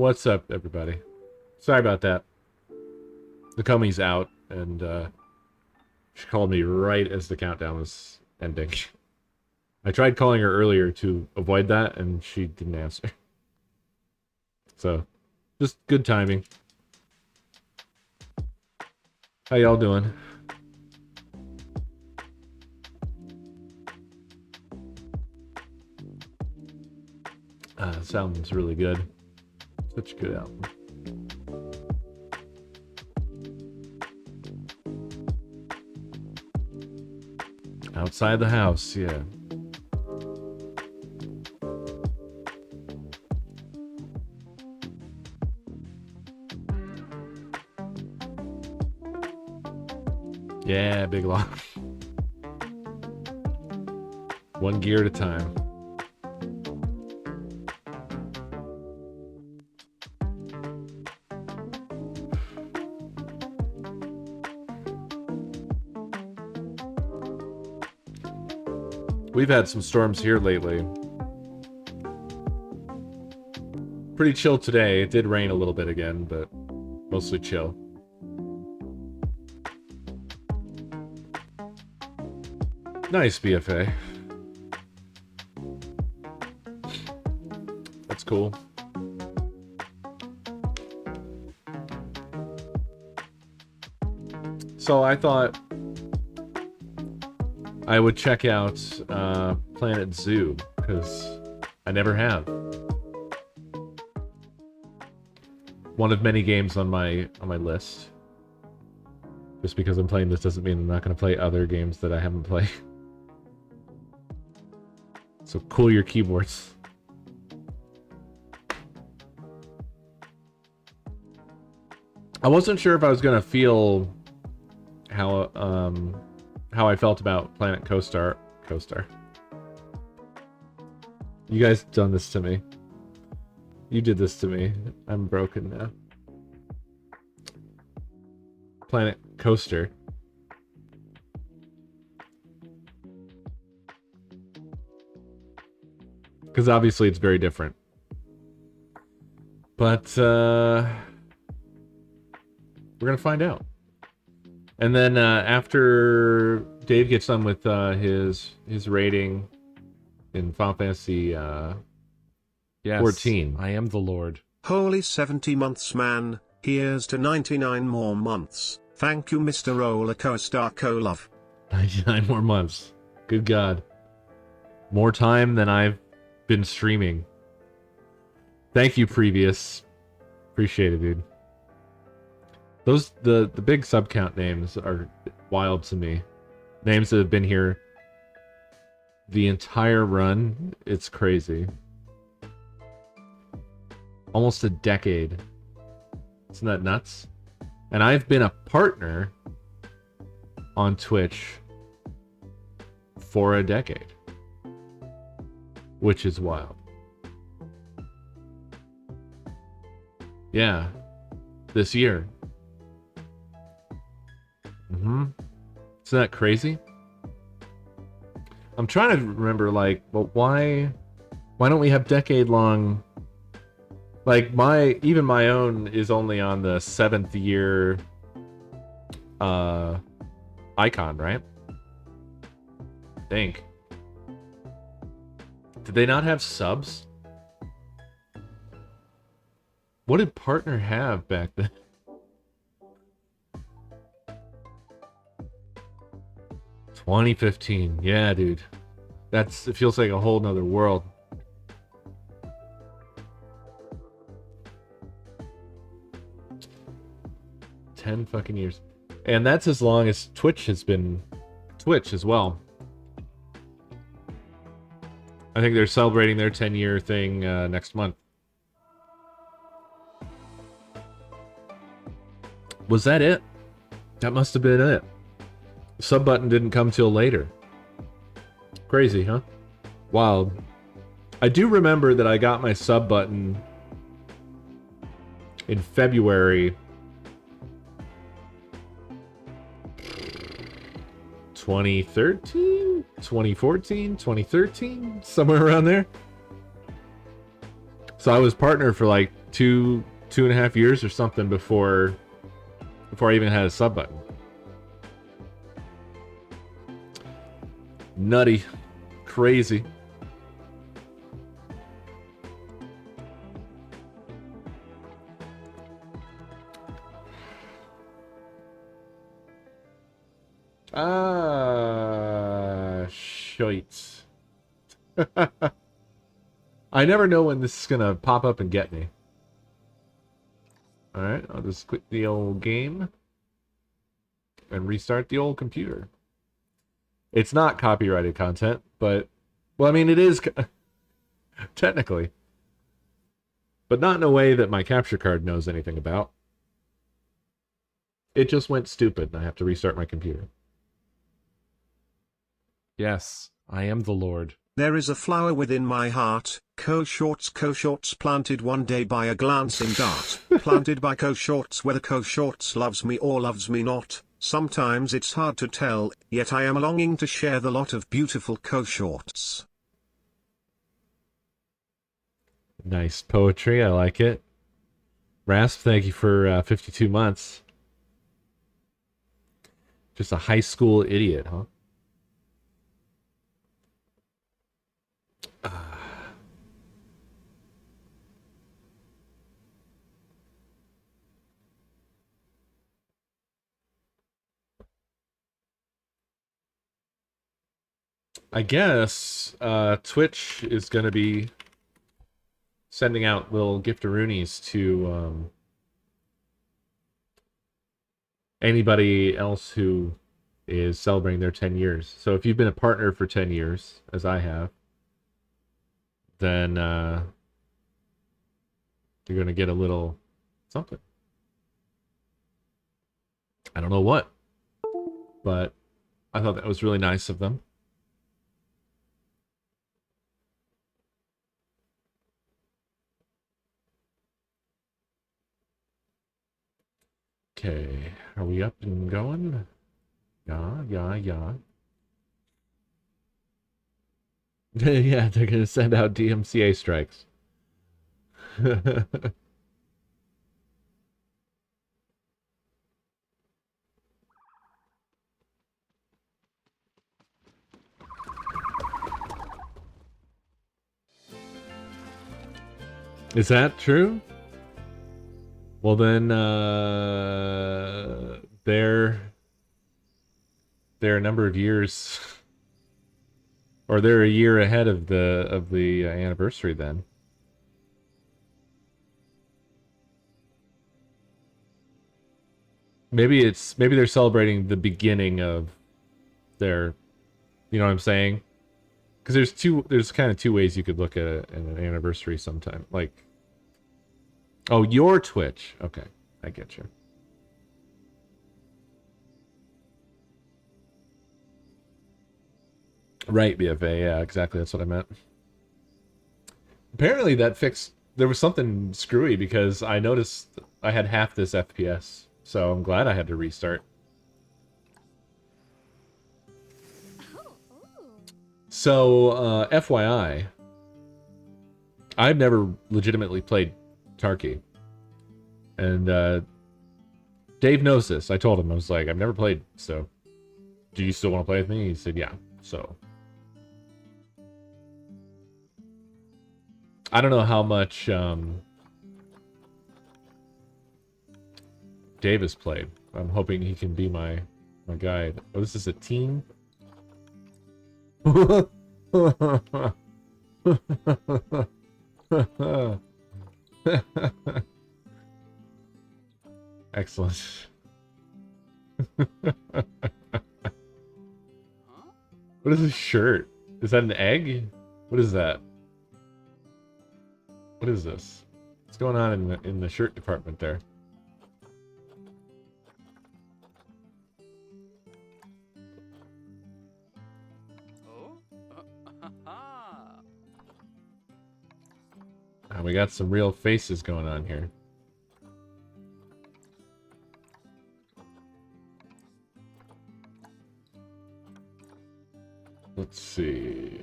What's up, everybody? Sorry about that. The Comey's out, and she called me right as the countdown was ending. I tried calling her earlier to avoid that, and she didn't answer. So, just good timing. How y'all doing? Sounds really good. Such a good album. Outside the house, yeah. Yeah, big lock. One gear at a time. We've had some storms here lately. Pretty chill today. It did rain a little bit again, but mostly chill. Nice, BFA. That's cool. So I thought I would check out Planet Zoo, because I never have. One of many games on my list. Just because I'm playing this doesn't mean I'm not going to play other games that I haven't played. So cool your keyboards. I wasn't sure if I was going to feel how I felt about Planet Coestar. You guys done this to me. You did this to me. I'm broken now. Planet Coaster. Because obviously it's very different. But we're gonna find out. And then after Dave gets done with his rating in Final Fantasy yes, 14. I am the Lord. Holy 70 months, man. Here's to 99 more months. Thank you, Mr. Roller Coaster Colove. 99 more months. Good God. More time than I've been streaming. Thank you, Previous. Appreciate it, dude. Those the big sub count names are wild to me. Names that have been here the entire run. It's crazy. Almost a decade. Isn't that nuts? And I've been a partner on Twitch for a decade, which is wild. Yeah, this year. Isn't that crazy? I'm trying to remember, like, well, why don't we have decade-long? Like, even my own is only on the 7th year icon, right? I think. Did they not have subs? What did Partner have back then? $2015. Yeah, dude. It feels like a whole nother world. $10 fucking years. And that's as long as Twitch has been Twitch as well. I think they're celebrating their 10-year thing next month. Was that it? That must have been it. Sub button didn't come till later. Crazy, huh? Wild. I do remember that I got my sub button in February 2013, 2014, 2013, somewhere around there. So I was partner for like 2.5 years or something before I even had a sub button. Nutty. Crazy. Shite. I never know when this is gonna pop up and get me. Alright, I'll just quit the old game and restart the old computer. It's not copyrighted content, but, well, I mean, it is technically, but not in a way that my capture card knows anything about. It just went stupid, and I have to restart my computer. Yes, I am the Lord. There is a flower within my heart, co-shorts planted one day by a glancing dart, planted by co-shorts, whether co-shorts loves me or loves me not, sometimes it's hard to tell, yet I am longing to share the lot of beautiful co-shorts. Nice poetry, I like it. Rasp, thank you for 52 months. Just a high school idiot, huh? I guess Twitch is going to be sending out little giftaroonies to anybody else who is celebrating their 10 years. So if you've been a partner for 10 years, as I have, then you're going to get a little something. I don't know what, but I thought that was really nice of them. Okay, are we up and going? Yeah. Yeah, they're gonna send out DMCA strikes. Is that true? Well then, they're a number of years, or they're a year ahead of the anniversary. Then maybe they're celebrating the beginning of their, you know what I'm saying? Because there's kind of two ways you could look at an anniversary sometime. Like, oh, your Twitch. Okay, I get you. Right, BFA. Yeah, exactly. That's what I meant. Apparently, that fixed. There was something screwy because I noticed I had half this FPS, so I'm glad I had to restart. So, FYI, I've never legitimately played Tarkov, and Dave knows this. I told him, I was like, I've never played, so do you still want to play with me? He said, yeah. So I don't know how much Dave has played. I'm hoping he can be my guide. Oh, this is a team? Excellent. What is this shirt? Is that an egg? What is that? What is this? What's going on in the shirt department there? We got some real faces going on here. Let's see.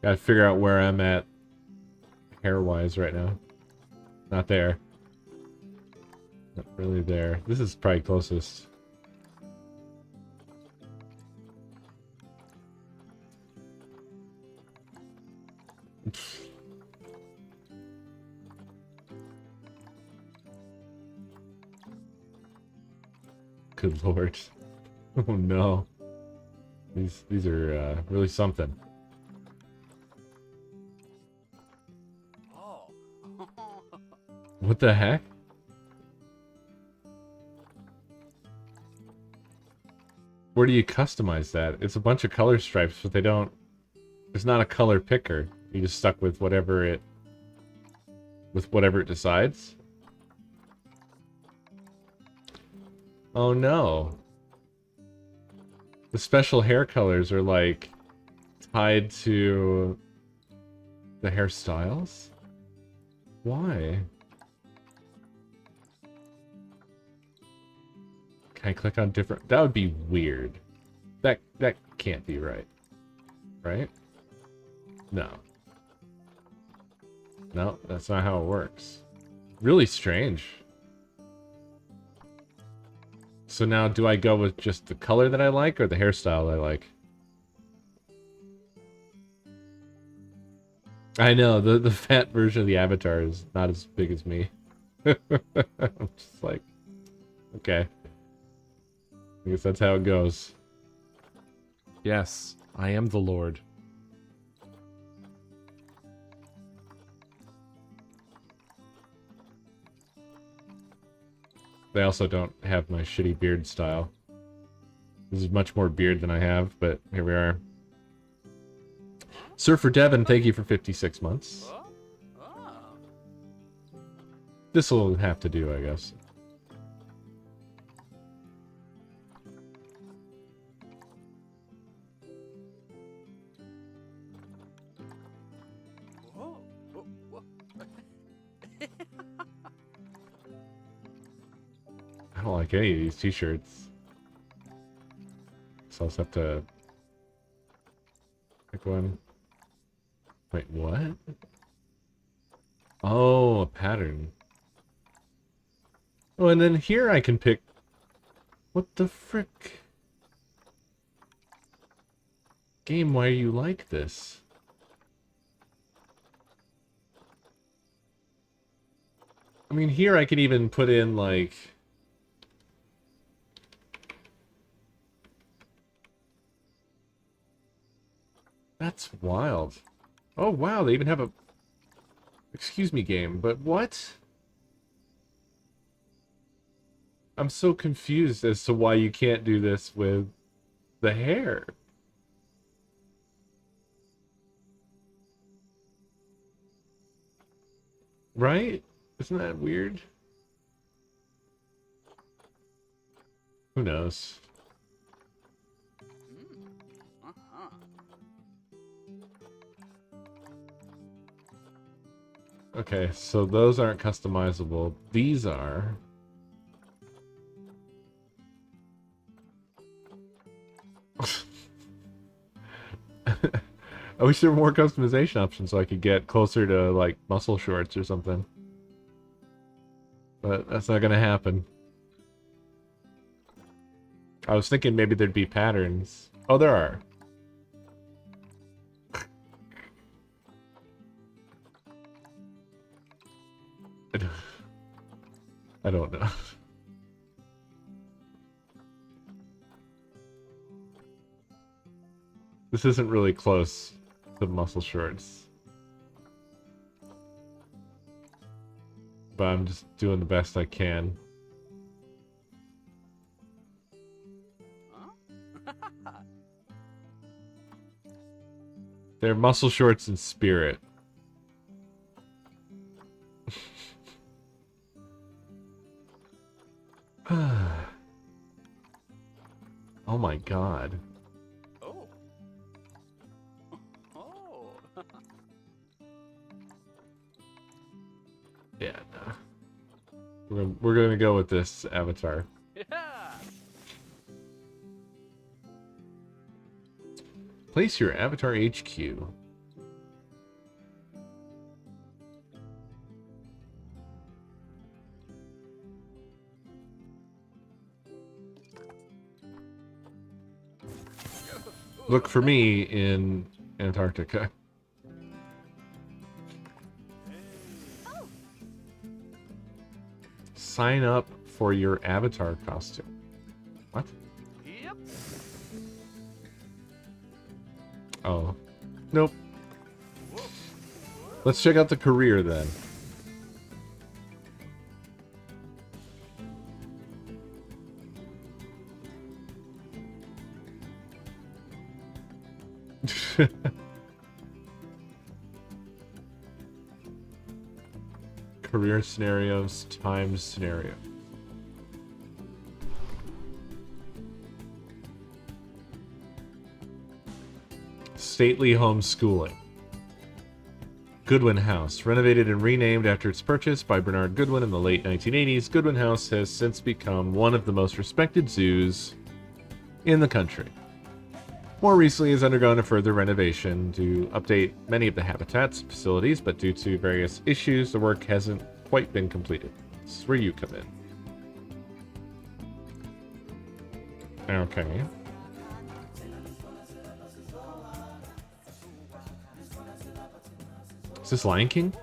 Gotta figure out where I'm at hair-wise right now. Not there. Not really there. This is probably closest. Good lord. Oh no. These are really something. What the heck? Where do you customize that? It's a bunch of color stripes, but they don't... It's not a color picker. You just stuck with whatever it... With whatever it decides? Oh no. The special hair colors are like... tied to... the hairstyles? Why? Can I click on different... That would be weird. That can't be right. Right? No. No, that's not how it works. Really strange. So now, do I go with just the color that I like or the hairstyle I like? I know, the fat version of the avatar is not as big as me. I'm just like, okay. I guess that's how it goes. Yes, I am the Lord. They also don't have my shitty beard style. This is much more beard than I have, but here we are. Surfer Devon, thank you for 56 months. This'll have to do, I guess. I don't like any of these t-shirts. So I'll just have to pick one. Wait, what? Oh, a pattern. Oh, and then here I can pick... What the frick? Game, why are you like this? I mean, here I can even put in, like... That's wild. Oh, wow, they even have a... Excuse me, game, but what? I'm so confused as to why you can't do this with the hair. Right? Isn't that weird? Who knows? Okay, so those aren't customizable. These are. I wish there were more customization options so I could get closer to, like, muscle shorts or something. But that's not gonna happen. I was thinking maybe there'd be patterns. Oh, there are. I don't know. This isn't really close to muscle shorts. But I'm just doing the best I can. They're muscle shorts in spirit. Oh my god. Yeah, no. We're gonna go with this avatar. Yeah. Place your avatar HQ. Look for me in Antarctica. Sign up for your avatar costume. What? Yep. Oh. Nope. Let's check out the career then. Career scenarios times scenario. Stately homeschooling. Goodwin House. Renovated and renamed after its purchase by Bernard Goodwin in the late 1980s, Goodwin House has since become one of the most respected zoos in the country. More recently has undergone a further renovation to update many of the habitats and facilities, but due to various issues, the work hasn't quite been completed. This is where you come in. Okay. Is this Lion King?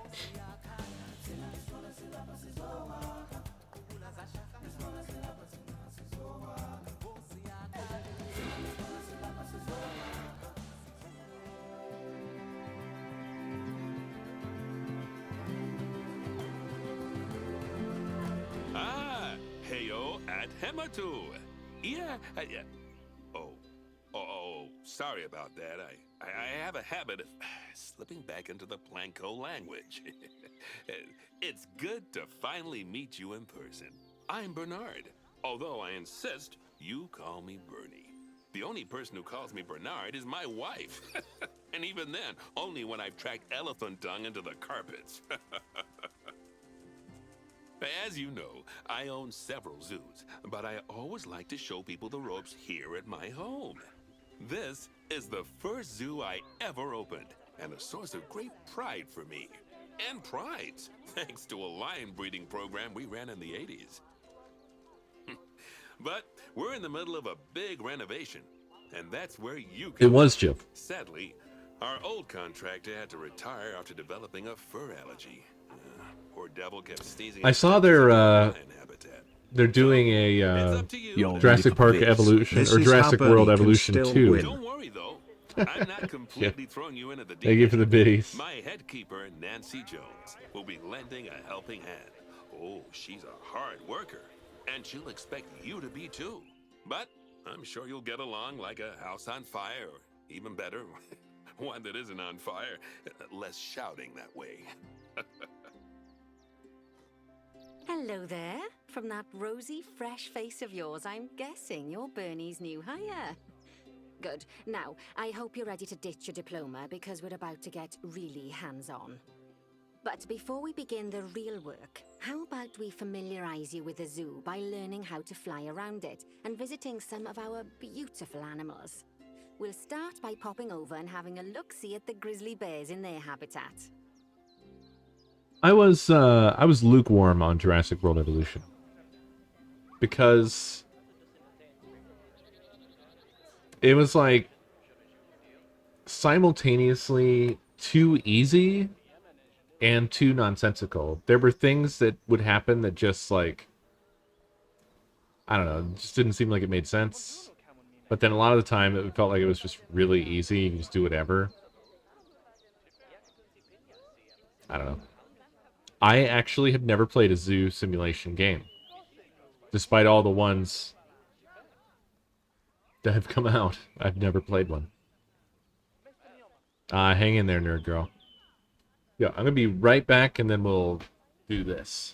Heyo at Hematu. Yeah. Sorry about that. I have a habit of slipping back into the Planko language. It's good to finally meet you in person. I'm Bernard, although I insist you call me Bernie. The only person who calls me Bernard is my wife. And even then, only when I've tracked elephant dung into the carpets. As you know, I own several zoos, but I always like to show people the ropes here at my home. This is the first zoo I ever opened, and a source of great pride for me. And prides, thanks to a lion breeding program we ran in the 80s. But we're in the middle of a big renovation, and that's where you come It was in. Jeff. Sadly, our old contractor had to retire after developing a fur allergy. Poor devil kept sneezing. I saw their lion habitat. they're doing It's a up to you. You're Jurassic ready for Park this. Evolution This or is Jurassic how World Bernie can Evolution still 2. win. Don't worry though. I'm not completely throwing you into the deep Thank you for the end. biddies. My head keeper, Nancy Jones, will be lending a helping hand. Oh, she's a hard worker, and she'll expect you to be too. But I'm sure you'll get along like a house on fire, or even better, one that isn't on fire. Less shouting that way. Hello there. From that rosy, fresh face of yours, I'm guessing you're Bernie's new hire. Good. Now, I hope you're ready to ditch your diploma because we're about to get really hands-on. But before we begin the real work, how about we familiarize you with the zoo by learning how to fly around it and visiting some of our beautiful animals? We'll start by popping over and having a look-see at the grizzly bears in their habitat. I was lukewarm on Jurassic World Evolution because it was like simultaneously too easy and too nonsensical. There were things that would happen that just like, I don't know, just didn't seem like it made sense. But then a lot of the time it felt like it was just really easy. You can just do whatever. I don't know. I actually have never played a zoo simulation game, despite all the ones that have come out. I've never played one. Hang in there, nerd girl. Yeah, I'm gonna be right back, and then we'll do this.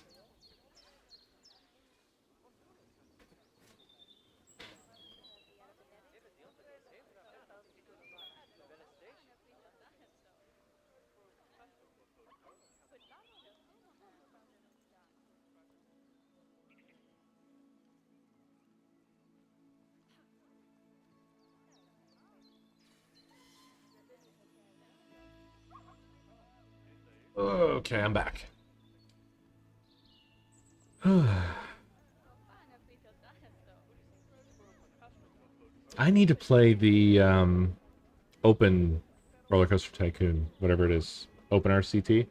Okay, I'm back. I need to play the open roller coaster tycoon, whatever it is. Open RCT.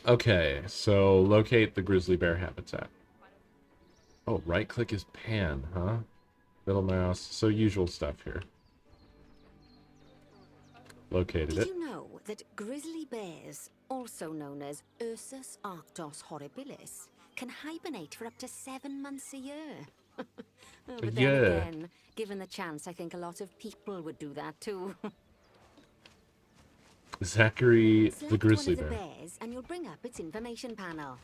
Okay, so locate the grizzly bear habitat. Oh, right click is pan, huh? Middle mouse, so usual stuff here. Located Did it. you know that grizzly bears, also known as Ursus arctos horribilis, can hibernate for up to 7 months a year? Oh, but then Yeah. again, given the chance, I think a lot of people would do that too. Zachary the Select grizzly one of the bear. bears and you'll bring up its information panel.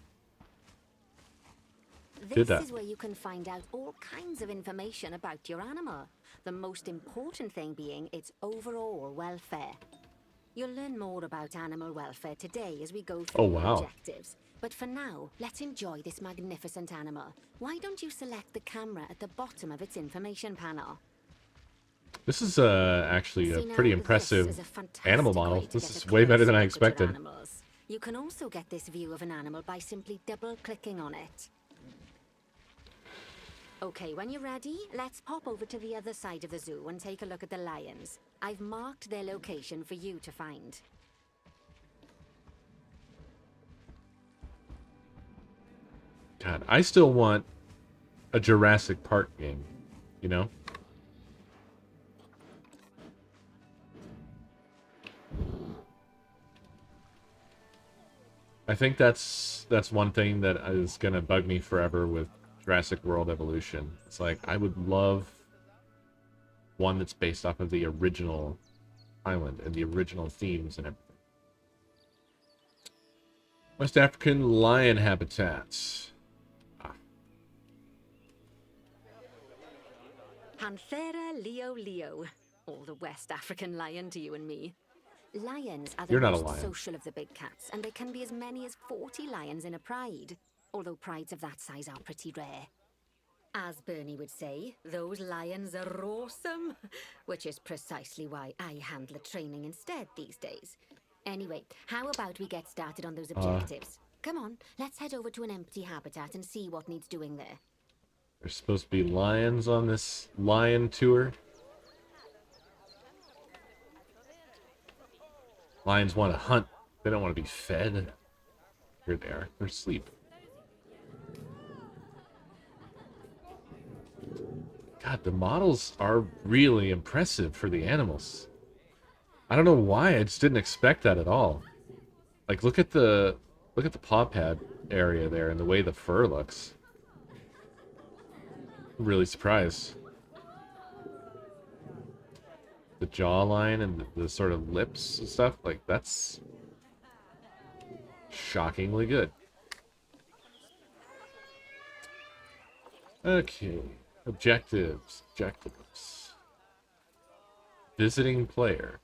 Did This that. is where you can find out all kinds of information about your animal. The most important thing being its overall welfare. You'll learn more about animal welfare today as we go through Oh, your wow. objectives. But for now, let's enjoy this magnificent animal. Why don't you select the camera at the bottom of its information panel? This is actually a See, now, pretty this impressive is a fantastic animal way model. to This get is a way better than closer I look at your expected. animals. You can also get this view of an animal by simply double-clicking on it. Okay, when you're ready, let's pop over to the other side of the zoo and take a look at the lions. I've marked their location for you to find. God, I still want a Jurassic Park game, you know? I think that's one thing that is gonna bug me forever with Jurassic World Evolution. It's like I would love one that's based off of the original island and the original themes and everything. West African lion habitats. Panthera leo leo, or the West African lion to you and me. Lions are the You're not a most lion. social of the big cats, and there can be as many as 40 lions in a pride, although prides of that size are pretty rare. As Bernie would say, those lions are awesome, which is precisely why I handle the training instead these days. Anyway, how about we get started on those objectives? Come on, let's head over to an empty habitat and see what needs doing there. There's supposed to be lions on this lion tour. Lions want to hunt. They don't want to be fed. Here they are. They're asleep. God, the models are really impressive for the animals. I don't know why. I just didn't expect that at all. Like, look at the paw pad area there and the way the fur looks. I'm really surprised. The jawline and the sort of lips and stuff, like, that's shockingly good. Okay. Objectives. Visiting player.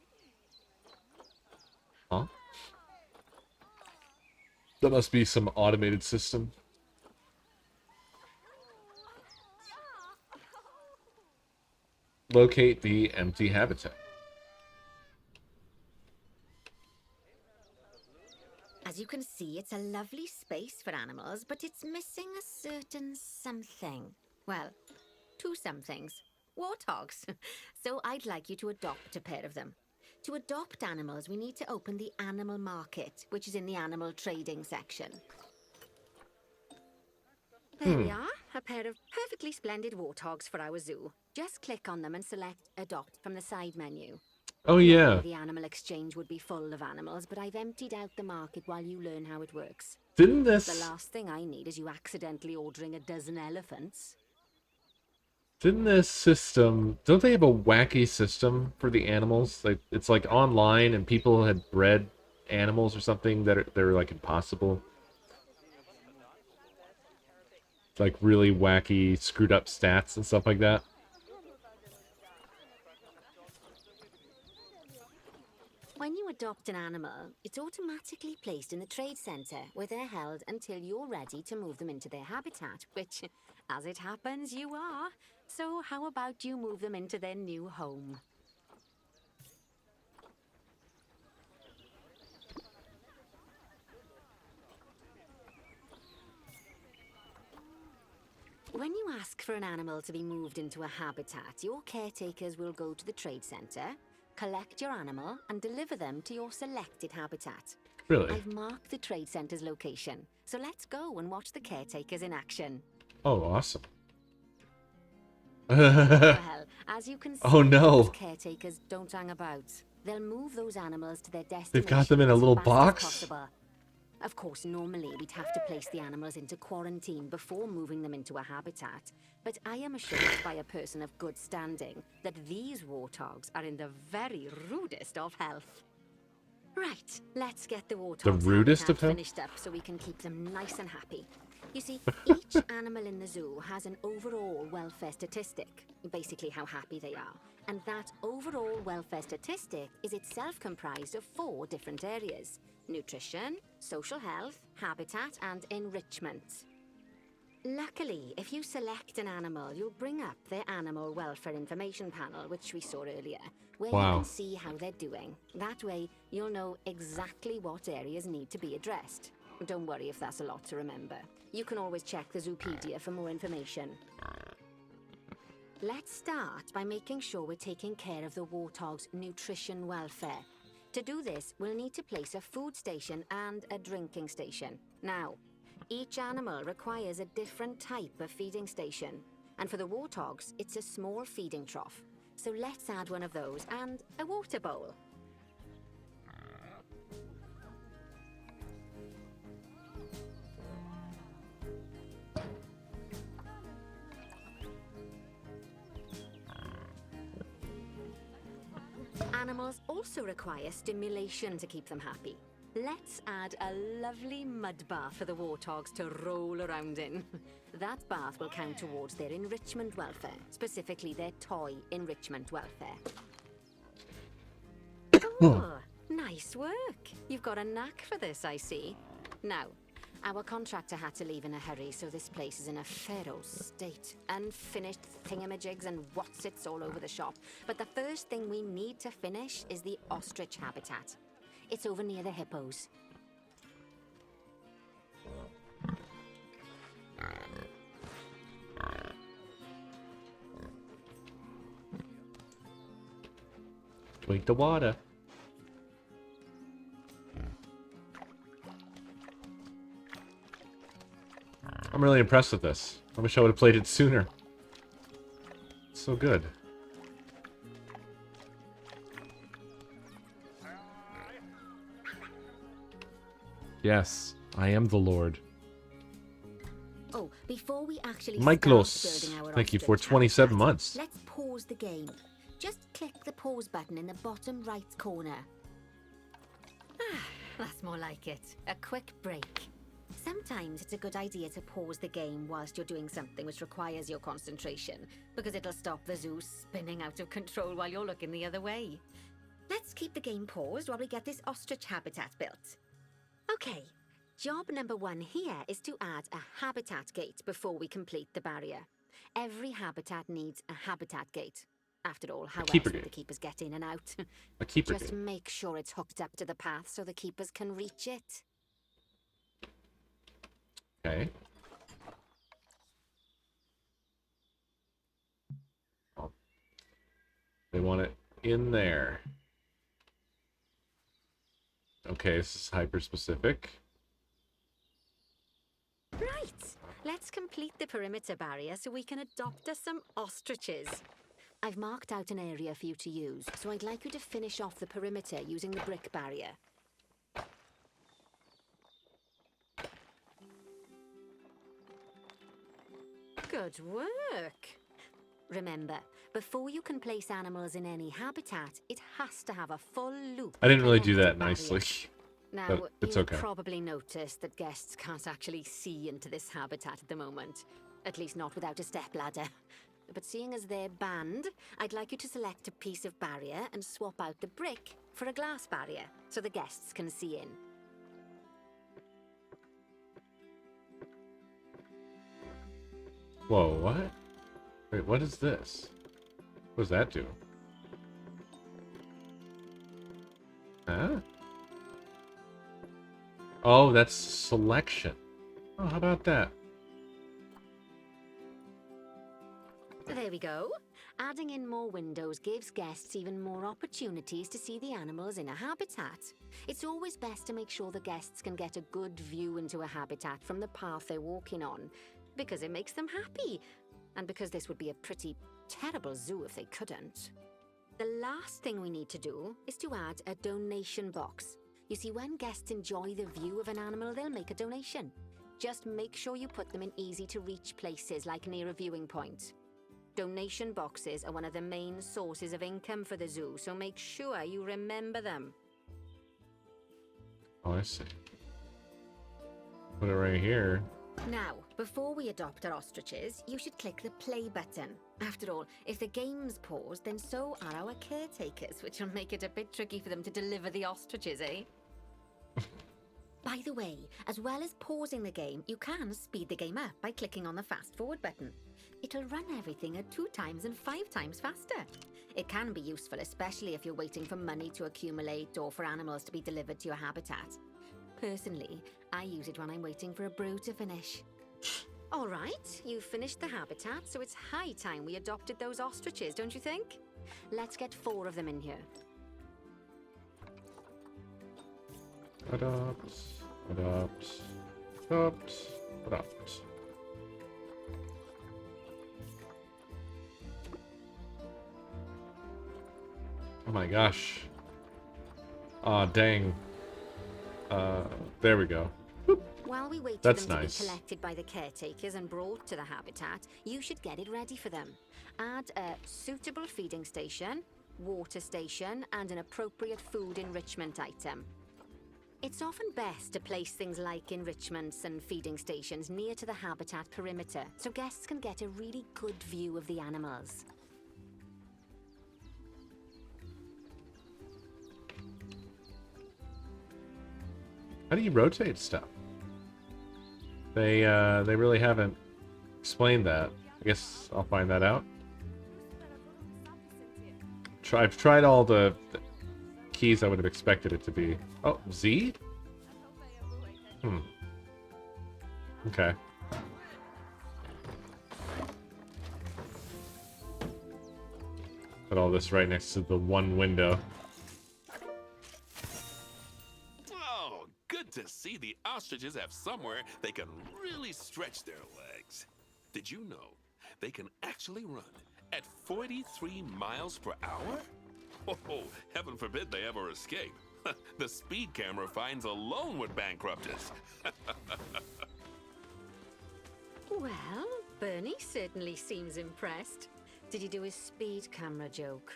Huh? That must be some automated system. Locate the empty habitat. As you can see, it's a lovely space for animals, but it's missing a certain something. Well, two somethings. Warthogs. So I'd like you to adopt a pair of them. To adopt animals, we need to open the animal market, which is in the animal trading section. There we are, a pair of perfectly splendid warthogs for our zoo. Just click on them and select Adopt from the side menu. Oh yeah. Normally the animal exchange would be full of animals, but I've emptied out the market while you learn how it works. Didn't The this last thing I need is you accidentally ordering a dozen elephants. system, don't they have a wacky system for the animals? Like, it's like online and people had bred animals or something that they're like impossible. It's like really wacky, screwed up stats and stuff like that. When you adopt an animal, it's automatically placed in the trade center, where they're held until you're ready to move them into their habitat, which, as it happens, you are. So how about you move them into their new home? When you ask for an animal to be moved into a habitat, your caretakers will go to the trade centre, collect your animal, and deliver them to your selected habitat. Really? I've marked the trade centre's location, so let's go and watch the caretakers in action. Oh, awesome. Well, as you can see, Oh, no. those caretakers don't hang about. They'll move those animals to their destination. They've got them in a as little fast as box? possible. Of course, normally we'd have to place the animals into quarantine before moving them into a habitat, but I am assured by a person of good standing that these warthogs are in the very rudest of health. Right, let's get the warthogs rudest of health? finished up so we can keep them nice and happy. You see, each animal in the zoo has an overall welfare statistic, basically how happy they are. And that overall welfare statistic is itself comprised of 4 different areas: nutrition, social health, habitat, and enrichment. Luckily, if you select an animal, you'll bring up their animal welfare information panel, which we saw earlier, where you Wow. can see how they're doing. That way, you'll know exactly what areas need to be addressed. Don't worry if that's a lot to remember. You can always check the Zoopedia for more information. Let's start by making sure we're taking care of the warthog's nutrition welfare. To do this, we'll need to place a food station and a drinking station. Now, each animal requires a different type of feeding station. And for the warthogs, it's a small feeding trough. So let's add one of those and a water bowl. Animals also require stimulation to keep them happy. Let's add a lovely mud bath for the warthogs to roll around in. That bath will count towards their enrichment welfare, specifically their toy enrichment welfare. Oh, nice work. You've got a knack for this, I see. Now, our contractor had to leave in a hurry, so this place is in a feral state. Unfinished thingamajigs and whatsits all over the shop. But the first thing we need to finish is the ostrich habitat. It's over near the hippos. Drink the water. I'm really impressed with this. I wish I would have played it sooner. It's so good. Yes, I am the Lord. Oh, before we actually Miklos, start building our thank you for ostrich 27 habitat, months. Let's pause the game. Just click the pause button in the bottom right corner. Ah, that's more like it. A quick break. Sometimes it's a good idea to pause the game whilst you're doing something which requires your concentration, because it'll stop the zoo spinning out of control while you're looking the other way. Let's keep the game paused while we get this ostrich habitat built. Okay, job number 1 here is to add a habitat gate before we complete the barrier. Every habitat needs a habitat gate. After all, how else keeper would the gate. keepers get in and out? A keeper Just game. make sure it's hooked up to the path so the keepers can reach it. Okay. Oh. They want it in there. Okay, this is hyper-specific. Right, let's complete the perimeter barrier so we can adopt us some ostriches. I've marked out an area for you to use, so I'd like you to finish off the perimeter using the brick barrier. Good work. Remember, before you can place animals in any habitat, it has to have a full loop. I didn't really do connected that barrier. nicely. Now, But it's you've okay. probably noticed that guests can't actually see into this habitat at the moment. At least not without a stepladder. But seeing as they're banned, I'd like you to select a piece of barrier and swap out the brick for a glass barrier, so the guests can see in. Whoa, what? Wait, what is this? What does that do? Huh? Oh, that's selection. Oh, how about that? There we go. Adding in more windows gives guests even more opportunities to see the animals in a habitat. It's always best to make sure the guests can get a good view into a habitat from the path they're walking on, because it makes them happy, and because this would be a pretty terrible zoo if they couldn't. The last thing we need to do is to add a donation box. You see, when guests enjoy the view of an animal, they'll make a donation. Just make sure you put them in easy-to-reach places, like near a viewing point. Donation boxes are one of the main sources of income for the zoo, so make sure you remember them. Oh, I see. Put it right here. Now, before we adopt our ostriches, you should click the play button. After all, if the game's paused, then so are our caretakers, which will make it a bit tricky for them to deliver the ostriches, eh? By the way, as well as pausing the game, you can speed the game up by clicking on the fast forward button. It'll run everything at 2 times and 5 times faster. It can be useful, especially if you're waiting for money to accumulate or for animals to be delivered to your habitat. Personally, I use it when I'm waiting for a brew to finish. All right, you've finished the habitat, so it's high time we adopted those ostriches, don't you think? Let's get 4 of them in here. Adopt, adopt, adopt, adopt. Oh my gosh. Aw, dang. There we go. While we wait That's for them nice. to be collected by the caretakers and brought to the habitat, you should get it ready for them. Add a suitable feeding station, water station, and an appropriate food enrichment item. It's often best to place things like enrichments and feeding stations near to the habitat perimeter, so guests can get a really good view of the animals. How do you rotate stuff? They really haven't explained that. I guess I'll find that out. I've tried all the keys I would have expected it to be. Oh, Z? Okay. Put all this right next to the one window. Oh, good to see the ostriches have somewhere they can really stretch their legs. Did you know they can actually run at 43 miles per hour? Oh, heaven forbid they ever escape. The speed camera fines alone would bankrupt us. Well, Bernie certainly seems impressed. Did you do his speed camera joke?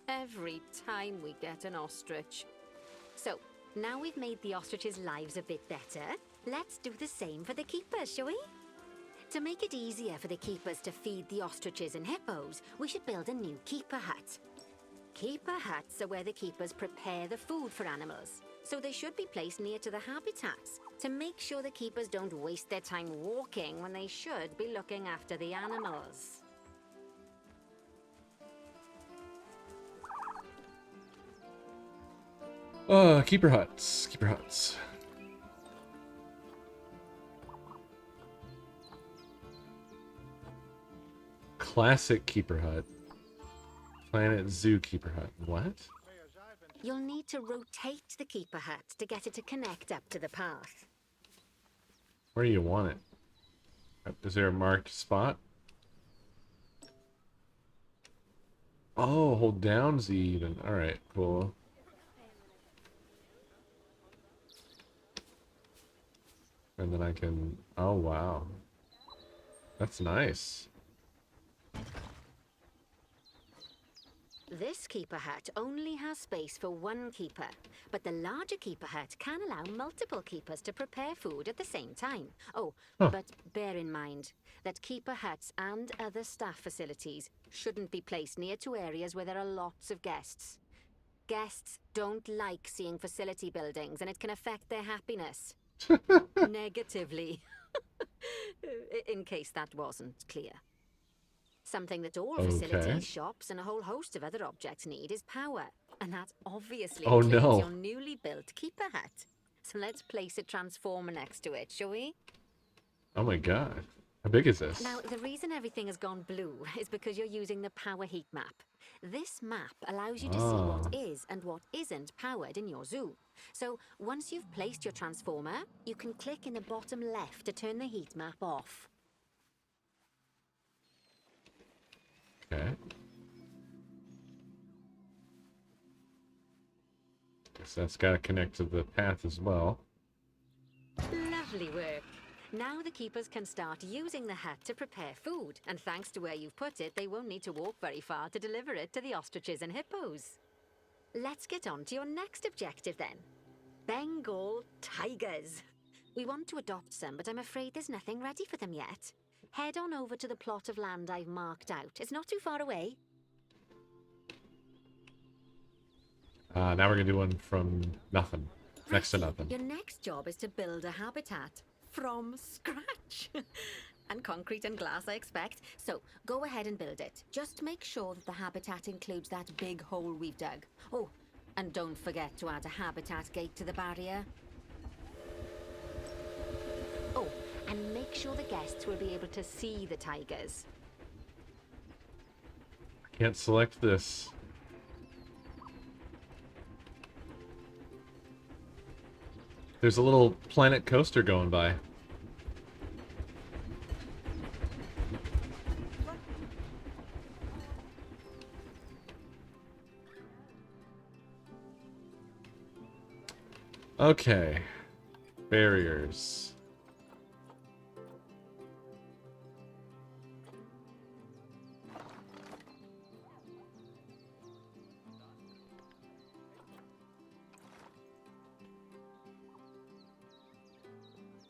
Every time we get an ostrich. So, now we've made the ostriches' lives a bit better, let's do the same for the keepers, shall we? To make it easier for the keepers to feed the ostriches and hippos, we should build a new keeper hut. Keeper huts are where the keepers prepare the food for animals, so they should be placed near to the habitats to make sure the keepers don't waste their time walking when they should be looking after the animals. Keeper huts. Keeper huts. Classic keeper hut. Planet Zoo keeper hut. What? You'll need to rotate the keeper hut to get it to connect up to the path. Where do you want it? Is there a marked spot? Oh, hold down Z even. Alright, cool. And then I can... Oh, wow. That's nice. This keeper hut only has space for 1 keeper, but the larger keeper hut can allow multiple keepers to prepare food at the same time. Oh, but bear in mind that keeper huts and other staff facilities shouldn't be placed near to areas where there are lots of guests. Guests don't like seeing facility buildings, and it can affect their happiness. Negatively. In case that wasn't clear. Something that all facilities, shops, and a whole host of other objects need is power. And that obviously includes your newly built keeper hut. So let's place a transformer next to it, shall we? Oh my god. How big is this? Now, the reason everything has gone blue is because you're using the power heat map. This map allows you to see what is and what isn't powered in your zoo. So, once you've placed your transformer, you can click in the bottom left to turn the heat map off. Okay. Guess that's got to connect to the path as well. Lovely work. Now the keepers can start using the hut to prepare food, and thanks to where you've put it, they won't need to walk very far to deliver it to the ostriches and hippos. Let's get on to your next objective then. Bengal tigers. We want to adopt some, but I'm afraid there's nothing ready for them yet. Head on over to the plot of land I've marked out. It's not too far away. Now we're gonna do one from nothing. Next to Righty. nothing. Your next job is to build a habitat from scratch. And concrete and glass, I expect. So go ahead and build it. Just make sure that the habitat includes that big hole we've dug. Oh, and don't forget to add a habitat gate to the barrier. Oh, and make sure the guests will be able to see the tigers. Can't select this. There's a little planet coaster going by. Okay. Barriers.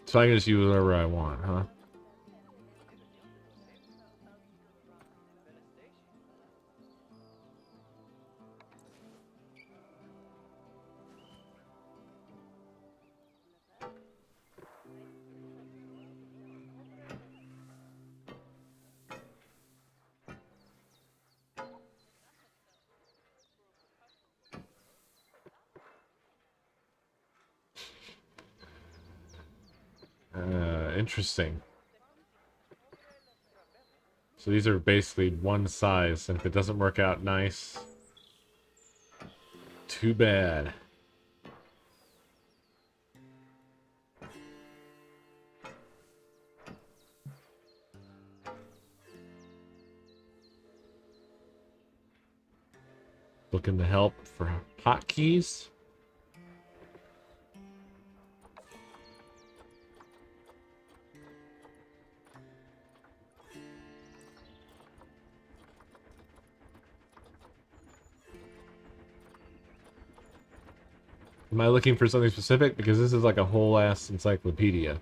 So I can just use whatever I want, huh? Interesting. So these are basically one size, and if it doesn't work out nice, too bad. Looking to help for hotkeys. Am I looking for something specific? Because this is like a whole ass encyclopedia.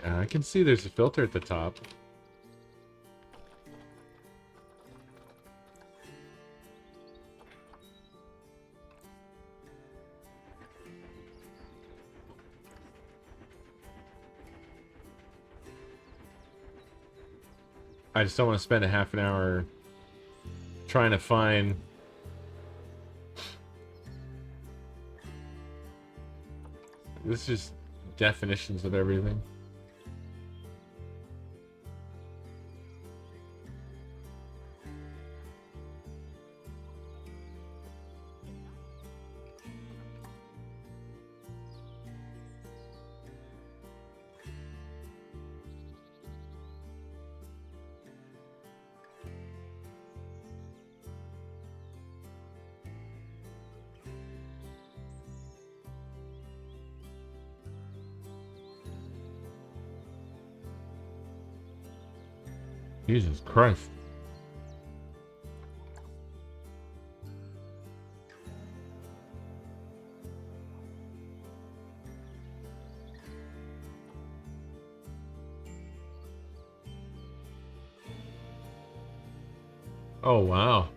I can see there's a filter at the top. I just don't want to spend a half an hour trying to find this is just definitions of everything. Jesus Christ. Oh, wow.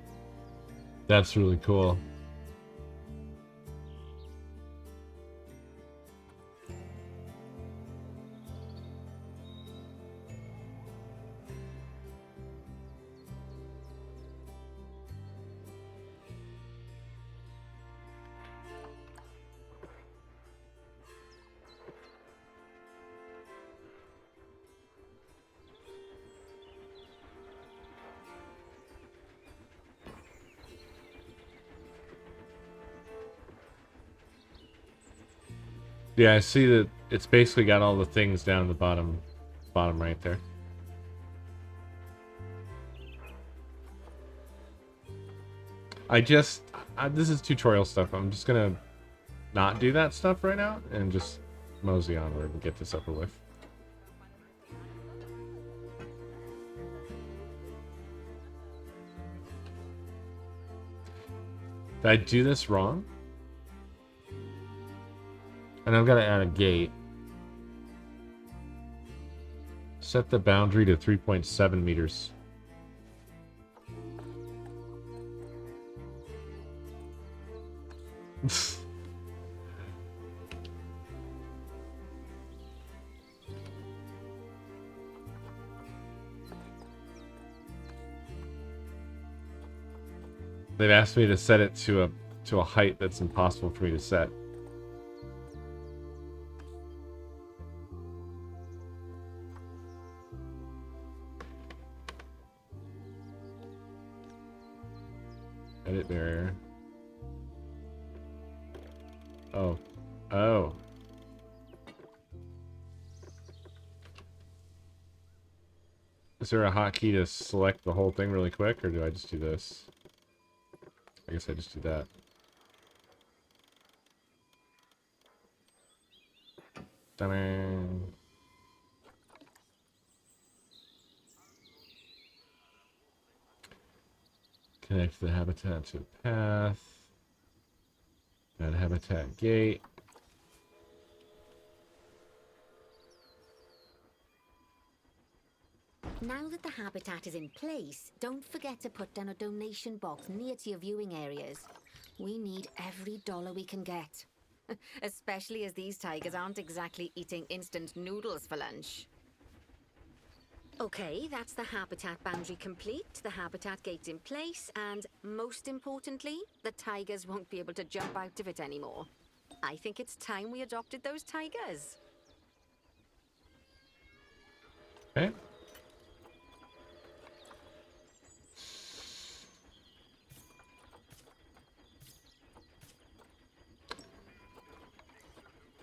That's really cool. Yeah, I see that it's basically got all the things down the bottom right there. This is tutorial stuff. I'm just gonna not do that stuff right now and just mosey onward and get this over with. Did I do this wrong? And I've got to add a gate. Set the boundary to 3.7 meters. They've asked me to set it to a height that's impossible for me to set. Edit barrier. Oh. Oh. Is there a hotkey to select the whole thing really quick, or do I just do this? I guess I just do that. Ta-da. Connect the habitat to the path. Add habitat gate. Now that the habitat is in place, don't forget to put down a donation box near to your viewing areas. We need every dollar we can get. Especially as these tigers aren't exactly eating instant noodles for lunch. Okay, that's the habitat boundary complete, the habitat gate's in place, and most importantly, the tigers won't be able to jump out of it anymore. I think it's time we adopted those tigers. Okay.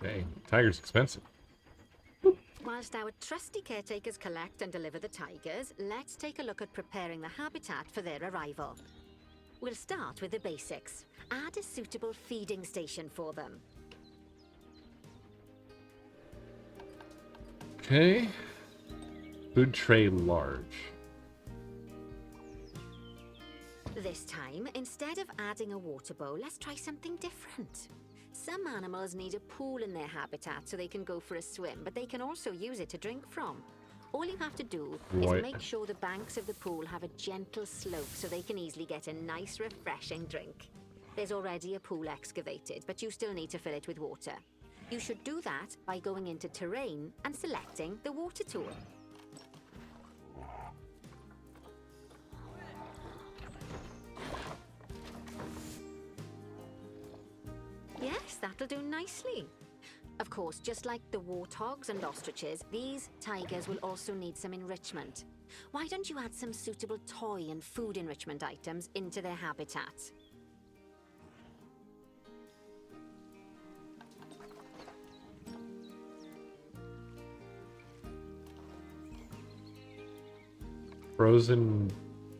Dang, tiger's expensive. Whilst our trusty caretakers collect and deliver the tigers, let's take a look at preparing the habitat for their arrival. We'll start with the basics. Add a suitable feeding station for them. Okay. Food tray large. This time, instead of adding a water bowl, let's try something different. Some animals need a pool in their habitat so they can go for a swim, but they can also use it to drink from. All you have to do Right. is make sure the banks of the pool have a gentle slope so they can easily get a nice, refreshing drink. There's already a pool excavated, but you still need to fill it with water. You should do that by going into terrain and selecting the water tool. Yes, that'll do nicely. Of course, just like the warthogs and ostriches, these tigers will also need some enrichment. Why don't you add some suitable toy and food enrichment items into their habitat? Frozen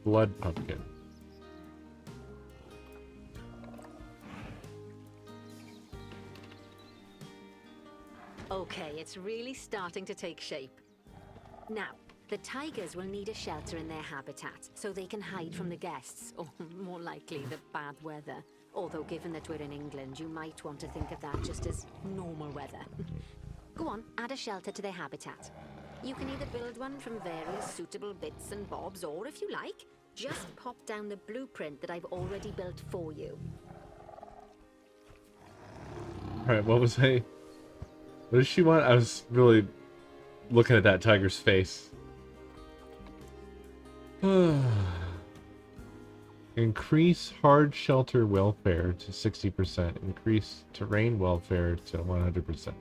blood pumpkin. Okay, it's really starting to take shape. Now, the tigers will need a shelter in their habitat so they can hide from the guests, or more likely the bad weather. Although given that we're in England, you might want to think of that just as normal weather. Go on, add a shelter to their habitat. You can either build one from various suitable bits and bobs, or if you like, just pop down the blueprint that I've already built for you. Alright, what was I... What does she want? I was really looking at that tiger's face. Increase hard shelter welfare to 60%. Increase terrain welfare to 100%.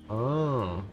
Oh.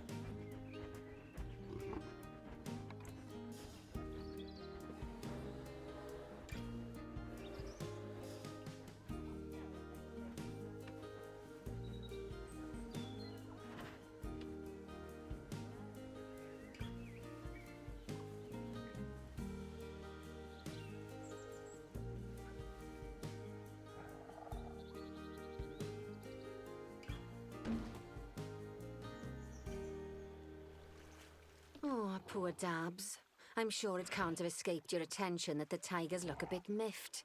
poor Dabs. I'm sure it can't have escaped your attention that the tigers look a bit miffed.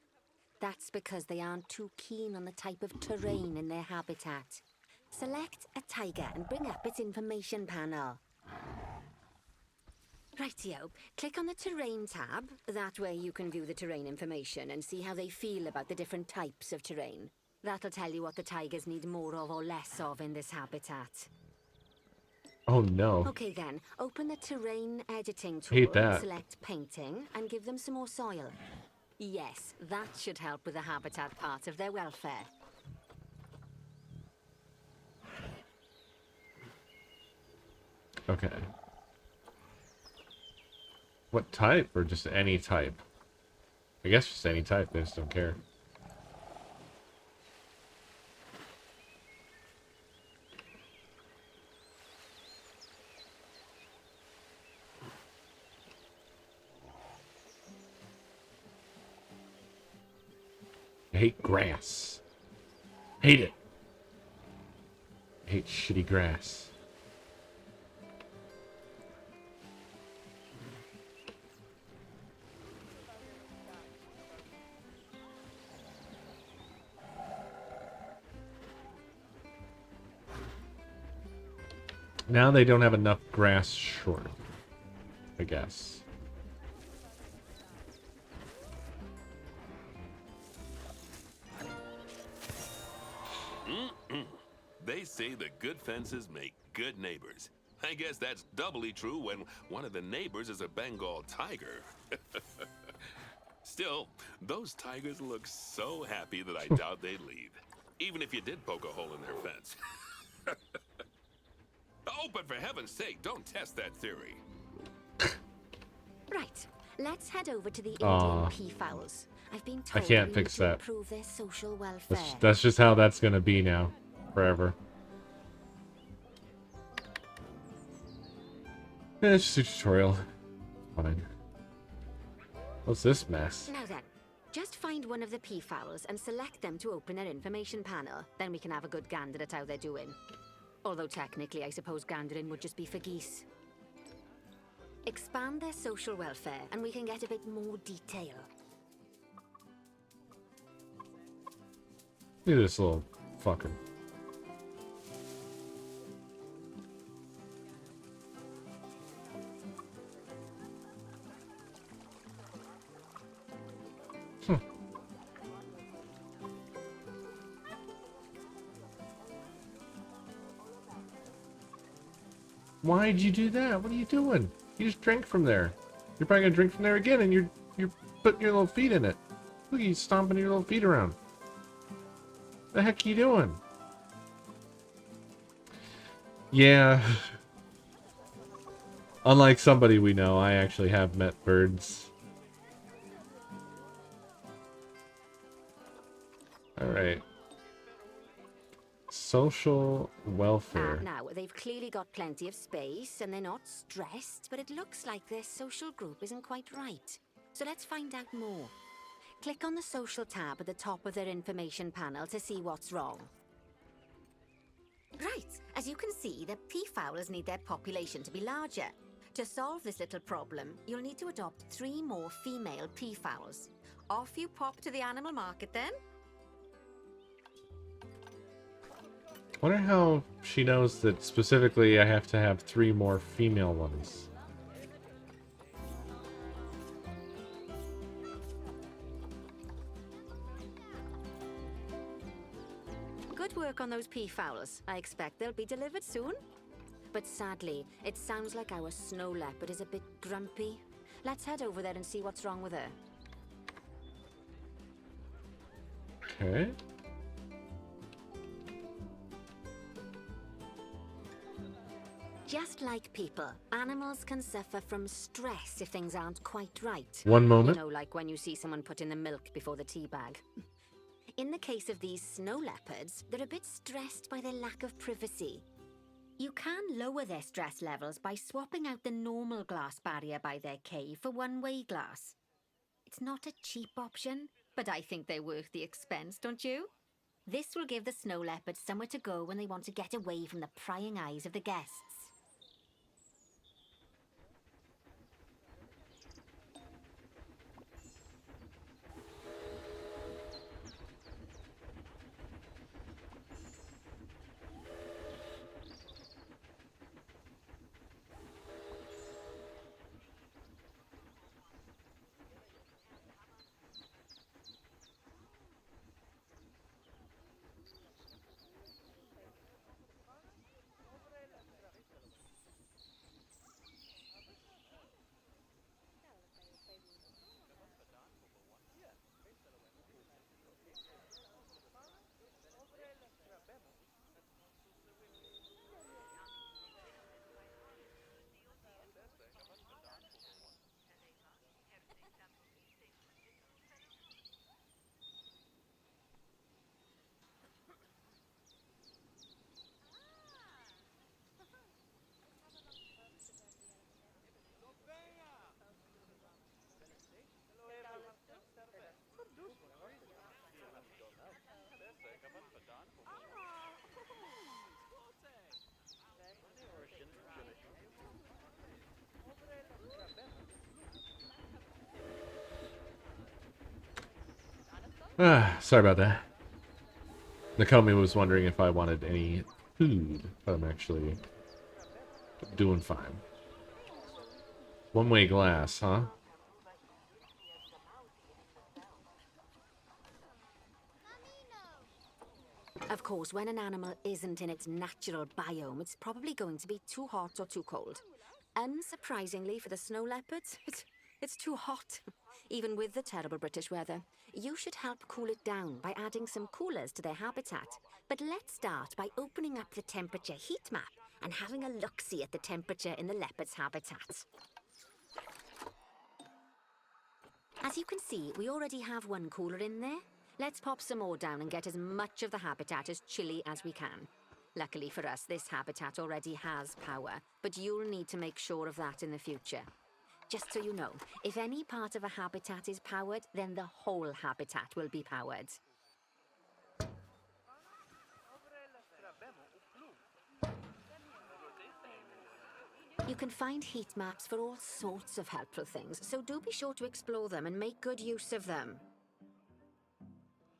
That's because they aren't too keen on the type of terrain in their habitat. Select a tiger and bring up its information panel. Rightio, click on the terrain tab. That way you can view the terrain information and see how they feel about the different types of terrain. That'll tell you what the tigers need more of or less of in this habitat. Oh no. Okay then, open the terrain editing tool, Hate that. select painting, and give them some more soil. Yes, that should help with the habitat part of their welfare. Okay. What type? Or just any type? I guess just any type, they just don't care. I hate grass. Hate it. I hate shitty grass. Now they don't have enough grass short, I guess. They say that good fences make good neighbors. I guess that's doubly true when one of the neighbors is a Bengal tiger. Still, those tigers look so happy that I doubt they'd leave. Even if you did poke a hole in their fence. Oh, but for heaven's sake, don't test that theory. Right, let's head over to the Aw. Indian peafowls. I've been told can't we fix need to that. improve their social welfare. That's just how that's gonna be now. Forever. Yeah, it's just a tutorial. Fine. What's this mess? Now then, just find one of the peafowls and select them to open their information panel. Then we can have a good gander at how they're doing. Although technically, I suppose gandering would just be for geese. Expand their social welfare and we can get a bit more detail. Look at this little fucker. Why'd you do that? What are you doing? You just drank from there. You're probably gonna drink from there again, and you're putting your little feet in it. Look at you stomping your little feet around. The heck are you doing? Yeah. Unlike somebody we know, I actually have met birds. Alright. Social welfare. Now, they've clearly got plenty of space and they're not stressed, but it looks like their social group isn't quite right. So let's find out more. Click on the social tab at the top of their information panel to see what's wrong. Right, as you can see, the peafowls need their population to be larger. To solve this little problem, you'll need to adopt 3 more female peafowls. Off you pop to the animal market then. Wonder how she knows that specifically I have to have 3 more female ones. Good work on those peafowls. I expect they'll be delivered soon. But sadly, it sounds like our snow leopard is a bit grumpy. Let's head over there and see what's wrong with her. Okay. Just like people, animals can suffer from stress if things aren't quite right. One moment. You know, like when you see someone put in the milk before the tea bag. In the case of these snow leopards, they're a bit stressed by their lack of privacy. You can lower their stress levels by swapping out the normal glass barrier by their cave for one-way glass. It's not a cheap option, but I think they're worth the expense, don't you? This will give the snow leopards somewhere to go when they want to get away from the prying eyes of the guests. Sorry about that. Nakomi was wondering if I wanted any food, but I'm actually doing fine. One-way glass, huh? Of course, when an animal isn't in its natural biome, it's probably going to be too hot or too cold. Unsurprisingly for the snow leopards, it's too hot. Even with the terrible British weather. You should help cool it down by adding some coolers to their habitat. But let's start by opening up the temperature heat map and having a look-see at the temperature in the leopard's habitat. As you can see, we already have one cooler in there. Let's pop some more down and get as much of the habitat as chilly as we can. Luckily for us, this habitat already has power, but you'll need to make sure of that in the future. Just so you know, if any part of a habitat is powered, then the whole habitat will be powered. You can find heat maps for all sorts of helpful things, so do be sure to explore them and make good use of them.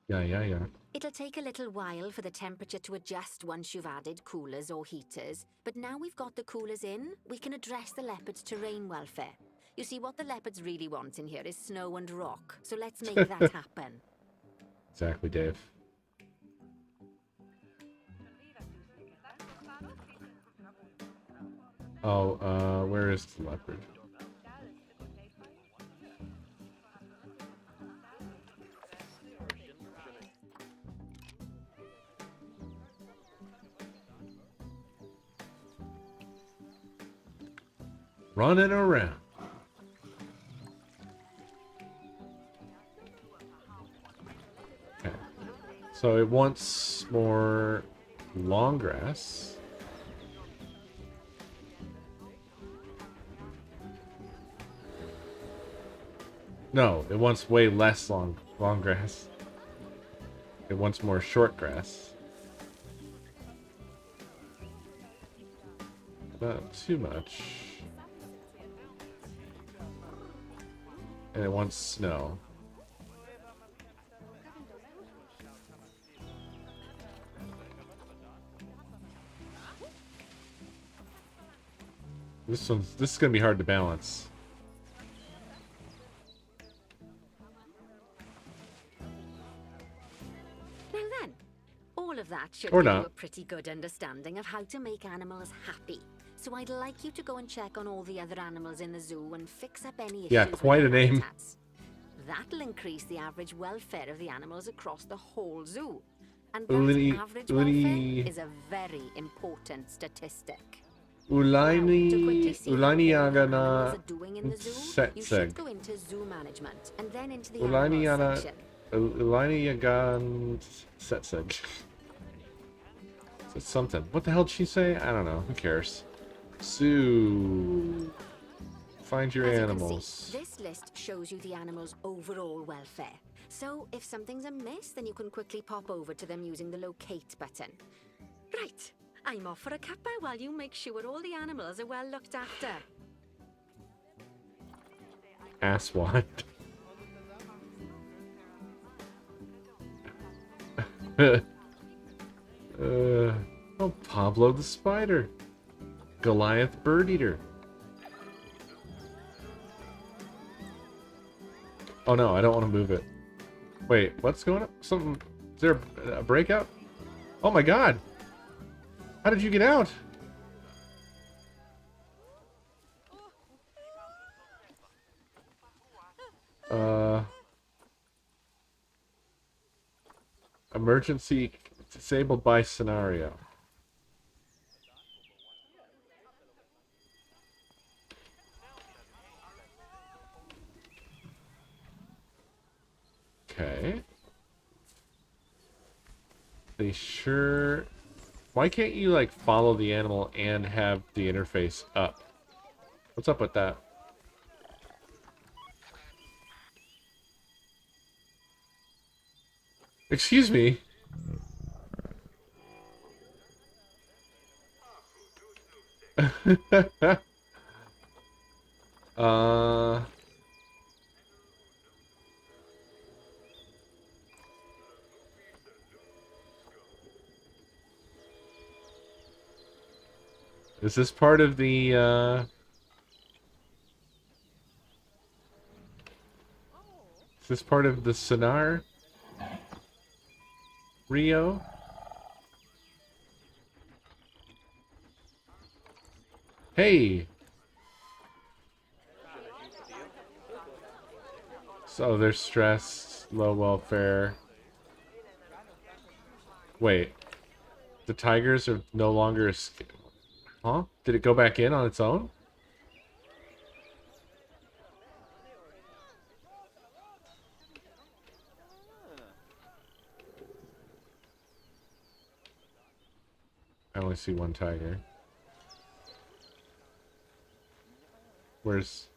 Yeah. It'll take a little while for the temperature to adjust once you've added coolers or heaters, but now we've got the coolers in, we can address the leopard's terrain welfare. You see, what the leopards really want in here is snow and rock, so let's make that happen. Exactly, Dave. Oh, where is the leopard? Running around. Okay. So it wants more long grass. No, it wants way less long grass. It wants more short grass. Not too much. And it wants snow. This is gonna be hard to balance. Now then, all of that should Or give you not. a pretty good understanding of how to make animals happy. So I'd like you to go and check on all the other animals in the zoo and fix up any issues Yeah, with quite their a name. habitats. That'll increase the average welfare of the animals across the whole zoo. And that average welfare is a very important statistic. Now, to quickly see how all the animals are doing in the zoo, you should go into zoo management and then into the animals section. It's something. What the hell did she say? I don't know. Who cares? Zoo. Find your As you can animals. see, this list shows you the animals' overall welfare. So if something's amiss, then you can quickly pop over to them using the locate button. Right, I'm off for a cuppa while you make sure all the animals are well looked after. Asswat. Oh, Pablo the spider. Goliath bird eater. Oh no, I don't want to move it. Wait, what's going on? Something? Is there a breakout? Oh my god! How did you get out? Emergency disabled by scenario. Okay. They sure... Why can't you, like, follow the animal and have the interface up? What's up with that? Excuse me? Is this part of the, is this part of the Sonar? Rio? Hey! So they're stressed, low welfare. Wait. The tigers are no longer Huh? Did it go back in on its own? I only see one tiger. Where's...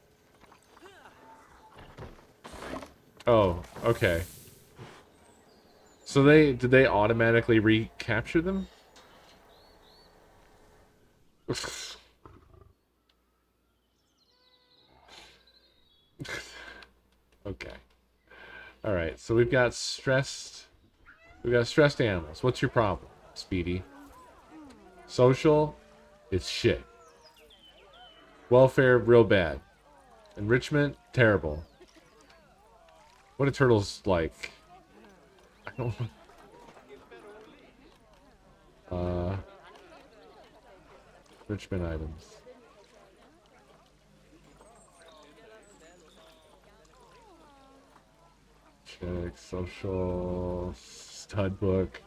Oh, okay. So did they automatically recapture them? Okay. Alright, so we've got stressed animals. What's your problem, Speedy? Social? It's shit. Welfare, real bad. Enrichment, terrible. What do turtles like? I don't... Enrichment items. Check, social, stud book.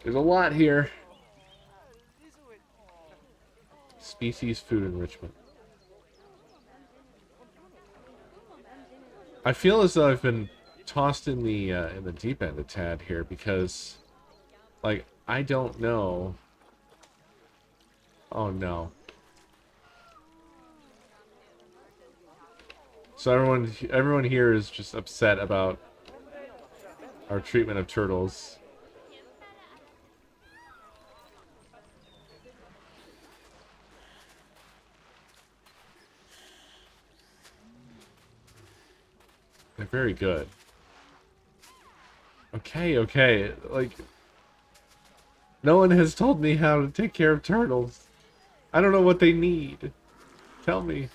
There's a lot here. Species food enrichment. I feel as though I've been tossed in the deep end a tad here because, like, I don't know. Oh no. So everyone here is just upset about our treatment of turtles. They're very good. Okay. Like, no one has told me how to take care of turtles. I don't know what they need. Tell me.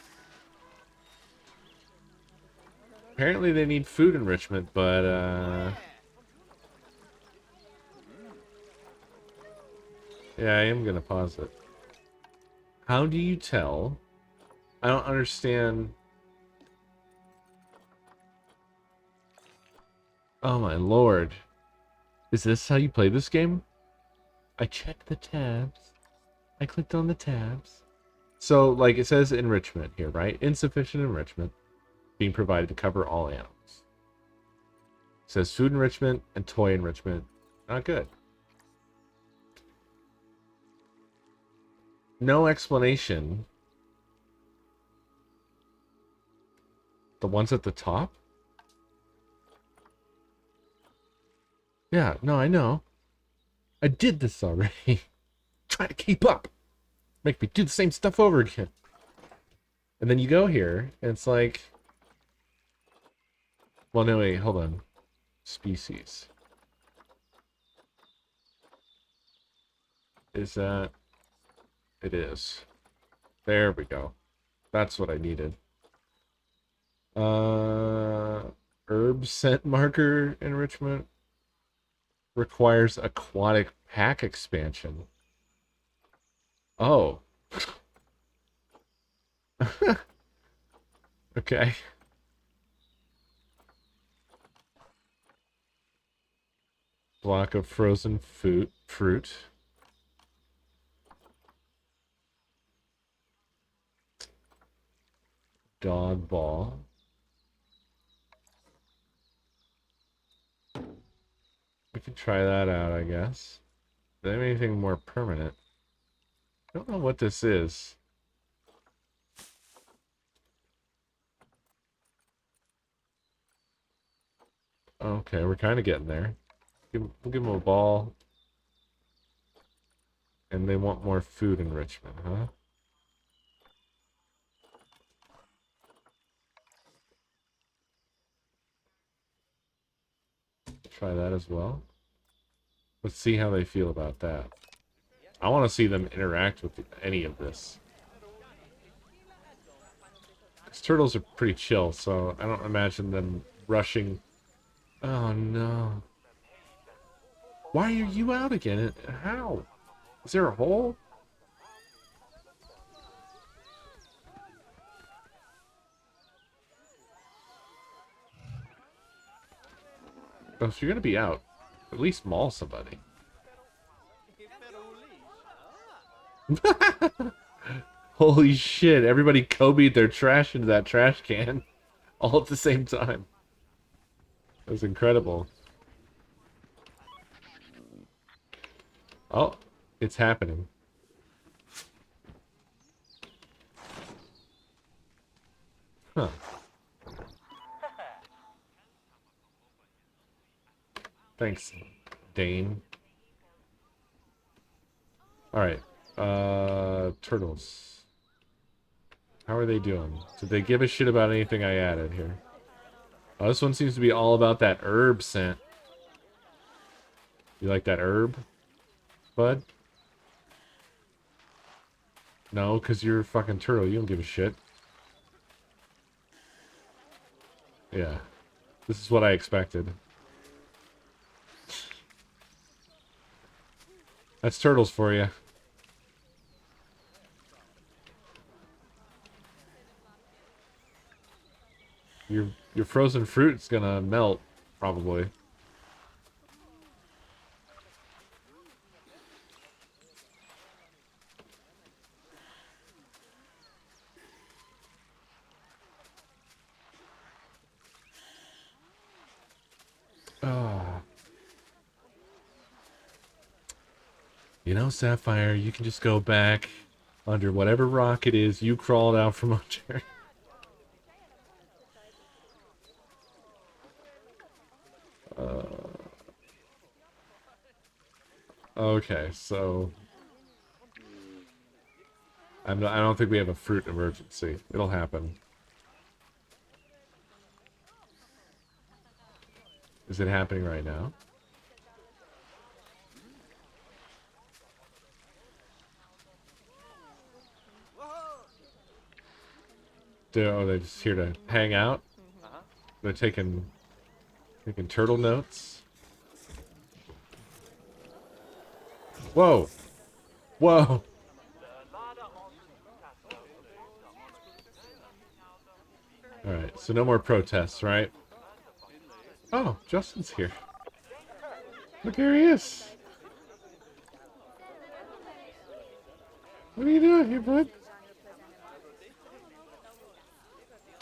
Apparently they need food enrichment, but, yeah, I am gonna pause it. How do you tell? I don't understand. Oh my lord. Is this how you play this game? I checked the tabs. I clicked on the tabs. So, like, it says enrichment here, right? Insufficient enrichment being provided to cover all animals. It says food enrichment and toy enrichment. Not good. No explanation. The ones at the top? Yeah, no, I know. I did this already. Try to keep up. Make me do the same stuff over again. And then you go here, and it's like... Well, no, wait, hold on. Species. Is that... It is. There we go. That's what I needed. Herb scent marker enrichment requires aquatic pack expansion. Oh. Okay. Block of frozen fruit. Dog ball. We can try that out, I guess. Do they have anything more permanent? I don't know what this is. Okay, we're kind of getting there. We'll give them a ball. And they want more food enrichment, huh? Try that as well. Let's see how they feel about that. I want to see them interact with any of this. These turtles are pretty chill, so I don't imagine them rushing. Oh no. Why are you out again? How? Is there a hole? Oh, so you're gonna be out. At least maul somebody. Holy shit, everybody Kobe'd their trash into that trash can all at the same time. That was incredible. Oh, it's happening. Huh. Thanks, Dane. Alright. Turtles. How are they doing? Did they give a shit about anything I added here? Oh, this one seems to be all about that herb scent. You like that herb, bud? No, because you're a fucking turtle. You don't give a shit. Yeah. This is what I expected. That's turtles for you. Your frozen fruit's gonna melt, probably. Ah. You know, Sapphire, you can just go back under whatever rock it is you crawled out from under. Okay, so I don't think we have a fruit emergency. It'll happen. Is it happening right now? Oh, they're just here to hang out? They're taking turtle notes? Whoa! Whoa! Alright, so no more protests, right? Oh, Justin's here. Look, here he is. What are you doing here, bud?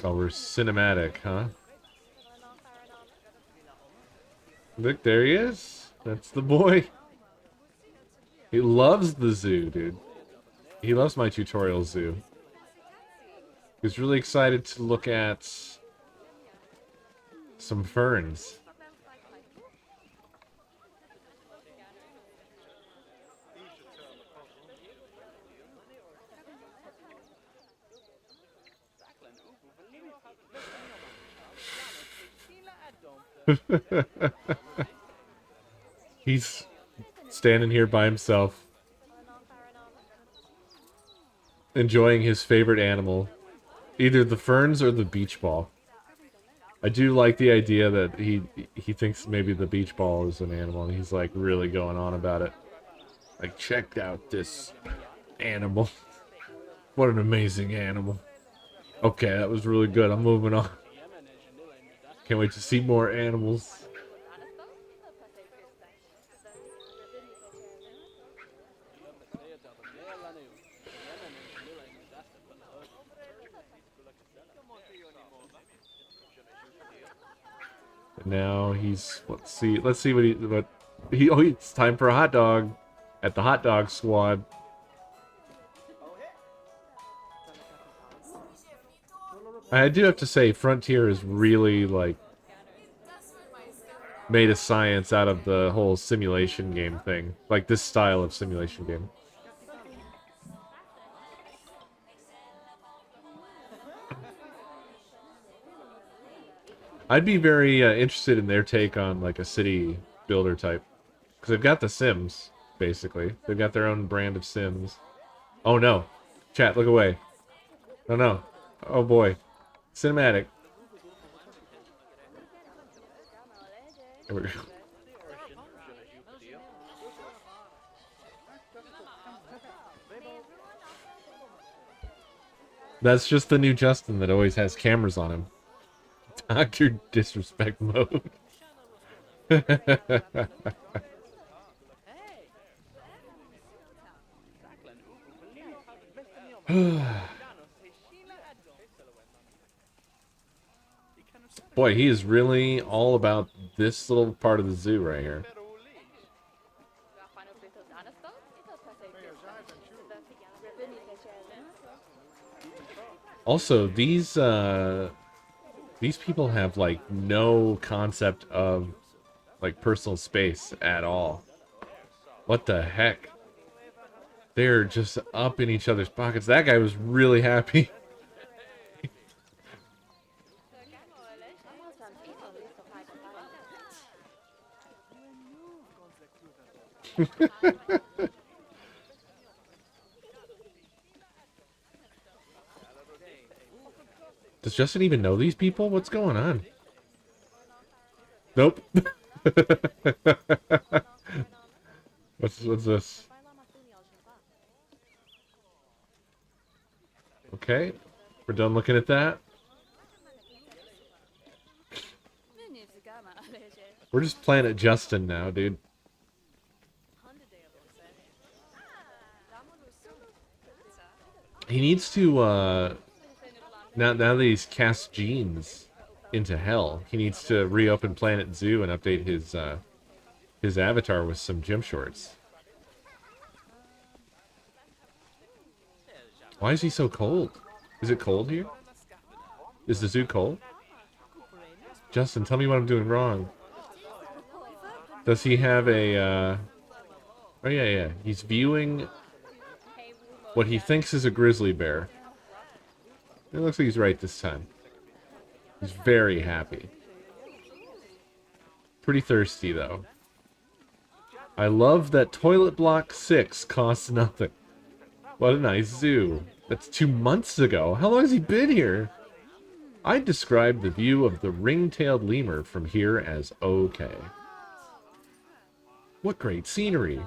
Oh, we're cinematic, huh? Look, there he is. That's the boy. He loves the zoo, dude. He loves my tutorial zoo. He's really excited to look at some ferns. He's standing here by himself, enjoying his favorite animal, either the ferns or the beach ball. I do like the idea that he thinks maybe the beach ball is an animal, and he's like really going on about it. Like, check out this animal. What an amazing animal. Okay, that was really good. I'm moving on. Can't wait to see more animals. Now he's let's see what he oh, it's time for a hot dog at the hot dog squad. I do have to say Frontier is really like made a science out of the whole simulation game thing. Like this style of simulation game. I'd be very interested in their take on like a city builder type, because they've got the Sims basically. They've got their own brand of Sims. Oh no, chat, look away. No, no. Oh boy, cinematic. There we go. That's just the new Justin that always has cameras on him. Doctor Disrespect mode. Boy, he is really all about this little part of the zoo right here. Also, these people have like no concept of like personal space at all. What the heck? They're just up in each other's pockets. That guy was really happy. Does Justin even know these people? What's going on? Nope. What's this? Okay, we're done looking at that. We're just Planet Justin now, dude. He needs to, now that he's cast genes into hell, he needs to reopen Planet Zoo and update his avatar with some gym shorts. Why is he so cold? Is it cold here? Is the zoo cold? Justin, tell me what I'm doing wrong. Does he have a, oh yeah, yeah. He's viewing what he thinks is a grizzly bear. It looks like he's right this time. He's very happy. Pretty thirsty, though. I love that Toilet Block 6 costs nothing. What a nice zoo. That's 2 months ago. How long has he been here? I'd describe the view of the ring-tailed lemur from here as okay. What great scenery.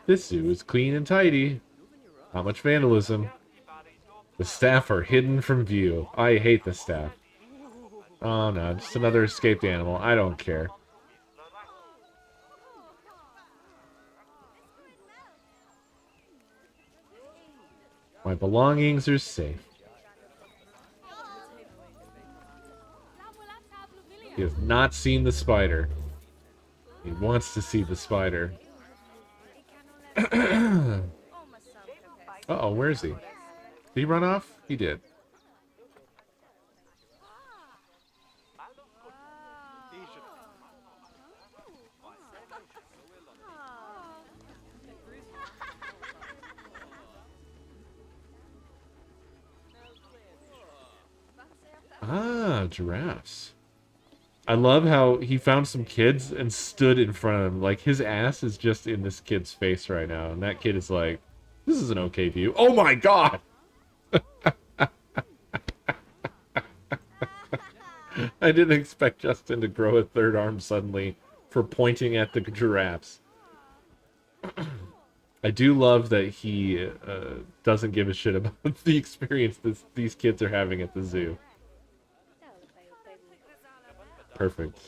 This zoo is clean and tidy. Not much vandalism. The staff are hidden from view. I hate the staff. Oh no, just another escaped animal. I don't care. My belongings are safe. He has not seen the spider. He wants to see the spider. Uh-oh, where is he? Did he run off? He did. Ah, giraffes. I love how he found some kids and stood in front of them. Like, his ass is just in this kid's face right now. And that kid is like, this is an okay view. Oh my god! I didn't expect Justin to grow a third arm suddenly for pointing at the giraffes. I do love that he doesn't give a shit about the experience these kids are having at the zoo. Perfect.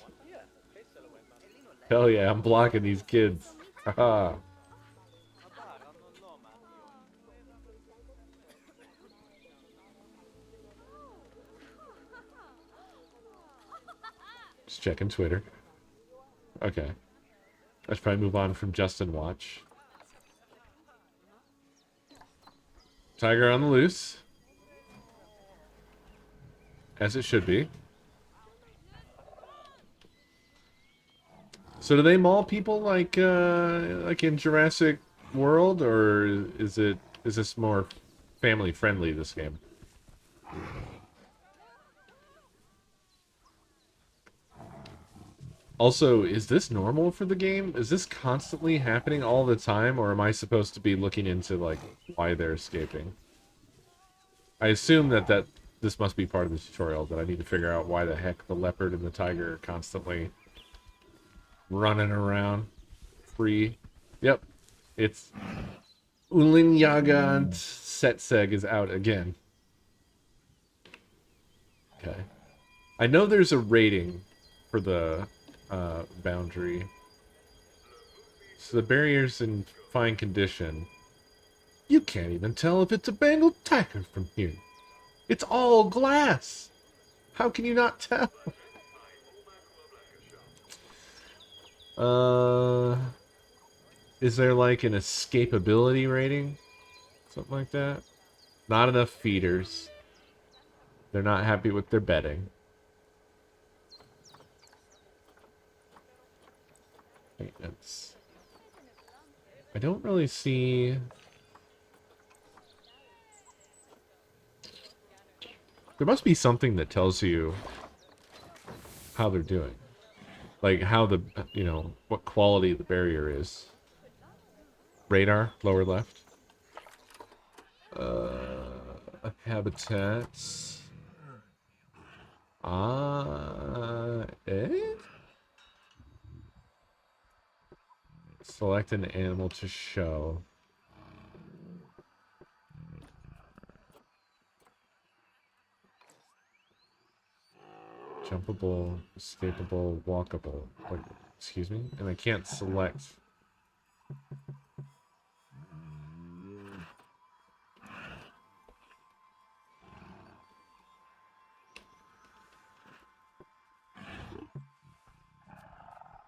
Hell yeah, I'm blocking these kids. Haha. Just checking Twitter. Okay. I should probably move on from Justin Watch. Tiger on the loose. As it should be. So do they maul people like in Jurassic world, or is this more family friendly, this game? Also, is this normal for the game? Is this constantly happening all the time, or am I supposed to be looking into, like, why they're escaping? I assume that this must be part of the tutorial, that I need to figure out why the heck the leopard and the tiger are constantly running around free. Yep, it's Ulinyagant Setseg is out again. Okay. I know there's a rating for the boundary. So the barrier's in fine condition. You can't even tell if it's a Bengal tiger from here. It's all glass. How can you not tell? Is there like an escapability rating? Something like that? Not enough feeders. They're not happy with their bedding. Maintenance. I don't really see... There must be something that tells you how they're doing. Like how the, you know, what quality the barrier is. Radar, lower left. Habitats. Eh? Select an animal to show. Jumpable, escapable, walkable. Wait, excuse me? And I can't select.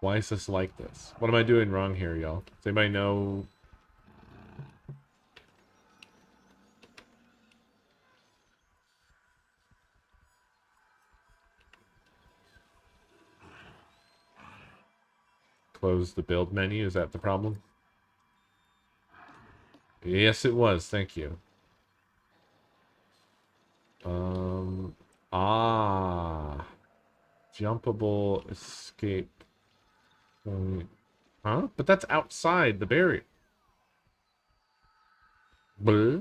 Why is this like this? What am I doing wrong here, y'all? Does anybody know? Close the build menu, is that the problem? Yes, it was, thank you. Jumpable escape point. Huh? But that's outside the barrier. Blah.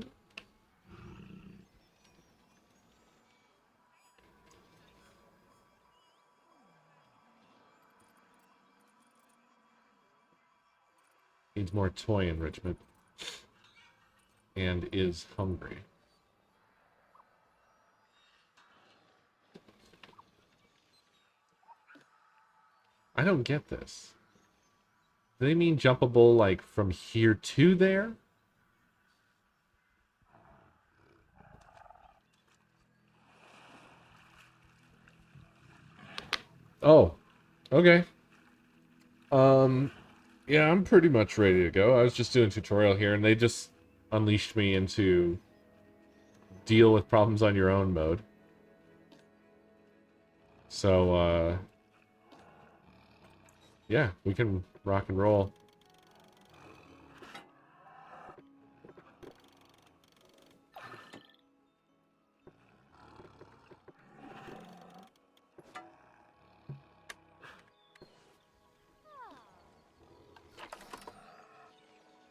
Needs more toy enrichment. And is hungry. I don't get this. Do they mean jumpable, like, from here to there? Oh, okay. Yeah, I'm pretty much ready to go. I was just doing a tutorial here, and they just unleashed me into deal with problems on your own mode. So, yeah, we can rock and roll.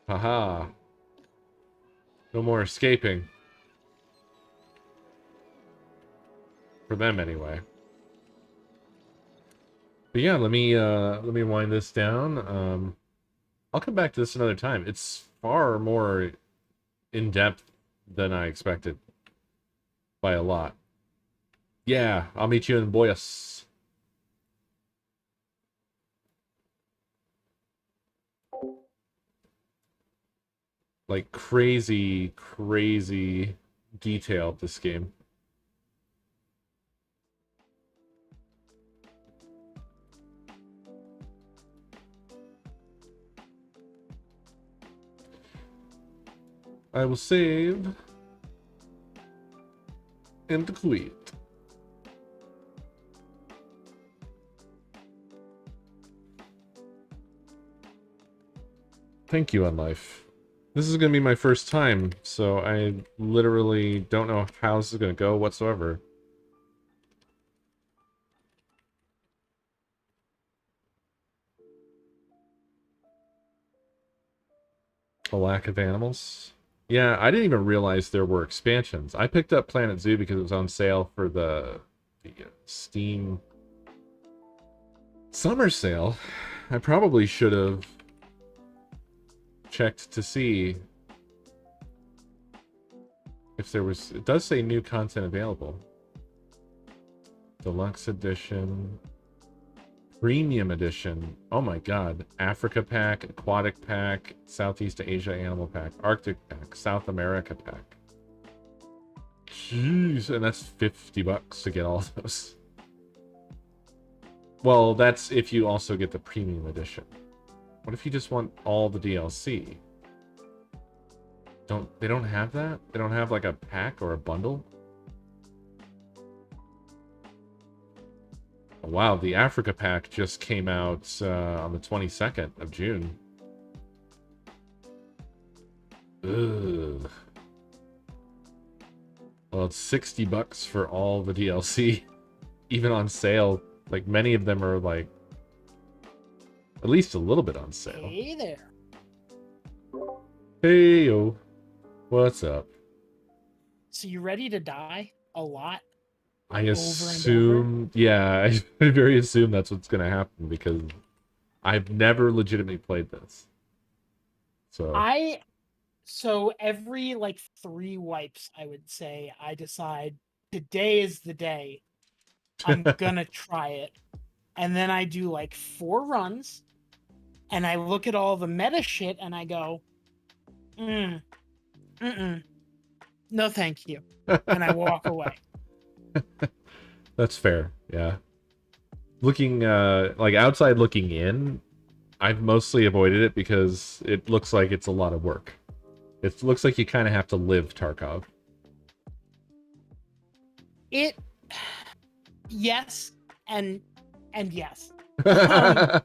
Haha. No more escaping. For them, anyway. But yeah, let me wind this down. I'll come back to this another time. It's far more in-depth than I expected. By a lot. Yeah, I'll meet you in Boyas. Like crazy, crazy detailed, this game. I will save and quit. Thank you, Unlife. This is gonna be my first time, so I literally don't know how this is gonna go whatsoever. A lack of animals. Yeah, I didn't even realize there were expansions. I picked up Planet Zoo because it was on sale for the Steam summer sale. I probably should have checked to see if there was... It does say new content available. Deluxe edition. Premium edition. Oh my god. Africa pack, Aquatic pack, Southeast Asia animal pack, Arctic pack, South America pack. Jeez, and that's $50 to get all those. Well, that's if you also get the premium edition. What if you just want all the DLC? They don't have that? They don't have like a pack or a bundle? Oh, wow, the Africa pack just came out on the 22nd of June. Ugh. Well, it's $60 for all the DLC, even on sale. Like, many of them are, like, at least a little bit on sale. Hey there. Hey, yo. What's up? So you ready to die a lot? I assume... Yeah, I very assume that's what's going to happen, because I've never legitimately played this. So every, like, 3 wipes, I would say, I decide, today is the day. I'm gonna try it. And then I do, like, 4 runs, and I look at all the meta shit, and I go, no thank you. And I walk away. That's fair, yeah. Looking, like, outside looking in, I've mostly avoided it because it looks like it's a lot of work. It looks like you kind of have to live Tarkov. Yes, and yes. I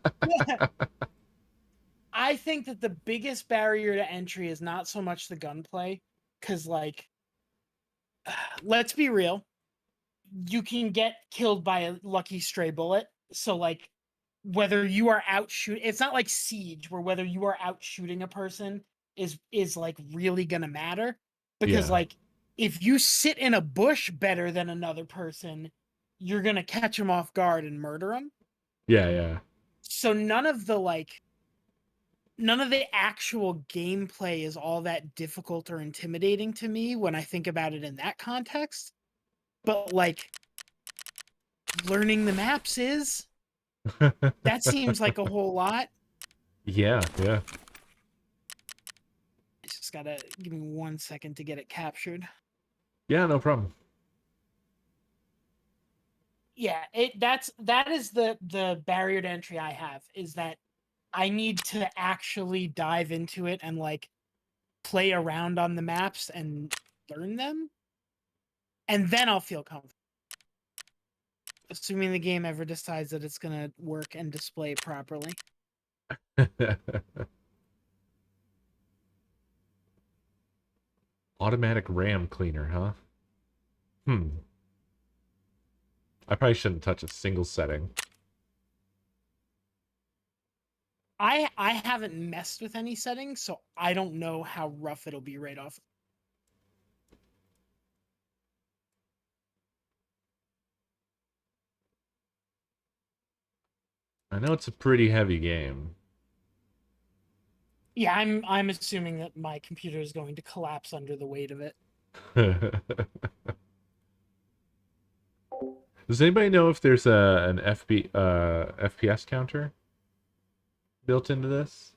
think that the biggest barrier to entry is not so much the gunplay, because, like, let's be real, you can get killed by a lucky stray bullet. So, like, whether you are out shooting, it's not like Siege, where whether you are out shooting a person is like really gonna matter, because Yeah. like, if you sit in a bush better than another person, you're gonna catch them off guard and murder them. Yeah, yeah. So none of the actual gameplay is all that difficult or intimidating to me when I think about it in that context. But, like, learning the maps is... that seems like a whole lot. Yeah, yeah. Just gotta give me 1 second to get it captured. Yeah, no problem. Yeah, that is the barrier to entry I have, is that I need to actually dive into it and, like, play around on the maps and learn them, and then I'll feel comfortable. Assuming the game ever decides that it's gonna work and display properly. Automatic RAM cleaner, huh? I probably shouldn't touch a single setting. I haven't messed with any settings, so I don't know how rough it'll be right off. I know it's a pretty heavy game. Yeah, I'm assuming that my computer is going to collapse under the weight of it. Does anybody know if there's an FPS counter built into this?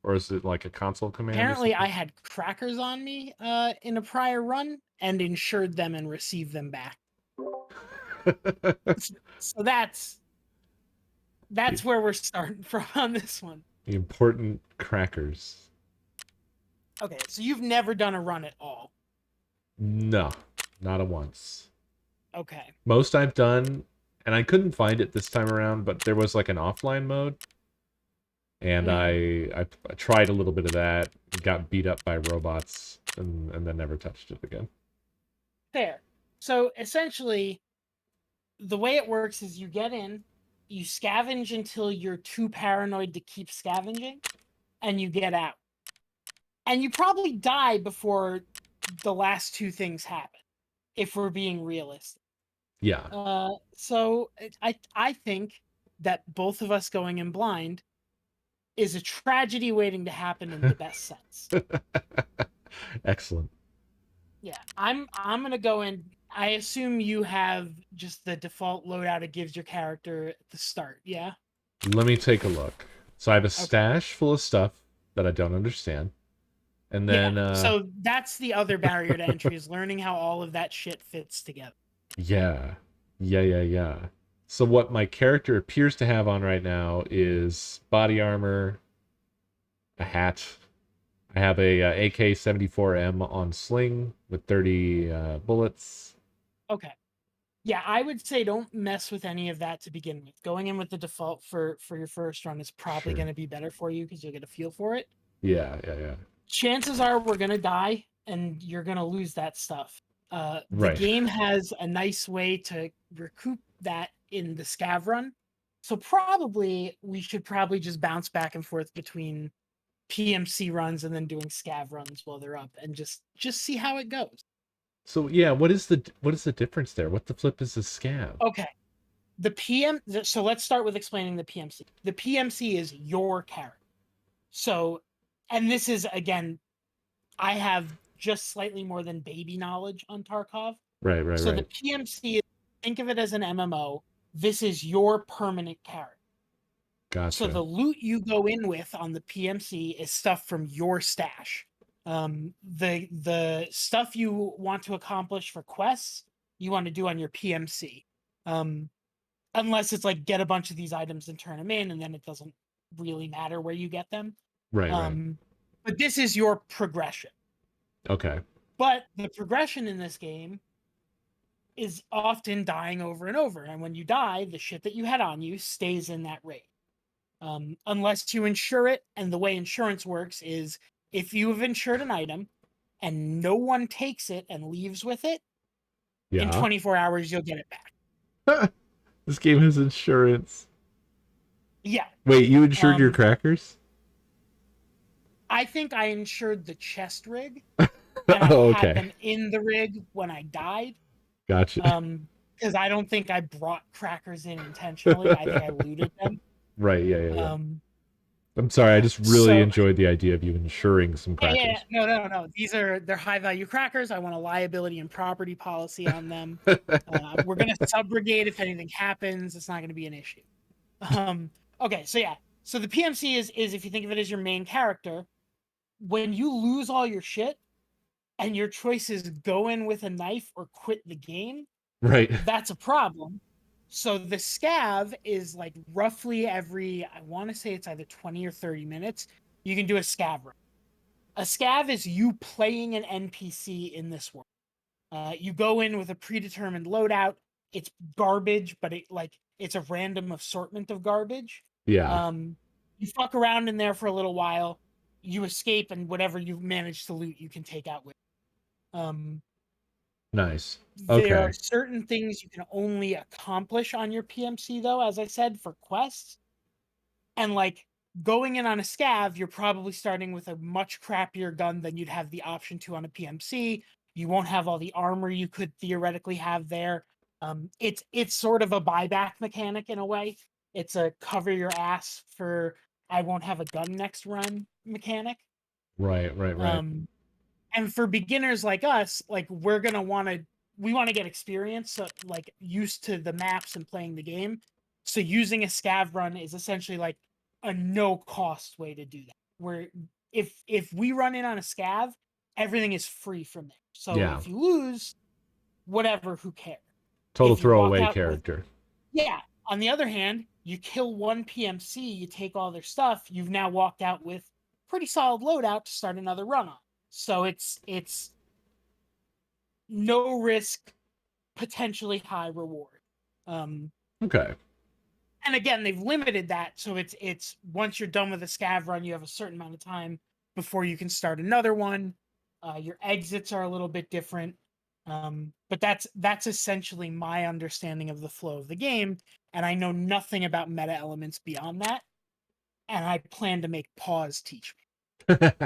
Or is it like a console command? Apparently, I had crackers on me in a prior run and insured them and received them back. So that's where we're starting from on this one. The important crackers. Okay, so you've never done a run at all? No, not a once. Okay. Most I've done, and I couldn't find it this time around, but there was like an offline mode. and I tried a little bit of that, got beat up by robots, and then never touched it again. Fair. So essentially, the way it works is you get in, you scavenge until you're too paranoid to keep scavenging, and you get out. And you probably die before the last two things happen, if we're being realistic. Yeah. So I think that both of us going in blind is a tragedy waiting to happen in the best sense. Excellent. Yeah, I'm gonna go in. I assume you have just the default loadout it gives your character at the start. Yeah. Let me take a look. So I have a Okay. stash full of stuff that I don't understand. And then So that's the other barrier to entry is learning how all of that shit fits together. yeah. Yeah. So what my character appears to have on right now is body armor, a hat. I have a AK-74M on sling with 30 bullets. Okay. Yeah, I would say don't mess with any of that to begin with. Going in with the default for your first run is probably Sure. going to be better for you because you'll get a feel for it. Yeah. Chances are we're going to die and you're going to lose that stuff. The Right. game has a nice way to recoup that in the scav run. So probably we should probably just bounce back and forth between PMC runs and then doing scav runs while they're up and just see how it goes. So yeah, what is the difference there? What the flip is a scab? Okay. So let's start with explaining the PMC. The PMC is your character. So, and this is again, I have just slightly more than baby knowledge on Tarkov. Right. So the PMC, think of it as an MMO. This is your permanent character. Gotcha. So the loot you go in with on the PMC is stuff from your stash. The stuff you want to accomplish for quests, you want to do on your PMC. Unless it's like get a bunch of these items and turn them in, and then it doesn't really matter where you get them. Right. But this is your progression. Okay. But the progression in this game is often dying over and over. And when you die, the shit that you had on you stays in that raid. Unless you insure it. And the way insurance works is if you have insured an item and no one takes it and leaves with it, in 24 hours, you'll get it back. This game has insurance. Yeah. Wait, you insured your crackers? I think I insured the chest rig. And I had them in the rig when I died. Gotcha. Because I don't think I brought crackers in intentionally. I think I looted them. Right, yeah. I'm sorry, I just really enjoyed the idea of you insuring some crackers. Yeah. No. They're high value crackers. I want a liability and property policy on them. We're gonna subrogate if anything happens. It's not gonna be an issue. Okay, so yeah. So the PMC is if you think of it as your main character, when you lose all your shit and your choice is go in with a knife or quit the game, right? That's a problem. So the scav is like roughly every, I want to say it's either 20 or 30 minutes, you can do a scav run. A scav is you playing an NPC in this world. You go in with a predetermined loadout. It's garbage, but it's a random assortment of garbage. Yeah. You fuck around in there for a little while. You escape, and whatever you've managed to loot, you can take out with. Nice. Okay. There are certain things you can only accomplish on your PMC, though, as I said, for quests. And like going in on a scav, you're probably starting with a much crappier gun than you'd have the option to on a PMC. You won't have all the armor you could theoretically have there. It's sort of a buyback mechanic in a way. It's a cover your ass for I won't have a gun next run mechanic. Right. And for beginners like us, like we want to get experience, so like used to the maps and playing the game. So using a scav run is essentially like a no cost way to do that. Where if we run in on a scav, everything is free from there. So if you lose, whatever, who cares? Total throwaway character. Yeah. On the other hand, you kill one PMC, you take all their stuff, you've now walked out with pretty solid loadout to start another run on. So it's no risk, potentially high reward. Okay. And again, they've limited that, so it's once you're done with a scav run, you have a certain amount of time before you can start another one. Your exits are a little bit different, but that's essentially my understanding of the flow of the game, and I know nothing about meta elements beyond that, and I plan to make Pause teach me.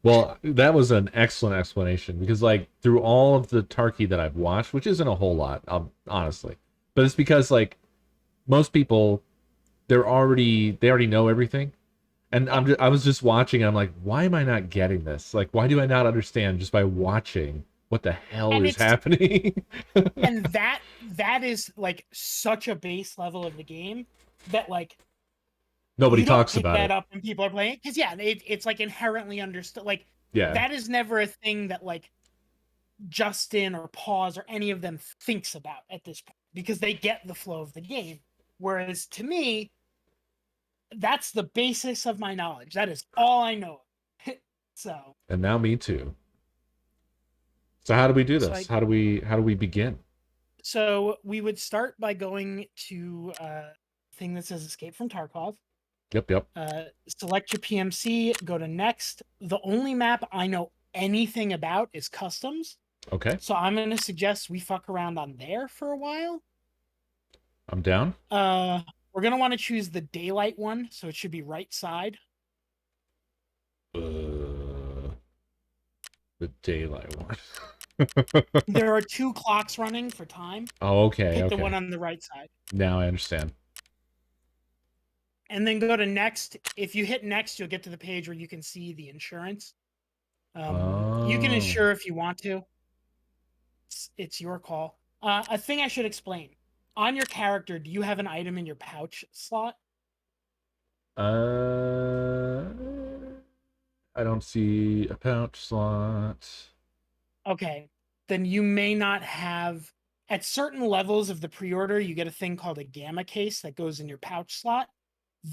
Well, that was an excellent explanation because, like, through all of the Tarky that I've watched, which isn't a whole lot, honestly, but it's because like most people, they already know everything, and I was just watching. And I'm like, why am I not getting this? Like, why do I not understand just by watching what the hell And is happening? and that is like such a base level of the game that like Nobody you don't talks pick about that it. up when people are playing because yeah, it's like inherently understood. Like Yeah. that is never a thing that like Justin or Pause or any of them thinks about at this point because they get the flow of the game. Whereas to me, that's the basis of my knowledge. That is all I know. So And now me too. So how do we do so this? How do we begin? we would start by going to thing that says Escape from Tarkov. Yep. Select your PMC, go to next. The only map I know anything about is customs. Okay. So I'm going to suggest we fuck around on there for a while. I'm down. We're going to want to choose the daylight one, so it should be right side. The daylight one. There are 2 clocks running for time. Oh, okay. Hit Okay. the one on the right side. Now I understand. And then go to next. If you hit next, you'll get to the page where you can see the insurance. You can insure if you want to. It's your call. A thing I should explain. On your character, do you have an item in your pouch slot? I don't see a pouch slot. Okay. Then you may not have... At certain levels of the pre-order, you get a thing called a gamma case that goes in your pouch slot.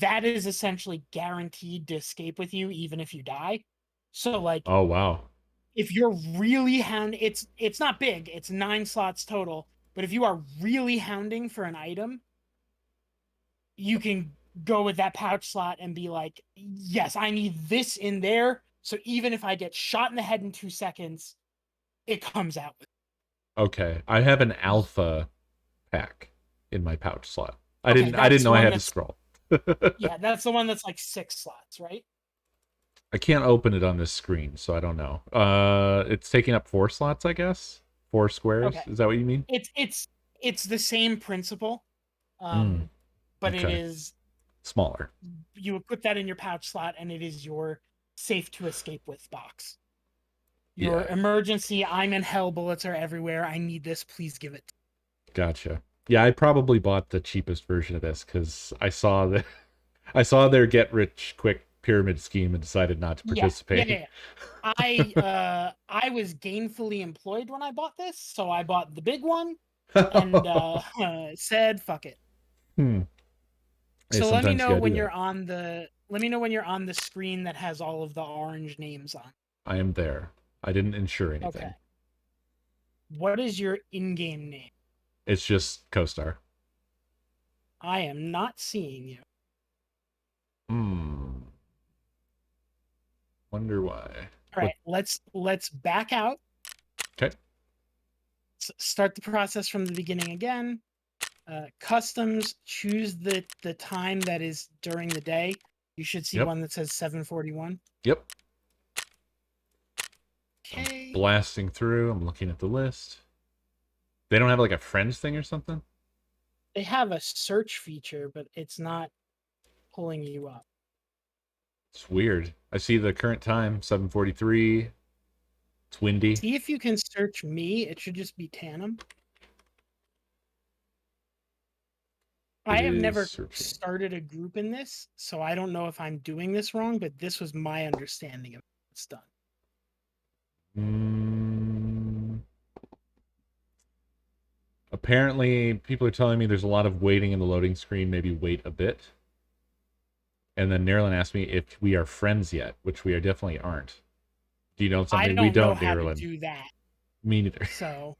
That is essentially guaranteed to escape with you even if you die. So, like... Oh, wow. If you're really it's not big, it's 9 slots total, but if you are really hounding for an item, you can go with that pouch slot and be like, yes, I need this in there, so even if I get shot in the head in 2 seconds, it comes out with Okay. I have an alpha pack in my pouch slot. I Okay, didn't that's know the I one had to that's- scroll. yeah, that's the one that's like 6 slots, right? I can't open it on this screen, so I don't know. It's taking up 4 slots, I guess. 4 squares. Okay. Is that what you mean? It's the same principle, Mm, but it okay. is Smaller. you would put that in your pouch slot, and it is your safe to escape with box. Your Yeah. emergency, I'm in hell, bullets are everywhere, I need this, please give it. Gotcha. Yeah, I probably bought the cheapest version of this because I saw their get rich quick pyramid scheme and decided not to participate. Yeah. I was gainfully employed when I bought this, so I bought the big one and said fuck it. Hey, So let me sometimes you know gotta when do you're that. on the screen that has all of the orange names on. I am there. I didn't insure anything. Okay. What is your in-game name? It's just Coestar. I am not seeing you. Wonder why. All right, let's back out. Okay. Start the process from the beginning again. Customs, choose the time that is during the day. You should see Yep. one that says 7:41. Yep. Okay. Blasting through. I'm looking at the list. They don't have like a friends thing or something? They have a search feature, but it's not pulling you up. It's weird. I see the current time, 7:43. It's windy. See if you can search me. It should just be Tandem. I have never started a group in this, so I don't know if I'm doing this wrong, but this was my understanding of how it's done. Apparently, people are telling me there's a lot of waiting in the loading screen. Maybe wait a bit. And then Nerlin asked me if we are friends yet, which we are definitely aren't. Do you know something? We don't, know how Nerlin. to do that. Me neither. So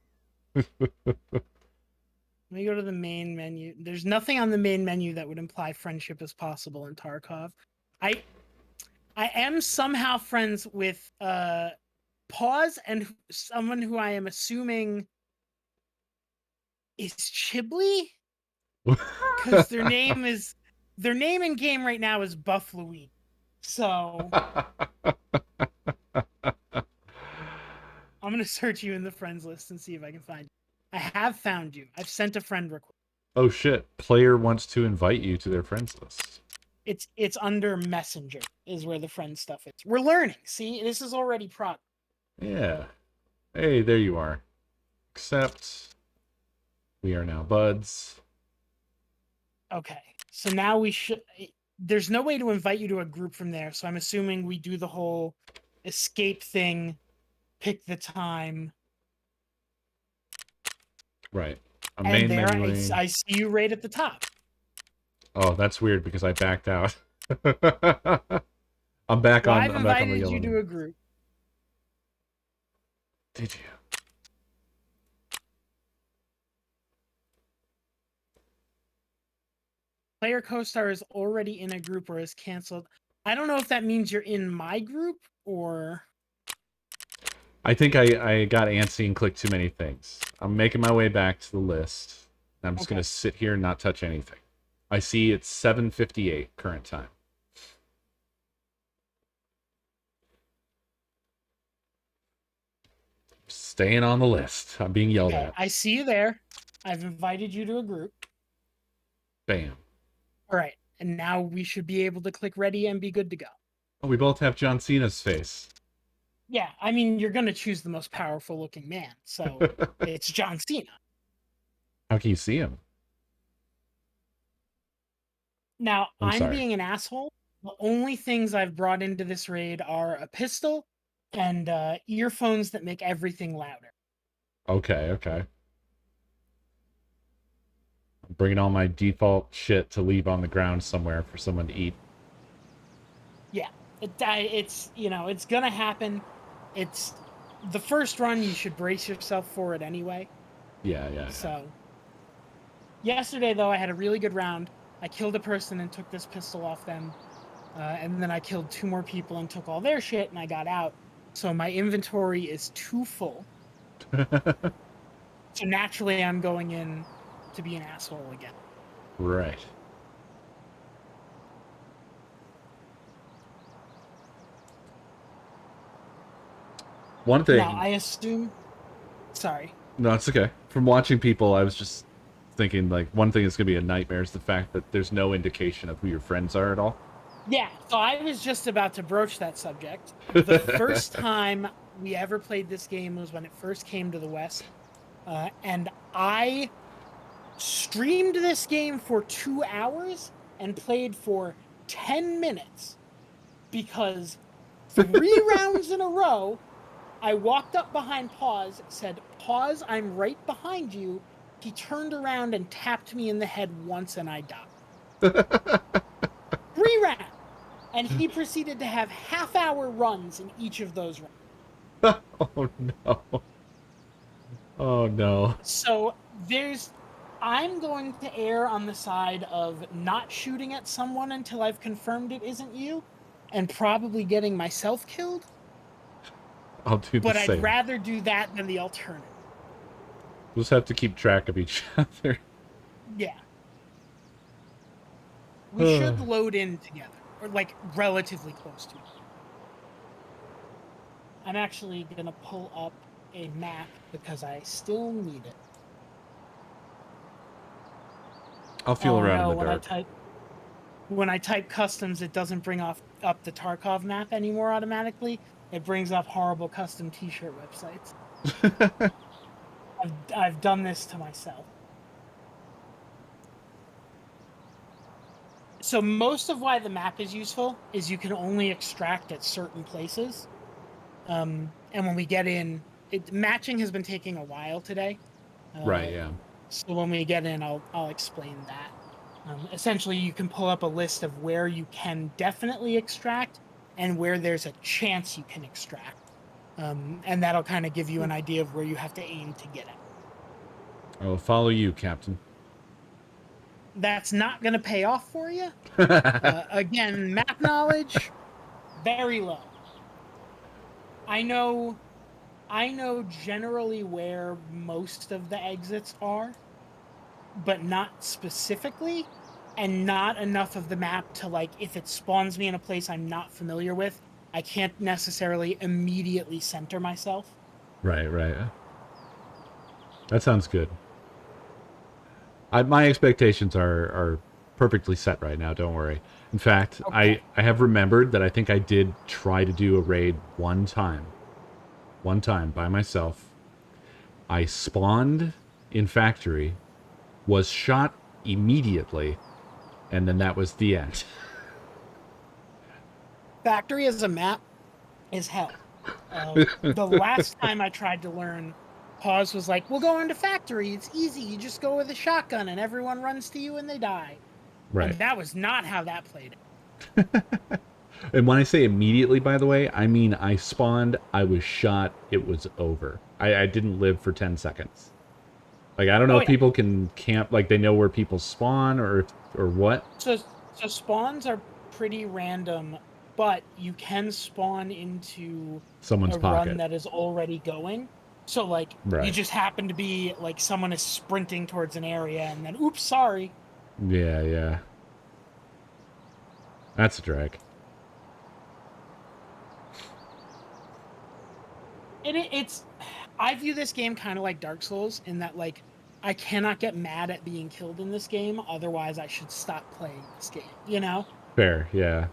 Let me go to the main menu. There's nothing on the main menu that would imply friendship is possible in Tarkov. I am somehow friends with Pause and someone who I am assuming is Chiblee, because their name in game right now is Buffaloid. So I'm gonna search you in the friends list and see if I can find you. I have found you. I've sent a friend request. Oh shit! Player wants to invite you to their friends list. It's under Messenger is where the friend stuff is. We're learning. See, this is already progress. Yeah. Hey, there you are. Accept. We are now buds. Okay, so now we should. There's no way to invite you to a group from there, so I'm assuming we do the whole escape thing, pick the time, Right. A and main there menu. I see you right at the top. Oh, that's weird because I backed out. I'm back Well, on. I've I'm back on the invited yellow. you to a group. Did you? Player Coestar is already in a group or is canceled. I don't know if that means you're in my group or. I think I got antsy and clicked too many things. I'm making my way back to the list. I'm just gonna sit here and not touch anything. I see it's 7:58 current time. Staying on the list. I'm being yelled at. I see you there. I've invited you to a group. Bam. All right, and now we should be able to click ready and be good to go. Oh, we both have John Cena's face. Yeah, I mean, you're going to choose the most powerful looking man, so it's John Cena. How can you see him? Now, I'm I'm sorry. being an asshole. The only things I've brought into this raid are a pistol and earphones that make everything louder. Okay, okay. I'm bringing all my default shit to leave on the ground somewhere for someone to eat. Yeah, it's it's gonna happen. It's the first run. You should brace yourself for it anyway. Yeah. So, yesterday though, I had a really good round. I killed a person and took this pistol off them, and then I killed 2 more people and took all their shit, and I got out. So my inventory is too full. So naturally, I'm going in to be an asshole again. Right. One thing. Now, I assume. Sorry. No, it's okay. From watching people, I was just thinking, like, one thing that's going to be a nightmare is the fact that there's no indication of who your friends are at all. Yeah, so I was just about to broach that subject. The first time we ever played this game was when it first came to the West. And I streamed this game for 2 hours and played for 10 minutes because 3 rounds in a row, I walked up behind Pause, said, "Pause, I'm right behind you." He turned around and tapped me in the head once and I died. 3 rounds. And he proceeded to have half-hour runs in each of those rounds. Oh, no. Oh, no. So I'm going to err on the side of not shooting at someone until I've confirmed it isn't you, and probably getting myself killed. I'll do the But same. I'd rather do that than the alternative. We'll just have to keep track of each other. Yeah. We should load in together, or like relatively close to it. I'm actually going to pull up a map because I still need it. I'll feel around in the when dark. When I type customs, it doesn't bring up the Tarkov map anymore automatically. It brings up horrible custom T-shirt websites. I've done this to myself. So most of why the map is useful is you can only extract at certain places. And when we get in, matching has been taking a while today. Right, yeah. So when we get in, I'll explain that. Essentially, you can pull up a list of where you can definitely extract and where there's a chance you can extract. And that'll kind of give you an idea of where you have to aim to get it. I will follow you, Captain. That's not going to pay off for you. Again, map knowledge, very low. I know generally where most of the exits are, but not specifically, and not enough of the map to, like, if it spawns me in a place I'm not familiar with, I can't necessarily immediately center myself. Right, right. That sounds good. My expectations are perfectly set right now. Don't worry. In fact, Okay. I have remembered that I think I did try to do a raid one time by myself. I spawned in factory, was shot immediately, and then that was the end. Factory as a map is hell. The last time I tried to learn, Pause was like, "We'll go into Factory. It's easy. You just go with a shotgun, and everyone runs to you, and they die." And Right. that was not how that played. And when I say immediately, by the way, I mean I spawned, I was shot, it was over. I didn't live for 10 seconds. Like, I don't know Oh if yeah. people can camp, like, they know where people spawn or what. So spawns are pretty random, but you can spawn into Someone's a run pocket. that is already going. So like you Right. just happen to be like someone is sprinting towards an area, and then oops, sorry. Yeah, yeah. That's a drag. It's I view this game kind of like Dark Souls in that, like, I cannot get mad at being killed in this game, otherwise I should stop playing this game, you know? Fair, yeah.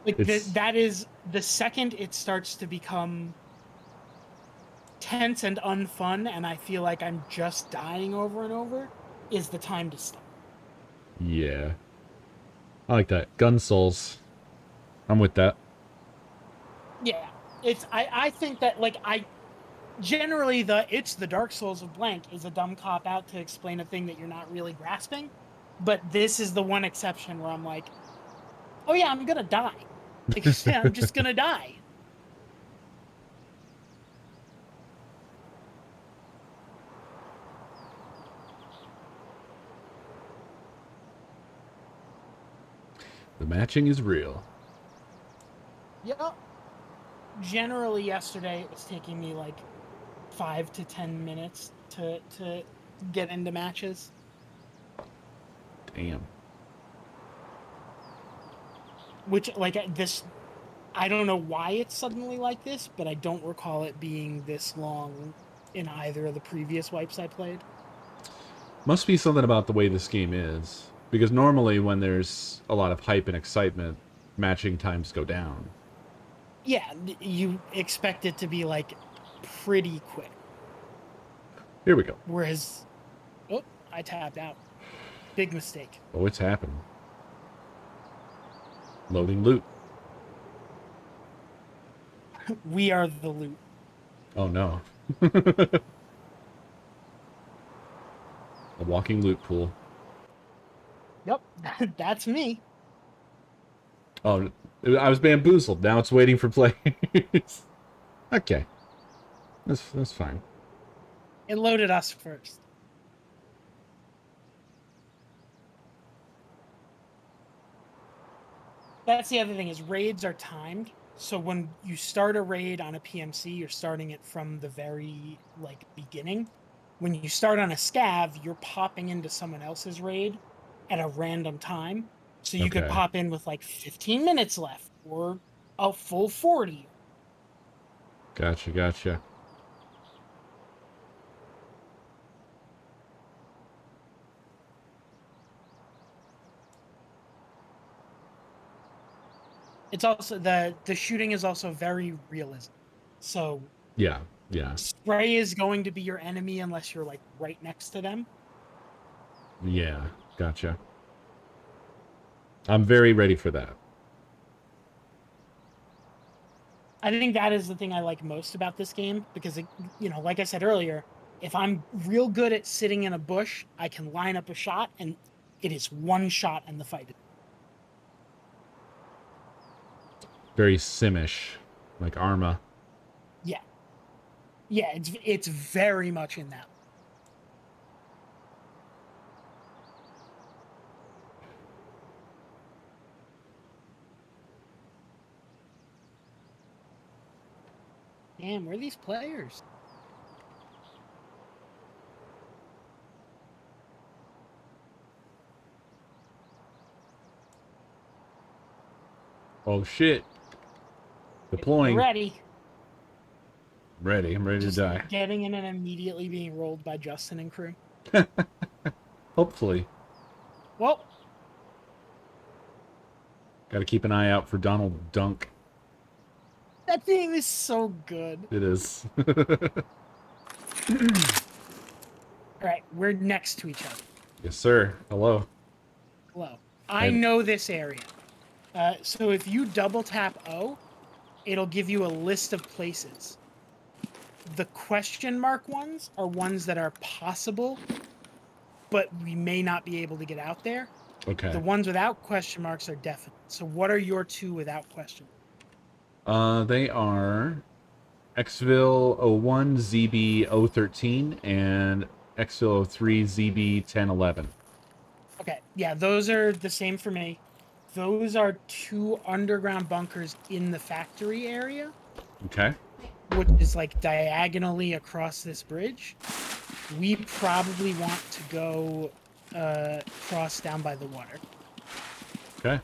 Like It's that is the second it starts to become tense and unfun and I feel like I'm just dying over and over is the time to stop. yeah. I like that. Gun Souls. I'm with that. Yeah. I think that, like, I generally it's the Dark Souls of blank is a dumb cop out to explain a thing that you're not really grasping. But this is the one exception where I'm like, oh yeah, I'm gonna die. Like, yeah, I'm just gonna die. The matching is real. Yep. Generally, yesterday it was taking me like 5 to 10 minutes to get into matches. Damn. Which, like, this, I don't know why it's suddenly like this, but I don't recall it being this long in either of the previous wipes I played. Must be something about the way this game is. Because normally when there's a lot of hype and excitement, matching times go down. Yeah, you expect it to be like pretty quick. Here we go. Whereas, oh, I tapped out. Big mistake. Oh, it's happened. Loading loot. We are the loot. Oh no. A walking loot pool. Yep, that's me. Oh, I was bamboozled. Now it's waiting for players. Okay. That's fine. It loaded us first. That's the other thing is raids are timed. So when you start a raid on a PMC, you're starting it from the very, like, beginning. When you start on a scav, you're popping into someone else's raid at a random time. So you could Okay. pop in with like 15 minutes left or a full 40. Gotcha, gotcha. It's also the shooting is also very realism. So Yeah, yeah. spray is going to be your enemy unless you're like right next to them. Yeah, gotcha. I'm very ready for that. I think that is the thing I like most about this game because, it, like I said earlier, if I'm real good at sitting in a bush, I can line up a shot and it is one shot and the fight. Very Simish. Like Arma. Yeah. Yeah, it's very much in that. Damn, where are these players? Oh shit. We're Deploying. ready. Ready. I'm ready to Just die. getting in and immediately being rolled by Justin and crew. Hopefully. Well, Gotta keep an eye out for Donald Dunk. that thing is so good. It is. Alright, we're next to each other. Yes, sir. Hello. Hello. I know this area. So if you double tap O, it'll give you a list of places. The question mark ones are ones that are possible, but we may not be able to get out there. Okay. The ones without question marks are definite. So what are your two without question? They are Xville 01 ZB 013 and Xville 03 ZB 1011. Okay, yeah, those are the same for me. Those are two underground bunkers in the factory area, Okay. which is like diagonally across this bridge. We probably want to go cross down by the water. Okay.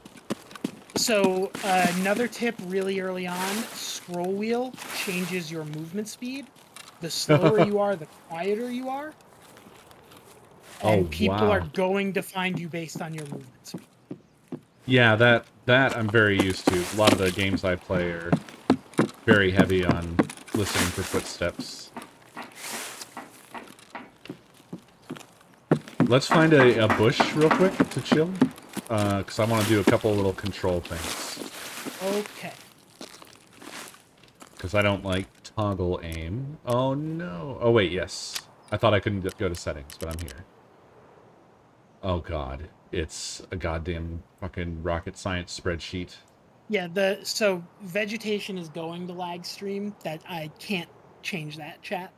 So another tip really early on, scroll wheel changes your movement speed. The slower you are, the quieter you are. And people are going to find you based on your movement speed. Yeah, that I'm very used to. A lot of the games I play are very heavy on listening for footsteps. Let's find a bush real quick to chill, because I want to do a couple little control things. Okay. Because I don't like toggle aim. Oh no. Oh wait, yes. I thought I couldn't go to settings, but I'm here. Oh god. It's a goddamn fucking rocket science spreadsheet. Yeah, so vegetation is going to lag stream. That I can't change that, chat.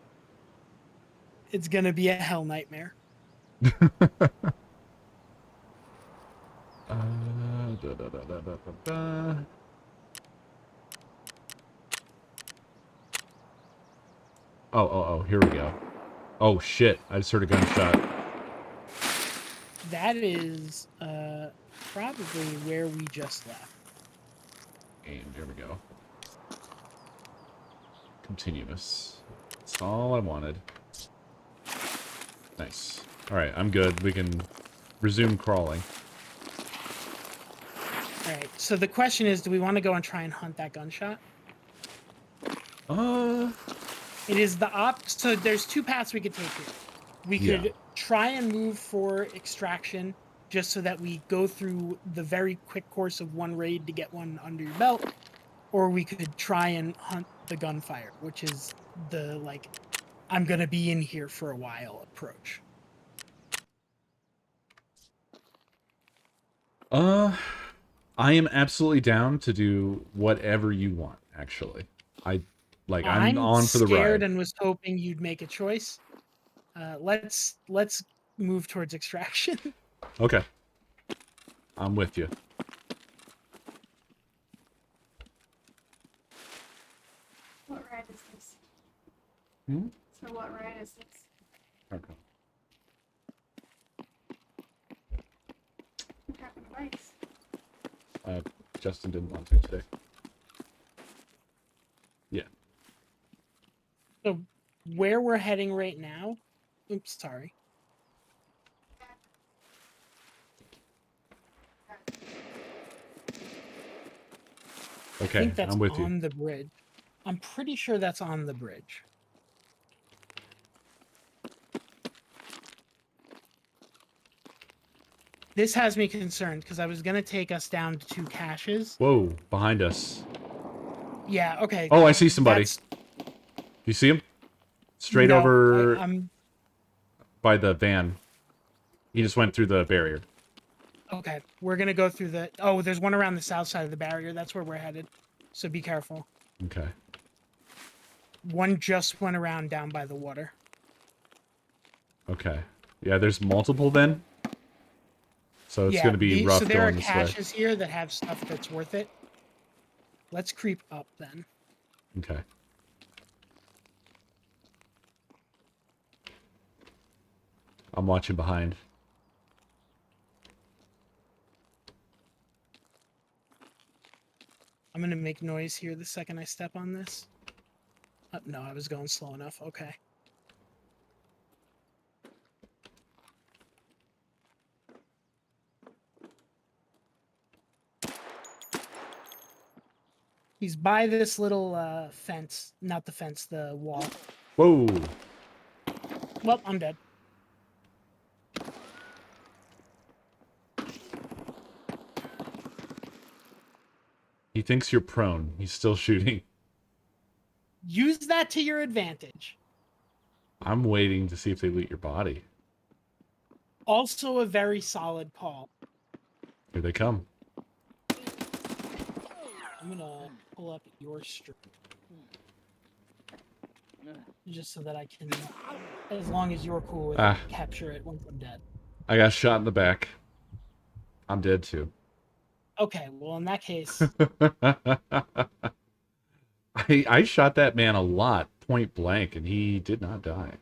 It's gonna be a hell nightmare. Oh, here we go. Oh shit, I just heard a gunshot. That is probably where we just left. And there we go. Continuous. That's all I wanted. Nice. Alright, I'm good. We can resume crawling. Alright, so the question is, do we want to go and try and hunt that gunshot? It is the so there's two paths we could take here. We could try and move for extraction, just so that we go through the very quick course of one raid to get one under your belt, or we could try and hunt the gunfire, which is the, like, I'm gonna be in here for a while approach. I am absolutely down to do whatever you want, actually. I'm on for the ride. I'm scared and was hoping you'd make a choice. Let's move towards extraction. Okay. I'm with you. What ride is this? Hmm? So what ride is this? Okay. What happened to bikes? Justin didn't want to today. Yeah. So where we're heading right now, oops, sorry. Okay, I think that's I'm with on you. the bridge. I'm pretty sure that's on the bridge. This has me concerned because I was going to take us down to 2 caches. Whoa, behind us. Yeah, okay. Oh, I see somebody. Do you see him? Straight No, over I'm by the van. He just went through the barrier. okay. We're going to go through the... Oh, there's one around the south side of the barrier. That's where we're headed. So be careful. Okay. One just went around down by the water. Okay. Yeah, there's multiple then. So it's going to be rough so there are going this way. caches here that have stuff that's worth it. Let's creep up then. Okay. I'm watching behind. I'm gonna make noise here the second I step on this. No, I was going slow enough. Okay. He's by this little fence. Not the fence, the wall. Whoa. Well, I'm dead. He thinks you're prone. He's still shooting. Use that to your advantage. I'm waiting to see if they loot your body. Also a very solid call. Here they come. I'm gonna pull up your stream. Just so that I can, as long as you're cool with it, capture it once I'm dead. I got shot in the back. I'm dead too. Okay, well in that case, I shot that man a lot, point blank, and he did not die.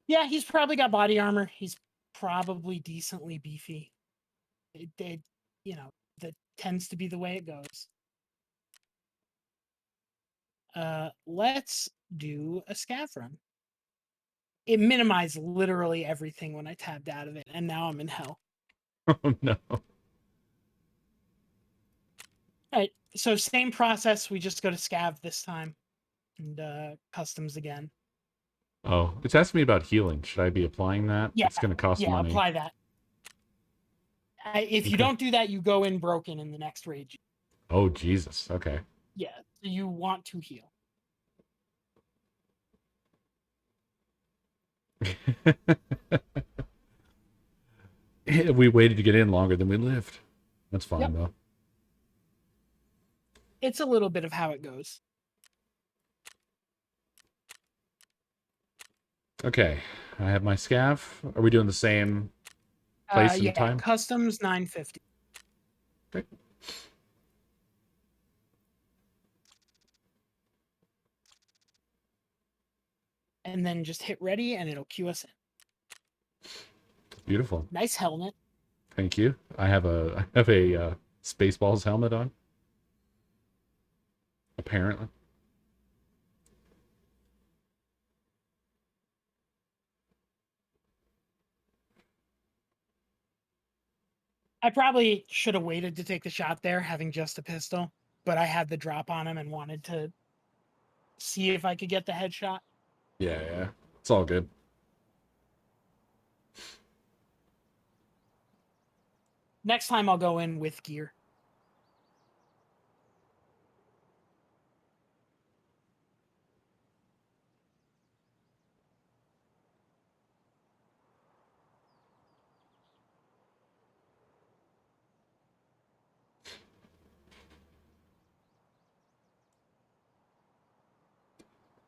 yeah, he's probably got body armor. He's probably decently beefy. It you know, that tends to be the way it goes. Let's do a scav run. It minimized literally everything when I tabbed out of it, and now I'm in hell. Oh no. Alright, so same process, we just go to scav this time. And customs again. Oh, it's asking me about healing. Should I be applying that? Yeah, It's going to cost money. Apply that. If you Okay. don't do that, you go in broken in the next rage. Oh, Jesus. Okay. Yeah, so you want to heal. We waited to get in longer than we lived. That's fine, Yep. though. It's a little bit of how it goes. Okay. I have my scav. Are we doing the same place and time? Customs 950. Okay. And then just hit ready and it'll queue us in. Beautiful. Nice helmet. Thank you. I have a Spaceballs helmet on. Apparently. I probably should have waited to take the shot there, having just a pistol, but I had the drop on him and wanted to see if I could get the headshot. Yeah. It's all good. Next time I'll go in with gear.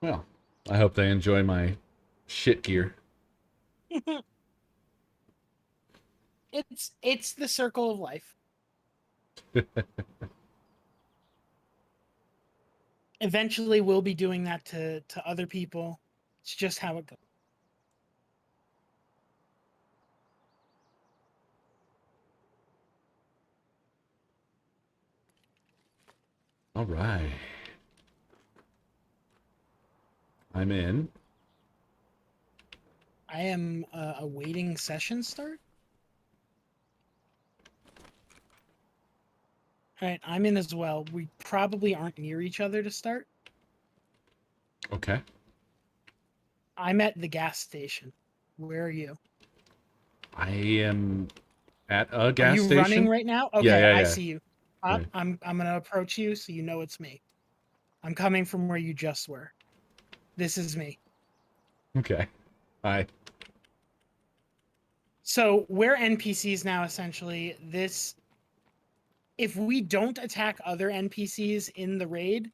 Well, I hope they enjoy my shit gear. It's the circle of life. Eventually we'll be doing that to other people. It's just how it goes. All right. I'm in. I am awaiting session start. All right, I'm in as well. We probably aren't near each other to start. Okay. I'm at the gas station. Where are you? I am at a gas Are you station. running right now? Okay, Yeah. I see you. Right. I'm gonna approach you so you know it's me. I'm coming from where you just were. This is me. Okay. Hi. So we're NPCs now, essentially. If we don't attack other NPCs in the raid,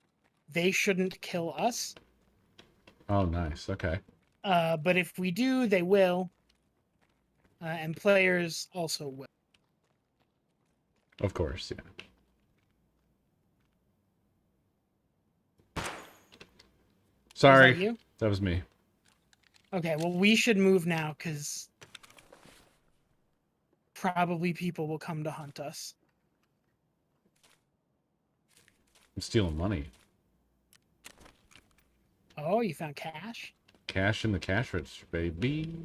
they shouldn't kill us. Oh, nice. Okay. But if we do, they will. And players also will. Of course, yeah. Sorry. Was that you? That was me. Okay, well, we should move now because probably people will come to hunt us. I'm stealing money. Oh, you found cash? Cash in the cash register, baby.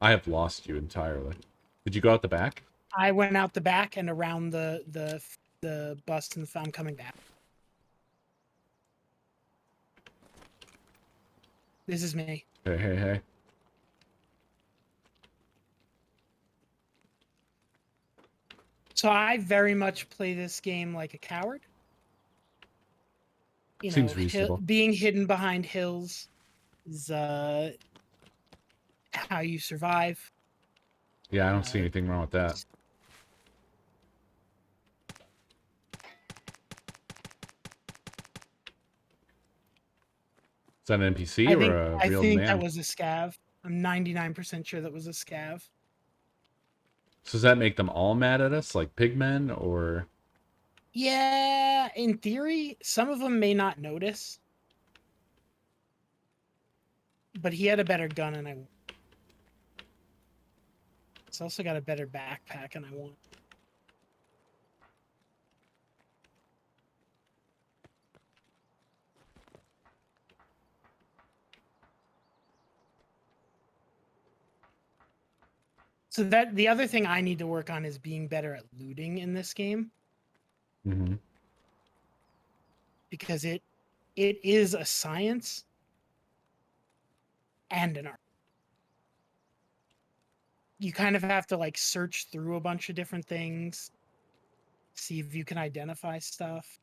I have lost you entirely. Did you go out the back? I went out the back and around the bus, and I'm coming back. This is me. Hey, hey, hey. So I very much play this game like a coward. You Seems know, reasonable. being hidden behind hills is how you survive. Yeah, I don't see anything wrong with that. Is that an NPC or a I real think that man? was a scav. I'm 99% sure that was a scav. So does that make them all mad at us, like pigmen, or... Yeah, in theory, some of them may not notice. But he had a better gun, and It's also got a better backpack, and I want. So that the other thing I need to work on is being better at looting in this game Mm-hmm. because it is a science and an art. You kind of have to like search through a bunch of different things, see if you can identify stuff.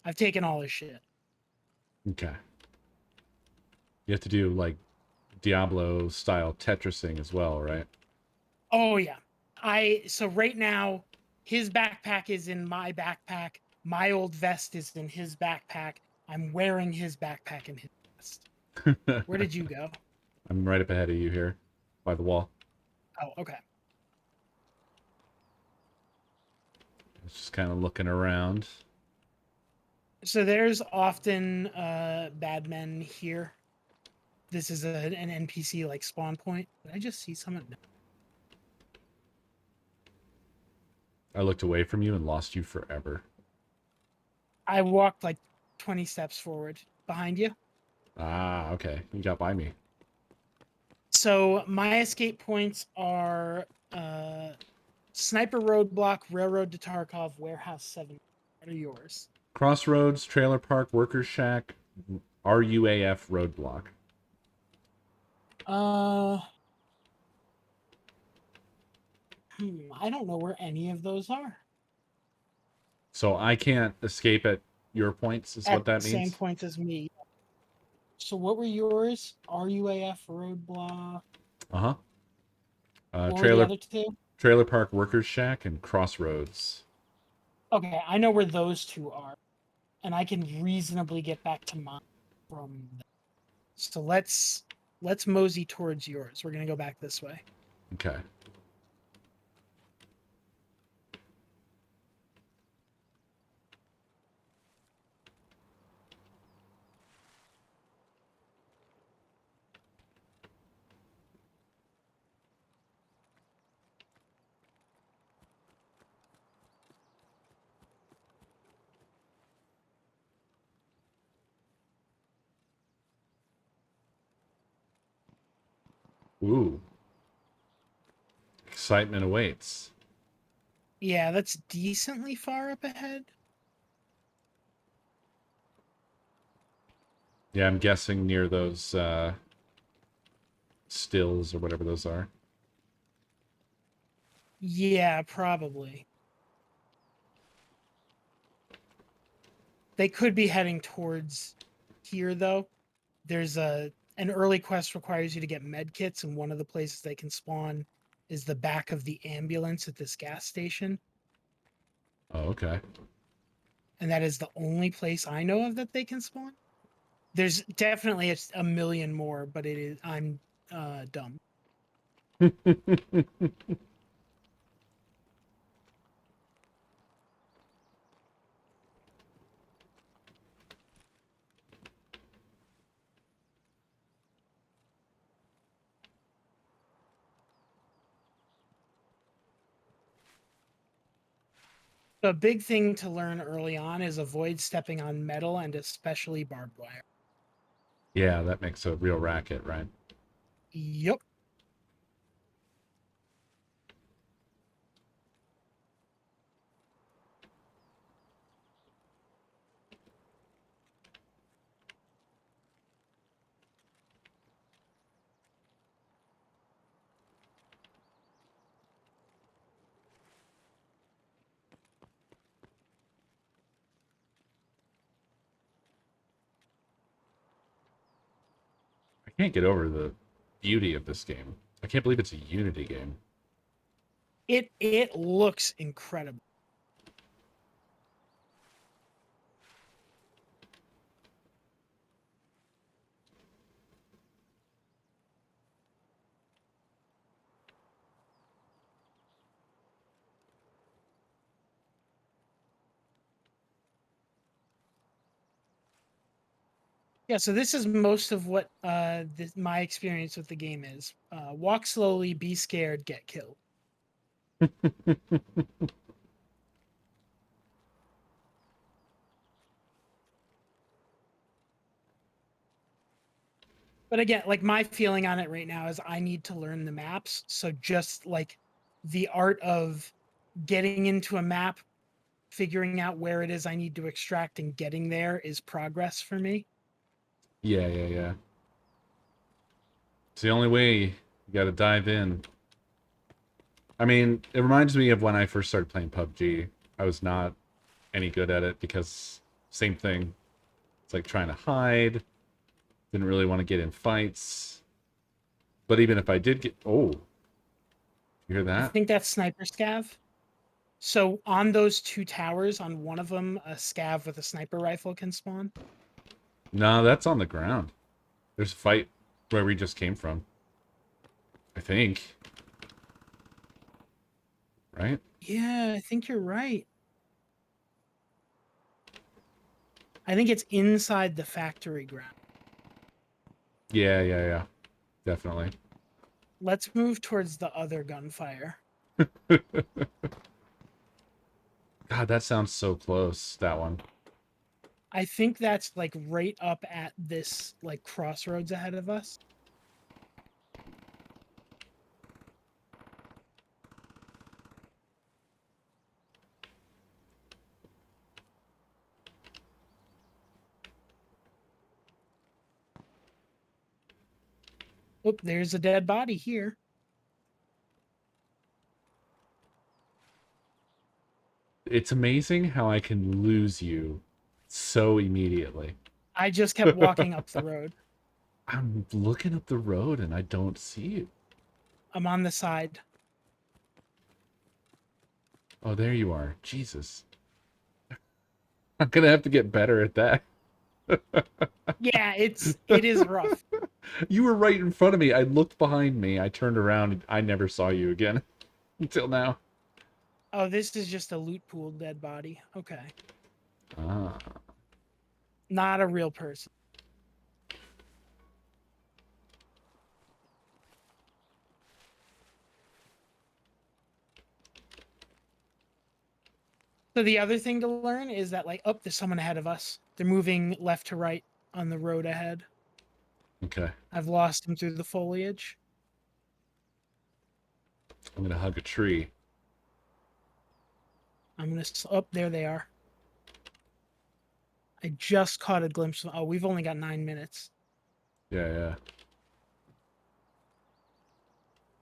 I've taken all this shit. Okay. You have to do, like, Diablo-style Tetrising as well, right? Oh yeah. So right now his backpack is in my backpack. My old vest is in his backpack. I'm wearing his backpack and his vest. Where did you go? I'm right up ahead of you here, by the wall. Oh, okay. It's just kind of looking around. So there's often bad men here. This is an NPC like spawn point. Did I just see someone? No. I looked away from you and lost you forever. I walked like 20 steps forward behind you. Ah, okay. You got by me. So my escape points are Sniper Roadblock, Railroad to Tarkov, Warehouse 7. What are yours? Crossroads, Trailer Park, Workers Shack, RUAF Roadblock. Uh, I don't know where any of those are. So I can't escape at your points, is At what that the same means? points as me. So what were yours? RUAF Roadblock. Uh-huh. What were the Trailer other two? Trailer Park, Workers Shack, and Crossroads. Okay, I know where those two are, and I can reasonably get back to mine from them. So let's mosey towards yours. We're gonna go back this way. Okay. Ooh. Excitement awaits. Yeah, that's decently far up ahead. Yeah, I'm guessing near those stills or whatever those are. Yeah, probably. They could be heading towards here though. There's an early quest requires you to get med kits, and one of the places they can spawn is the back of the ambulance at this gas station. Oh, okay. And that is the only place I know of that they can spawn. There's definitely a million more, but I'm dumb. So a big thing to learn early on is avoid stepping on metal and especially barbed wire. Yeah, that makes a real racket, right? Yep. I can't get over the beauty of this game. I can't believe it's a Unity game. It looks incredible. Yeah, so this is most of what my experience with the game is. Walk slowly, be scared, get killed. But again, like my feeling on it right now is I need to learn the maps. So just like the art of getting into a map, figuring out where it is I need to extract and getting there is progress for me. Yeah. It's the only way. You gotta dive in. I mean, it reminds me of when I first started playing PUBG. I was not any good at it because same thing. It's like trying to hide. Didn't really want to get in fights. But even if I did get... Oh. You hear I that? think that's sniper scav. So on those two towers, on one of them, a scav with a sniper rifle can spawn. No, that's on the ground. There's a fight where we just came from. I think. Right? Yeah, I think you're right. I think it's inside the factory ground. Yeah. Definitely. Let's move towards the other gunfire. God, that sounds so close, that one. I think that's like right up at this like crossroads ahead of us. Oh, there's a dead body here. It's amazing how I can lose you so immediately. I just kept walking up the road. I'm looking up the road and I don't see you. I'm on the side. Oh, there you are. Jesus. I'm gonna have to get better at that. Yeah, it is rough. You were right in front of me. I looked behind me. I turned around. I never saw you again until now. Oh, this is just a loot pool dead body. Okay. Ah. Not a real person. So the other thing to learn is that like, oh, there's someone ahead of us. They're moving left to right on the road ahead. Okay. I've lost them through the foliage. I'm gonna hug a tree. I'm gonna. Oh, there they are. I just caught a glimpse of. Oh, we've only got 9 minutes. Yeah.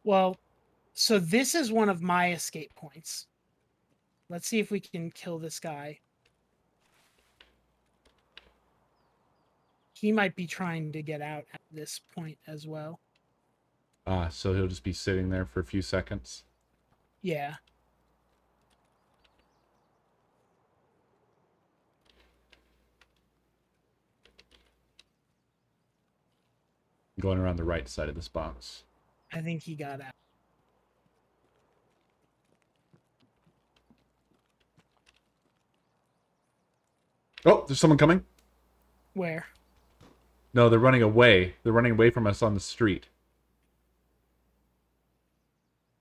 Well, so this is one of my escape points. Let's see if we can kill this guy. He might be trying to get out at this point as well. Ah, so he'll just be sitting there for a few seconds. Yeah. Going around the right side of this box. I think he got out. Oh, there's someone coming. Where? No, they're running away. They're running away from us on the street.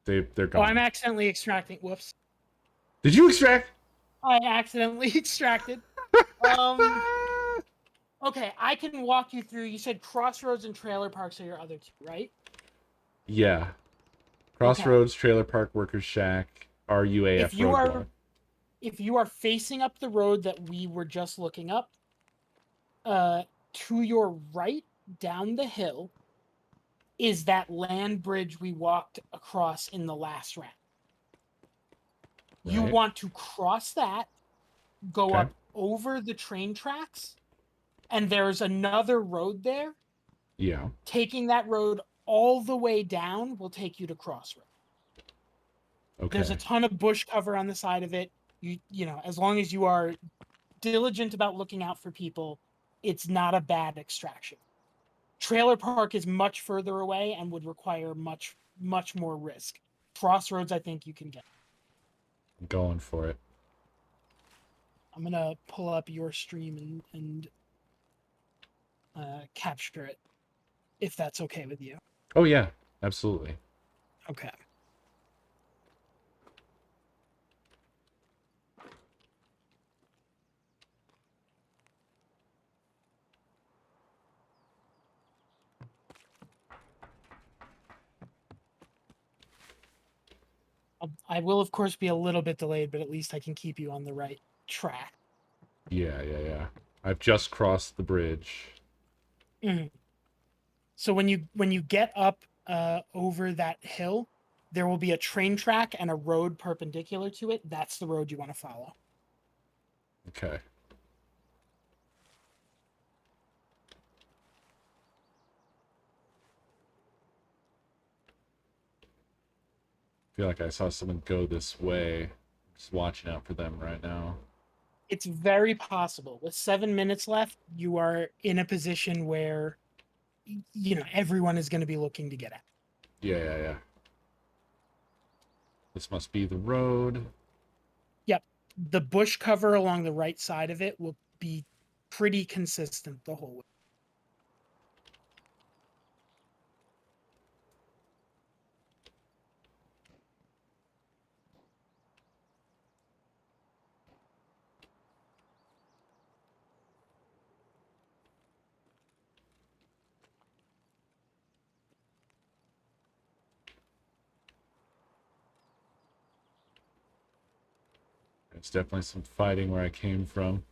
They're Oh, gone. I'm accidentally extracting. Whoops. Did you extract? I accidentally extracted. Okay, I can walk you through. You said Crossroads and Trailer Parks are your other two, right? Yeah. Okay. Crossroads, Trailer Park, Workers Shack, If RUAF you Roadblock. are if you are facing up the road that we were just looking up, to your right down the hill is that land bridge we walked across in the last round. You Right. want to cross that, go Okay. up over the train tracks, and there's another road there. Yeah. Taking that road all the way down will take you to Crossroads. There's a Okay. ton of bush cover on the side of it. You know, as long as you are diligent about looking out for people, it's not a bad extraction. Trailer Park is much further away and would require much more risk. Crossroads, I think you can get. I'm going for it. I'm gonna pull up your stream and capture it, if that's okay with you. Oh yeah, absolutely. Okay. I will, of course, be a little bit delayed, but at least I can keep you on the right track. Yeah. I've just crossed the bridge. Mhm. So when you get up over that hill, there will be a train track and a road perpendicular to it. That's the road you want to follow. Okay. Feel like I saw someone go this way. Just watching out for them right now. It's very possible. With 7 minutes left, you are in a position where you know everyone is going to be looking to get out. Yeah. This must be the road. Yep. The bush cover along the right side of it will be pretty consistent the whole way. There's definitely some fighting where I came from.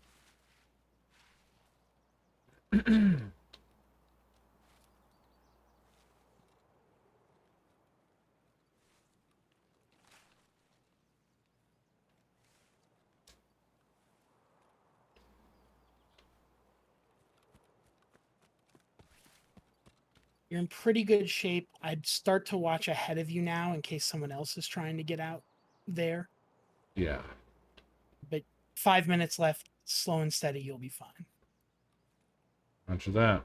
You're in pretty good shape. I'd start to watch ahead of you now in case someone else is trying to get out there. Yeah. But 5 minutes left, slow and steady, you'll be fine. Roger that.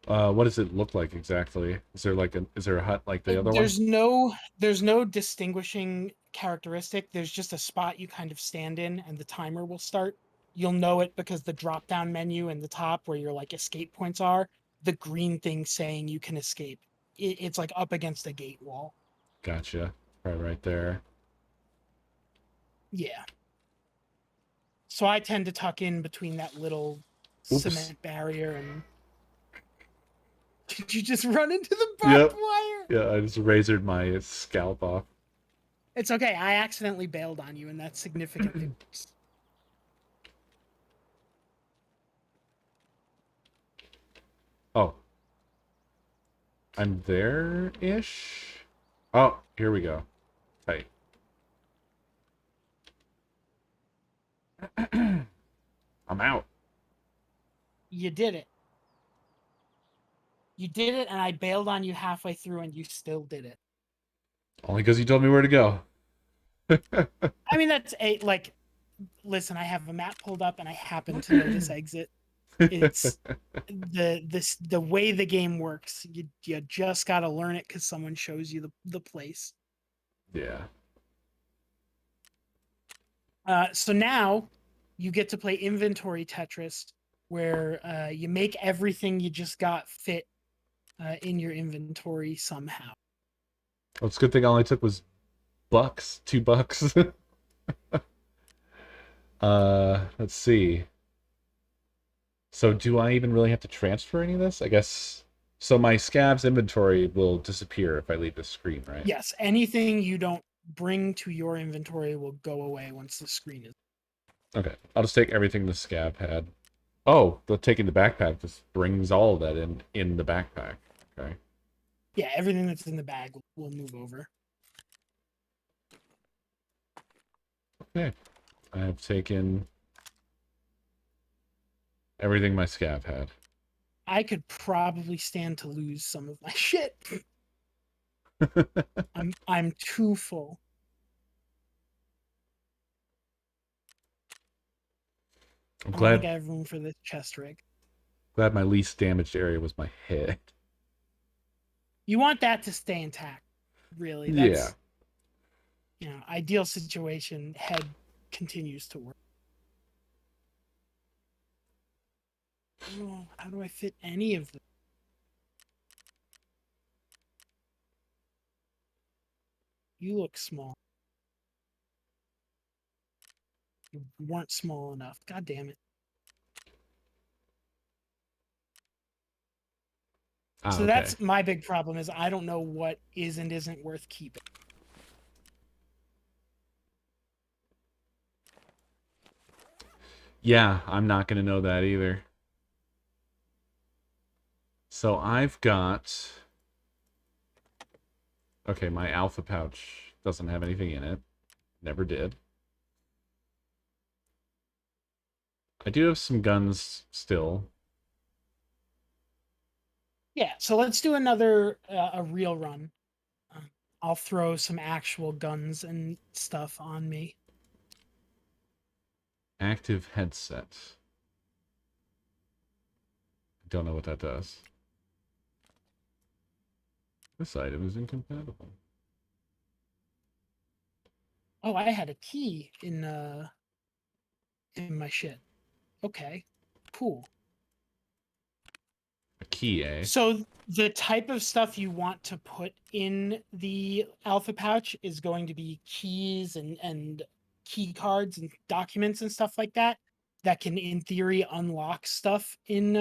What does it look like exactly? Is there a hut like the other one? There's no distinguishing characteristic. There's just a spot you kind of stand in and the timer will start. You'll know it because the drop down menu in the top where your like escape points are, the green thing saying you can escape. It's like up against a gate wall. Gotcha. Right there. Yeah. So I tend to tuck in between that little Oops. cement barrier and did you just run into the barbed Yep. wire? Yeah, I just razored my scalp off. It's okay. I accidentally bailed on you and that's significantly worse. Oh. I'm there-ish? Oh, here we go. Tight. I'm out. You did it. You did it, and I bailed on you halfway through, and you still did it. Only because you told me where to go. I mean, that's a like. Listen, I have a map pulled up, and I happen to know this exit. It's the way the game works. You just got to learn it because someone shows you the place. Yeah. So now you get to play inventory Tetris, where you make everything you just got fit in your inventory somehow. Well, it's a good thing all I took was bucks, $2. Let's see. So do I even really have to transfer any of this? I guess. So my scavs inventory will disappear if I leave the screen, right? Yes, anything you don't bring to your inventory will go away once the screen is. Okay. I'll just take everything the scav had. Oh, the taking the backpack just brings all of that in the backpack. Okay. Yeah, everything that's in the bag will move over. Okay. I have taken everything my scav had. I could probably stand to lose some of my shit. I'm too full. I'm I don't think glad I have room for this chest rig. glad my least damaged area was my head. You want that to stay intact, really. Yeah. That's ideal situation. Head continues to work. Oh, how do I fit any of them? You look small. You weren't small enough. God damn it. Ah, So okay. that's my big problem is I don't know what is and isn't worth keeping. Yeah, I'm not gonna know that either. So I've got. Okay, my alpha pouch doesn't have anything in it. Never did. I do have some guns still. Yeah, so let's do another a real run. Uh, I'll throw some actual guns and stuff on me. Active headset. Don't know what that does. This item is incompatible. Oh, I had a key in my shit. Okay, cool. A key, eh? So the type of stuff you want to put in the alpha pouch is going to be keys and key cards and documents and stuff like that that can in theory unlock stuff in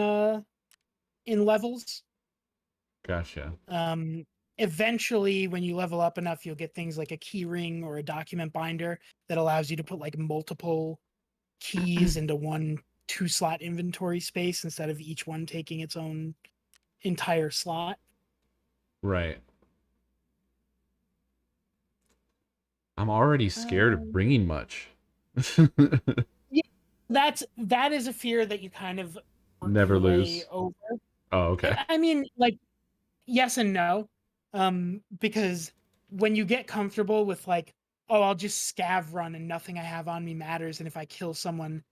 levels. Gotcha. Eventually when you level up enough you'll get things like a key ring or a document binder that allows you to put like multiple keys into one 2-slot inventory space instead of each one taking its own entire slot. Right. I'm already scared of Um, bringing much. yeah, that is a fear that you kind of work Never your way lose. over. Oh, okay. I mean, like, yes and no, because when you get comfortable with like, oh, I'll just scav run and nothing I have on me matters, and if I kill someone,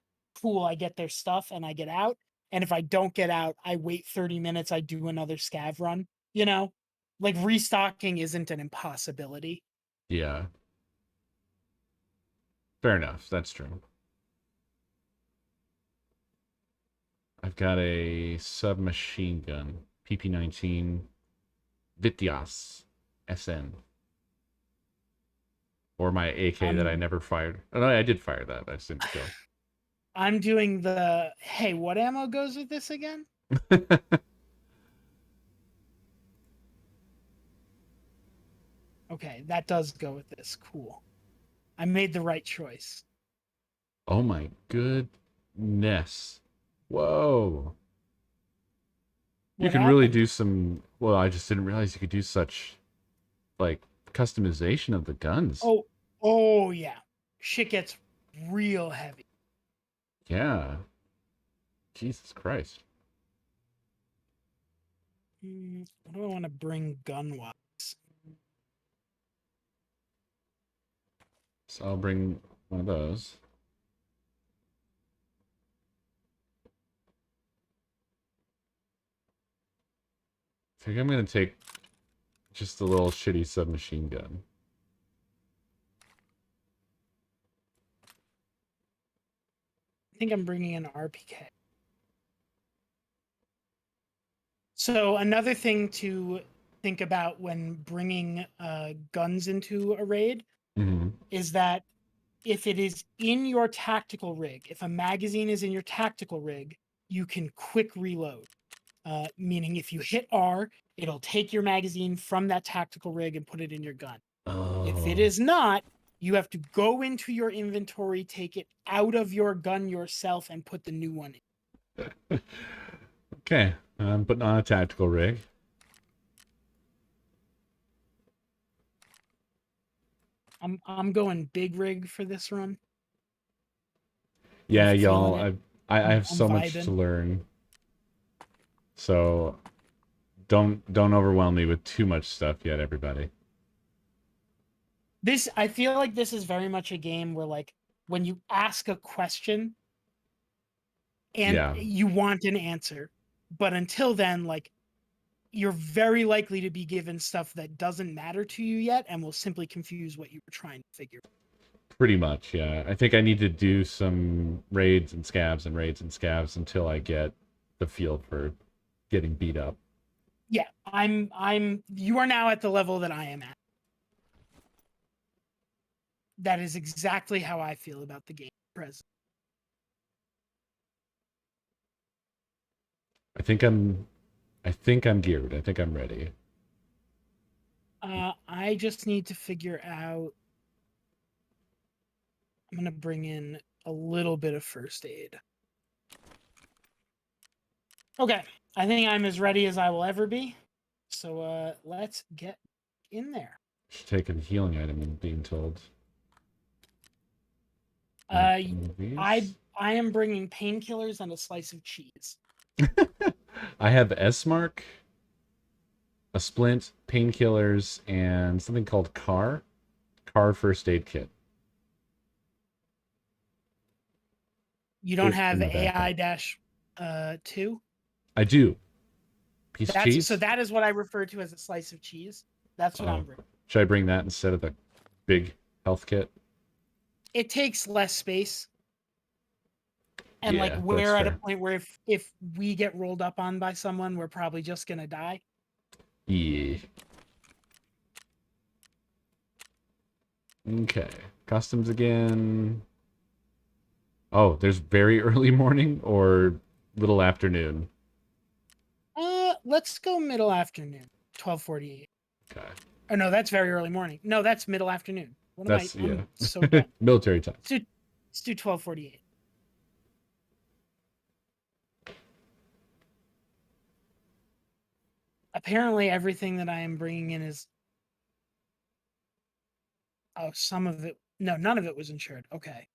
cool, I get their stuff and I get out, and if I don't get out, I wait 30 minutes, I do another scav run. You know, like restocking isn't an impossibility. Yeah. Fair enough. That's true. I've got a submachine gun. PP-19 Vitias SN. Or my AK that I I'm never fired. Oh, no, I did fire that. I just didn't kill. I'm doing the hey, what ammo goes with this again? Okay, that does go with this. Cool. I made the right choice. Oh my goodness. Whoa. You What can really happened? do some. Well, I just didn't realize you could do such, like, customization of the guns. Oh, oh yeah. Shit gets real heavy. Yeah. Jesus Christ. What do I want to bring gun wise? So I'll bring one of those. I think I'm going to take just a little shitty submachine gun. I think I'm bringing an RPK. So another thing to think about when bringing guns into a raid Hmm. is that if it is in your tactical rig, if a magazine is in your tactical rig, you can quick reload. Meaning if you hit R, it'll take your magazine from that tactical rig and put it in your gun. If it Oh. is not, you have to go into your inventory, take it out of your gun yourself, and put the new one in. Okay, I'm putting on a tactical rig. I'm going big rig for this run. Yeah, I'm feeling y'all, it. I have I'm so much to vibing. learn. So don't overwhelm me with too much stuff yet, everybody. This I feel like this is very much a game where like when you ask a question and Yeah, you want an answer, but until then, like you're very likely to be given stuff that doesn't matter to you yet and will simply confuse what you were trying to figure. pretty much. Yeah, I think I need to do some raids and scavs and raids and scavs until I get the feel for getting beat up. Yeah, you are now at the level that I am at. That is exactly how I feel about the game present. I think I'm geared. I think I'm ready. I just need to figure out. I'm gonna bring in a little bit of first aid. Okay, I think I'm as ready as I will ever be. So let's get in there. Should take a healing item, I'm being told. Uh, One of I these. I am bringing painkillers and a slice of cheese. I have S mark, a splint, painkillers, and something called car first aid kit. You don't It's have in my AI backpack. dash 2. I do. Piece of That's so cheese. that is what I refer to as a slice of cheese. That's what I'm Oh, bringing. should I bring that instead of the big health kit? It takes less space, and like Yeah, that's we're at a fair. point where if we get rolled up on by someone, we're probably just gonna die. Yeah. Okay. Customs again. Oh, there's very early morning or little afternoon. Let's go middle afternoon, 12:48. Okay. Oh no, that's very early morning. No, that's middle afternoon. What am I? That's, yeah. I'm so dumb. Military time. Let's do 12:48. Apparently, everything that I am bringing in is. Oh, some of it. No, none of it was insured. Okay.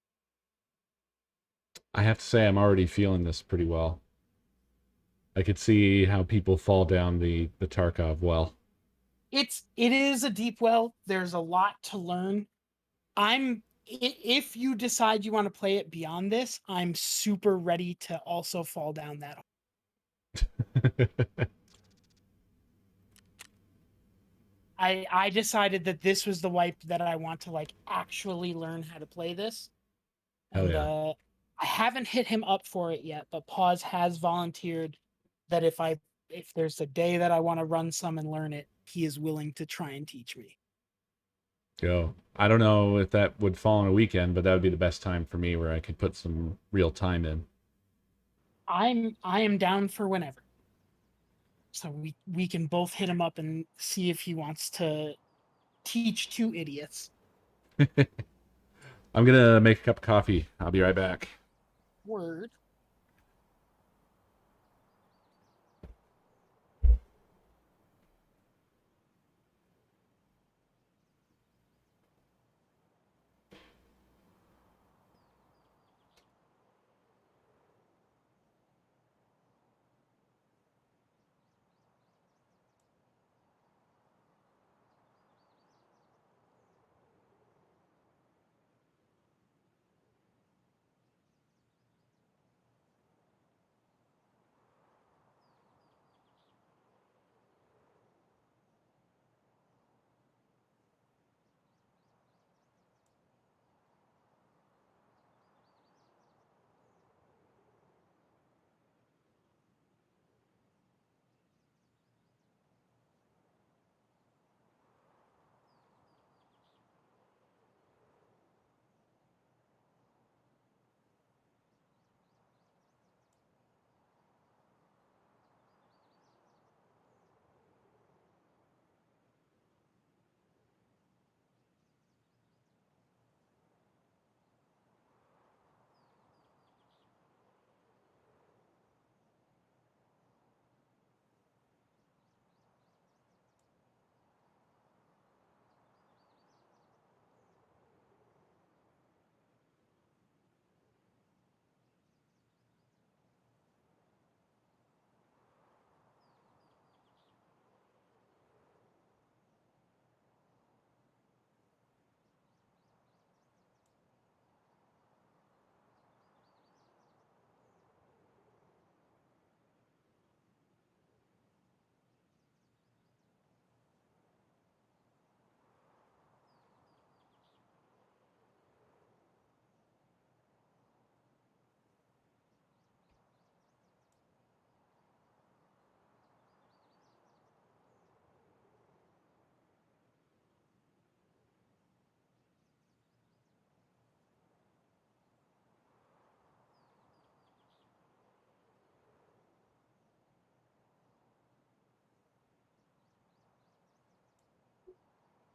I have to say I'm already feeling this pretty well. I could see how people fall down the Tarkov well. It is a deep well. There's a lot to learn. If you decide you want to play it beyond this, I'm super ready to also fall down that. I decided that this was the wipe that I want to like actually learn how to play this. Hell And yeah. I haven't hit him up for it yet, but Paws has volunteered that if there's a day that I want to run some and learn it, he is willing to try and teach me. Go. I don't know if that would fall on a weekend, but that would be the best time for me where I could put some real time in. I am down for whenever. So we can both hit him up and see if he wants to teach two idiots. I'm gonna make a cup of coffee. I'll be right back. Word.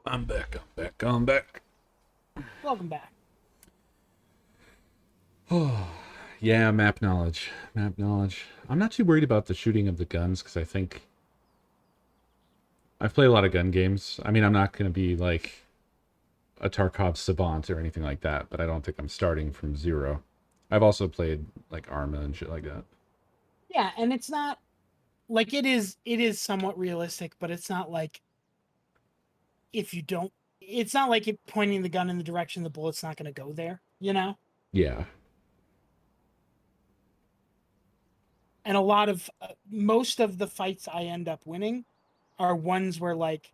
I'm back. I'm back. I'm back. Welcome back. Oh, yeah, map knowledge. Map knowledge. I'm not too worried about the shooting of the guns because I think I've played a lot of gun games. I mean, I'm not going to be like a Tarkov savant or anything like that, but I don't think I'm starting from zero. I've also played like Arma and shit like that. Yeah, and it's not like it is somewhat realistic, but it's not like if you don't it's not like it pointing the gun in the direction the bullet's not going to go there, you know? Yeah. And a lot of most of the fights I end up winning are ones where like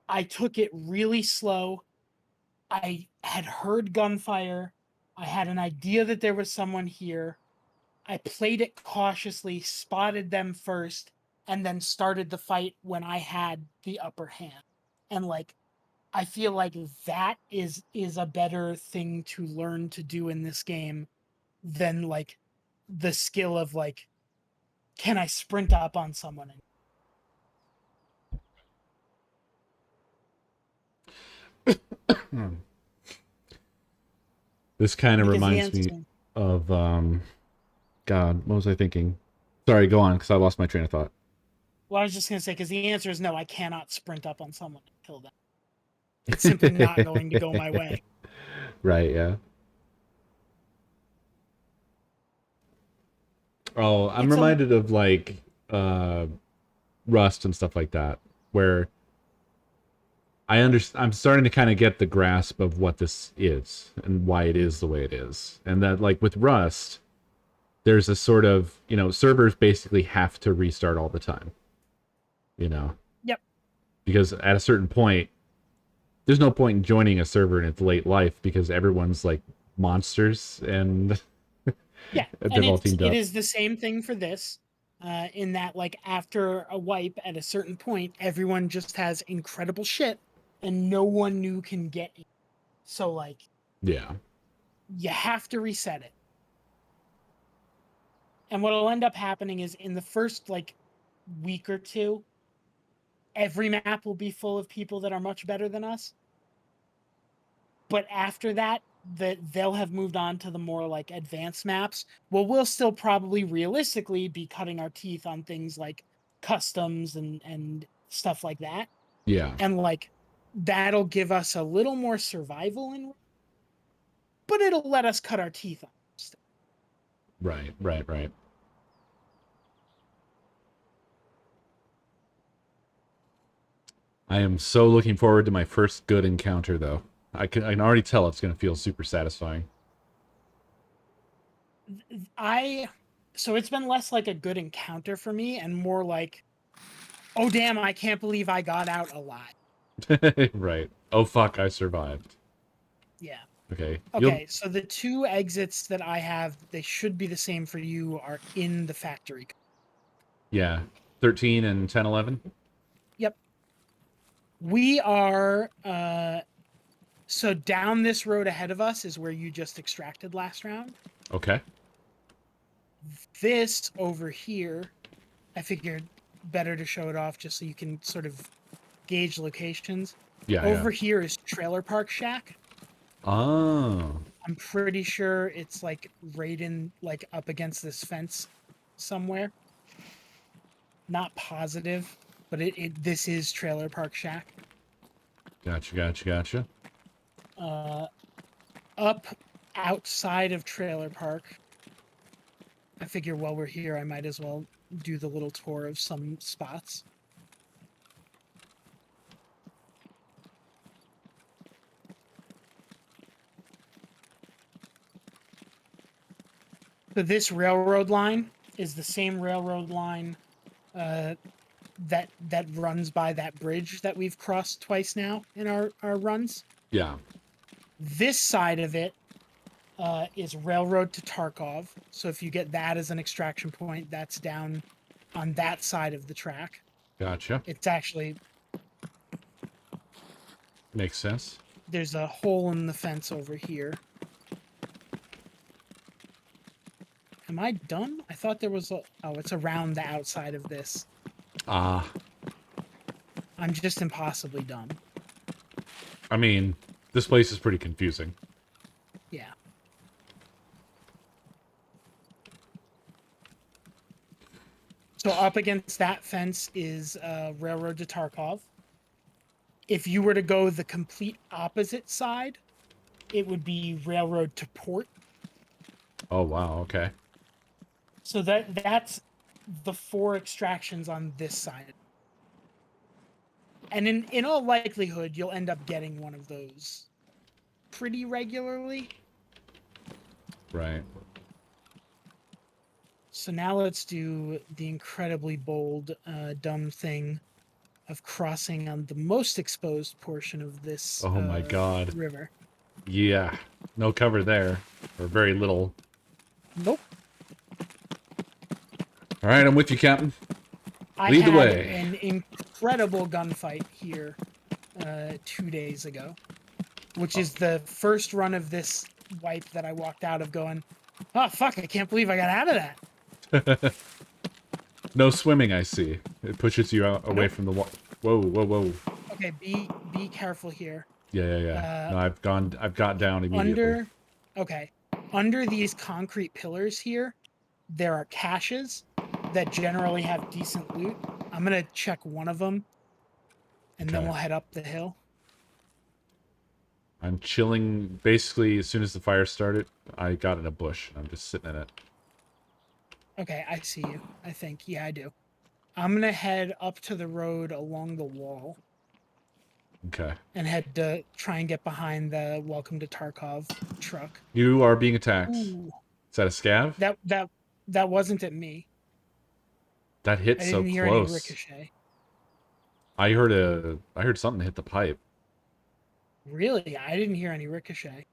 I took it really slow. I had heard gunfire. I had an idea that there was someone here. I played it cautiously, spotted them first, and then started the fight when I had the upper hand. And like I feel like that is a better thing to learn to do in this game than like the skill of like, can I sprint up on someone? This kind of Because the reminds me answer, of God, what was I thinking? Sorry, go on, because I lost my train of thought. well, I was just gonna say because the answer is no, I cannot sprint up on someone and kill them. It's simply not going to go my way. Right, yeah. Oh, I'm It's a reminded of like Rust and stuff like that, where I'm starting to kind of get the grasp of what this is and why it is the way it is. And that like with Rust, there's a sort of, servers basically have to restart all the time. Yep. Because at a certain point, there's no point in joining a server in its late life because everyone's like monsters and Yeah, they've and all teamed it up. is the same thing for this, in that like after a wipe at a certain point, everyone just has incredible shit, and no one new can get it. So like Yeah. you have to reset it. And what'll end up happening is in the first like week or two, every map will be full of people that are much better than us. But after that, they'll have moved on to the more like advanced maps. Well, we'll still probably realistically be cutting our teeth on things like customs and stuff like that. Yeah. And like that'll give us a little more survival in, but it'll let us cut our teeth on stuff. Right, right, right. I am so looking forward to my first good encounter, though. I can already tell it's going to feel super satisfying. So it's been less like a good encounter for me and more like, oh damn, I can't believe I got out alive. Right. Oh fuck, I survived. Yeah. Okay. Okay, so the two exits that I have, they should be the same for you, are in the factory. Yeah. 13 and 10, 11. Yep. We are so down this road ahead of us is where you just extracted last round. Okay. This over here, I figured better to show it off just so you can sort of gauge locations. Yeah, Over yeah. here is Trailer Park Shack. Oh. I'm pretty sure it's like right in like up against this fence somewhere. Not positive, but this is Trailer Park Shack. Gotcha, gotcha, gotcha. Up outside of Trailer Park. I figure while we're here, I might as well do the little tour of some spots. So this railroad line is the same railroad line that runs by that bridge that we've crossed twice now in our runs. Yeah. This side of it is railroad to Tarkov. So if you get that as an extraction point, that's down on that side of the track. Gotcha. It's actually, Makes sense. there's a hole in the fence over here. Am I done? I thought there was a... Oh, it's around the outside of this. Ah. I'm just impossibly dumb. I mean, this place is pretty confusing. Yeah. So up against that fence is railroad to Tarkov. If you were to go the complete opposite side, it would be railroad to port. Oh, wow, okay. So that's the 4 extractions on this side. And in all likelihood, you'll end up getting one of those pretty regularly. Right. So now let's do the incredibly bold, dumb thing of crossing on the most exposed portion of this Oh my god. river. Yeah. No cover there. Or very little. Nope. Alright, I'm with you, Captain. I Lead the had way. an incredible gunfight here 2 days ago, which is the first run of this wipe that I walked out of going, oh, fuck, I can't believe I got out of that. No swimming, I see. It pushes you out away Nope. from the wall. Whoa, whoa, whoa. Okay, be careful here. Yeah. No, I've got down immediately. Under these concrete pillars here, there are caches that generally have decent loot. I'm gonna check one of them, and then Okay. we'll head up the hill. I'm chilling. Basically, as soon as the fire started, I got in a bush. I'm just sitting in it. Okay, I see you. I think, yeah, I do. I'm gonna head up to the road along the wall Okay. and head to try and get behind the Welcome to Tarkov truck. You are being attacked. Ooh, Is that a scav? that wasn't at me. That hit I so didn't hear any close. ricochet. I heard something hit the pipe. Really, I didn't hear any ricochet.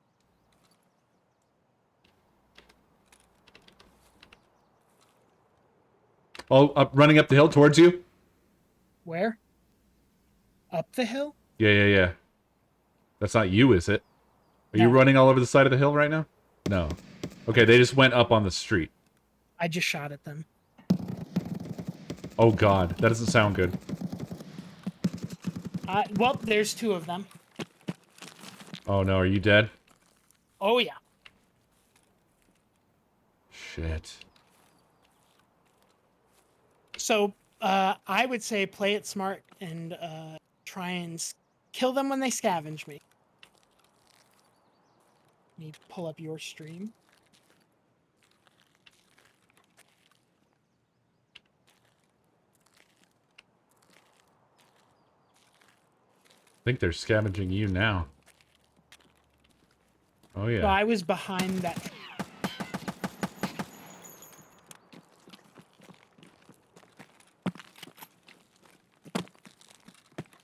Oh, running up the hill towards you? Where? Up the hill? Yeah. That's not you, is it? Are you No. running all over the side of the hill right now? No. Okay, they just went up on the street. I just shot at them. Oh god, that doesn't sound good. Well, there's 2 of them. Oh no, are you dead? Oh yeah. Shit. So I would say play it smart and try and kill them when they scavenge me. Let me pull up your stream. I think they're scavenging you now. Oh yeah. So I was behind that.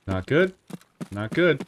Not good. Not good.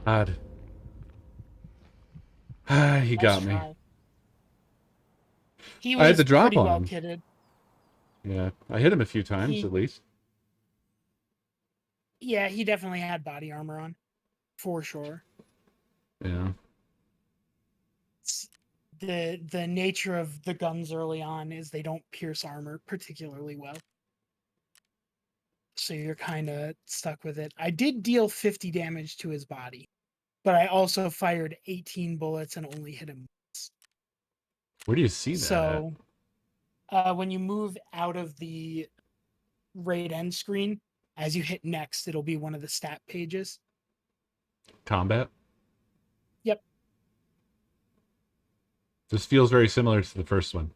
God. He Nice got me. try. He I had was the drop pretty on well him. kitted. Yeah, I hit him a few times at least. Yeah, he definitely had body armor on, for sure. Yeah. The nature of the guns early on is they don't pierce armor particularly well. So you're kind of stuck with it. I did deal 50 damage to his body, but I also fired 18 bullets and only hit him once. Where do you see that? So when you move out of the raid end screen, as you hit next, it'll be one of the stat pages. Combat? Yep. This feels very similar to the first one.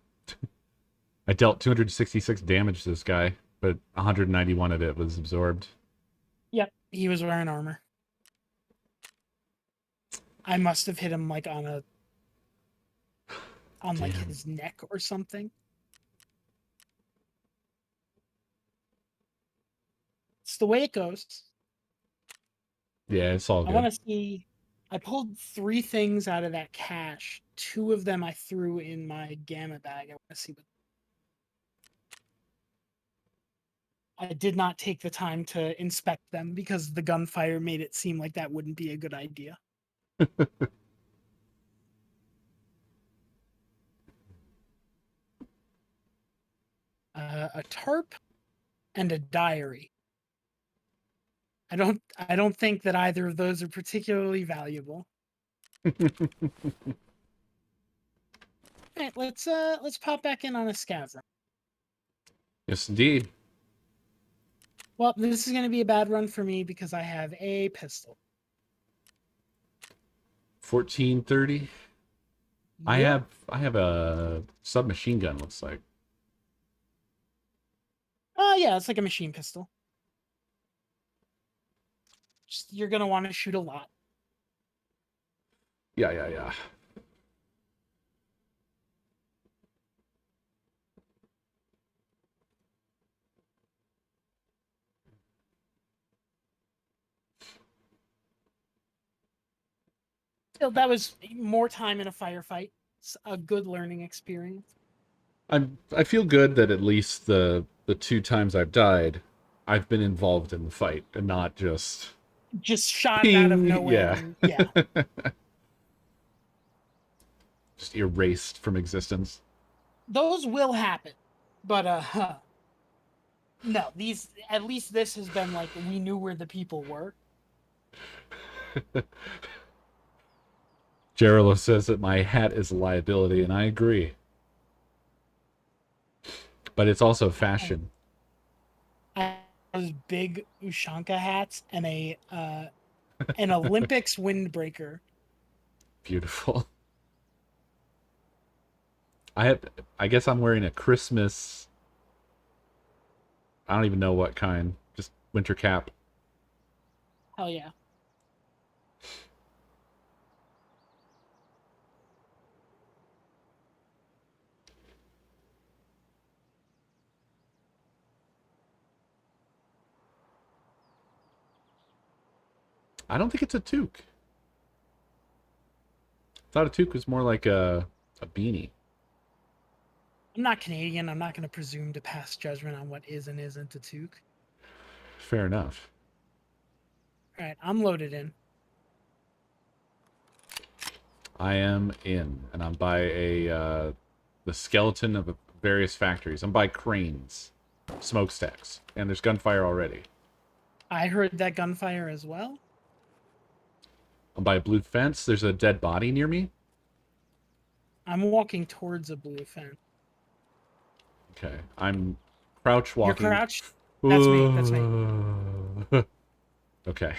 I dealt 266 damage to this guy, but 191 of it was absorbed. Yep. He was wearing armor. I must have hit him like on like Damn. his neck or something. It's the way it goes. Yeah, it's all I good. want to see. I pulled 3 things out of that cache. 2 of them I threw in my gamma bag. I want to see what. I did not take the time to inspect them because the gunfire made it seem like that wouldn't be a good idea. A tarp and a diary. I don't think that either of those are particularly valuable. All right, let's pop back in on a scav run. Yes, indeed. Well, this is going to be a bad run for me because I have a pistol. 1430. Yep. I have a submachine gun, looks like. Oh yeah, it's like a machine pistol. Just, you're gonna want to shoot a lot. Yeah. Still, that was more time in a firefight. It's a good learning experience. I feel good that at least the 2 times I've died, I've been involved in the fight and not just Just shot out of ping. nowhere. Yeah. And, yeah. Just erased from existence. Those will happen. But no, these at least this has been like we knew where the people were. Geralo says that my hat is a liability, and I agree. But it's also fashion. I have those big Ushanka hats and an Olympics windbreaker. Beautiful. I guess I'm wearing a Christmas. I don't even know what kind. Just winter cap. Hell yeah. I don't think it's a toque. I thought a toque was more like a beanie. I'm not Canadian. I'm not going to presume to pass judgment on what is and isn't a toque. Fair enough. All right, I'm loaded in. I am in, and I'm by the skeleton of various factories. I'm by cranes, smokestacks, and there's gunfire already. I heard that gunfire as well. I'm by a blue fence. There's a dead body near me. I'm walking towards a blue fence. Okay, I'm crouch walking. You're crouched? That's me. That's me. Okay.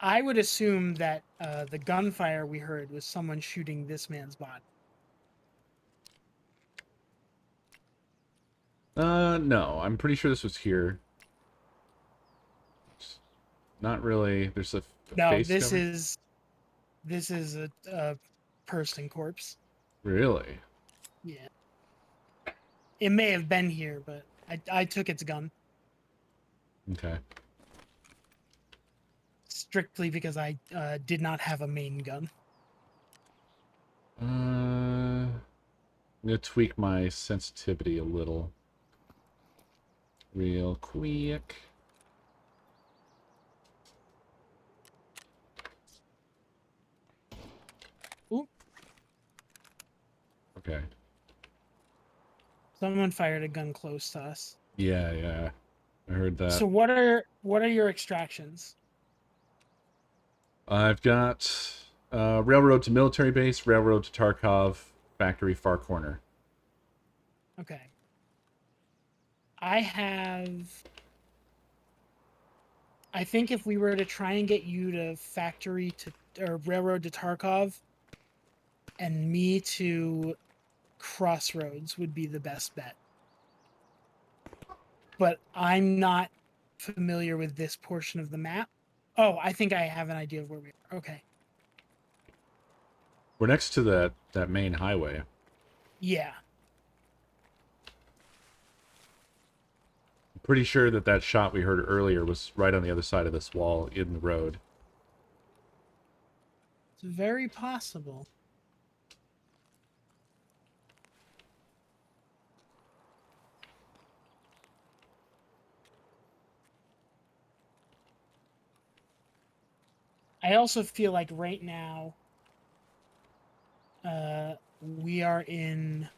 I would assume that the gunfire we heard was someone shooting this man's body. No, I'm pretty sure this was here. Not really. There's a No, face this cover? is a person corpse. Really? Yeah. It may have been here, but I took its gun. Okay. Strictly because I did not have a main gun. I'm gonna tweak my sensitivity a little. Real quick. Ooh, Okay. someone fired a gun close to us. Yeah, yeah. I heard that. So what are your extractions? I've got railroad to military base, railroad to Tarkov, factory far corner. Okay. I have. I think if we were to try and get you to factory to or railroad to Tarkov, and me to Crossroads would be the best bet. But I'm not familiar with this portion of the map. Oh, I think I have an idea of where we are. Okay. We're next to that main highway. Yeah. I'm pretty sure that shot we heard earlier was right on the other side of this wall in the road. It's very possible. I also feel like right now we are in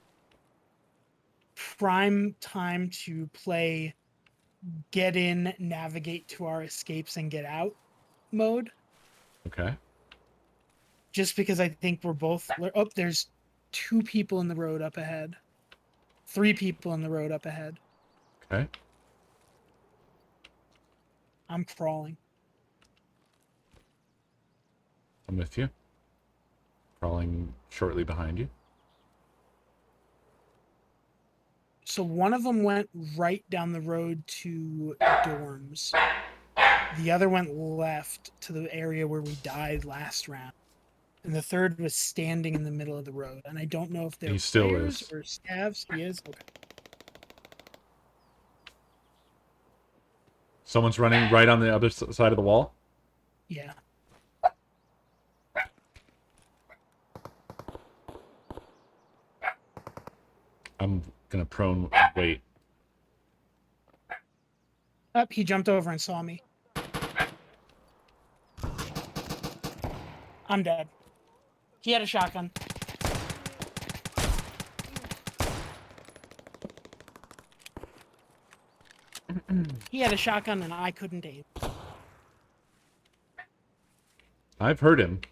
prime time to play get in, navigate to our escapes, and get out mode. Okay. Just because I think we're both. Oh, there's 2 people in the road up ahead. 3 people in the road up ahead. Okay. I'm crawling. I'm with you. Crawling shortly behind you. So one of them went right down the road to dorms. The other went left to the area where we died last round. And the third was standing in the middle of the road. And I don't know if they're He still players is. or scavs. He is? Okay. Someone's running right on the other side of the wall. Yeah. I'm gonna prone wait. Up, he jumped over and saw me. I'm dead. He had a shotgun. He had a shotgun and I couldn't aim. I've heard him.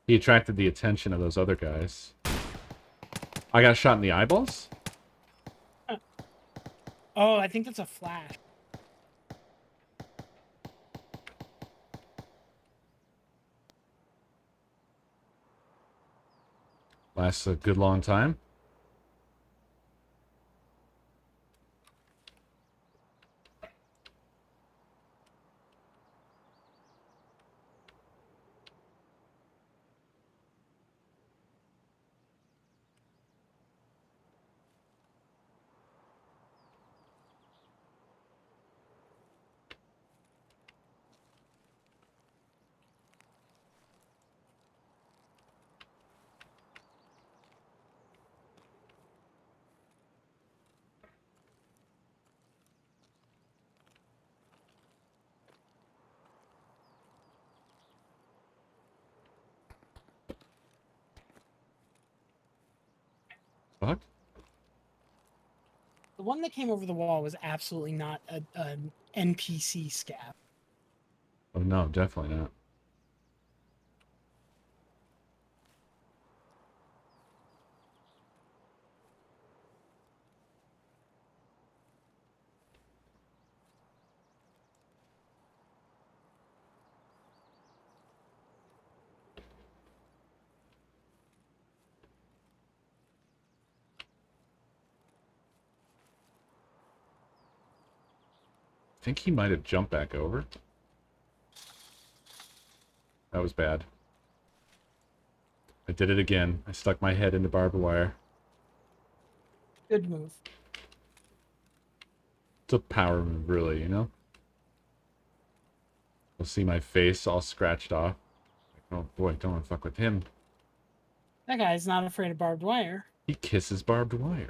He attracted the attention of those other guys. I got shot in the eyeballs? Oh, I think that's a flash. Lasts a good long time. Fuck. The one that came over the wall was absolutely not an NPC scav. Oh no, definitely not. I think he might have jumped back over. That was bad. I did it again. I stuck my head into barbed wire. Good move. It's a power move, really, you know? You'll see my face all scratched off. Oh boy, don't want to fuck with him. That guy's not afraid of barbed wire. He kisses barbed wire.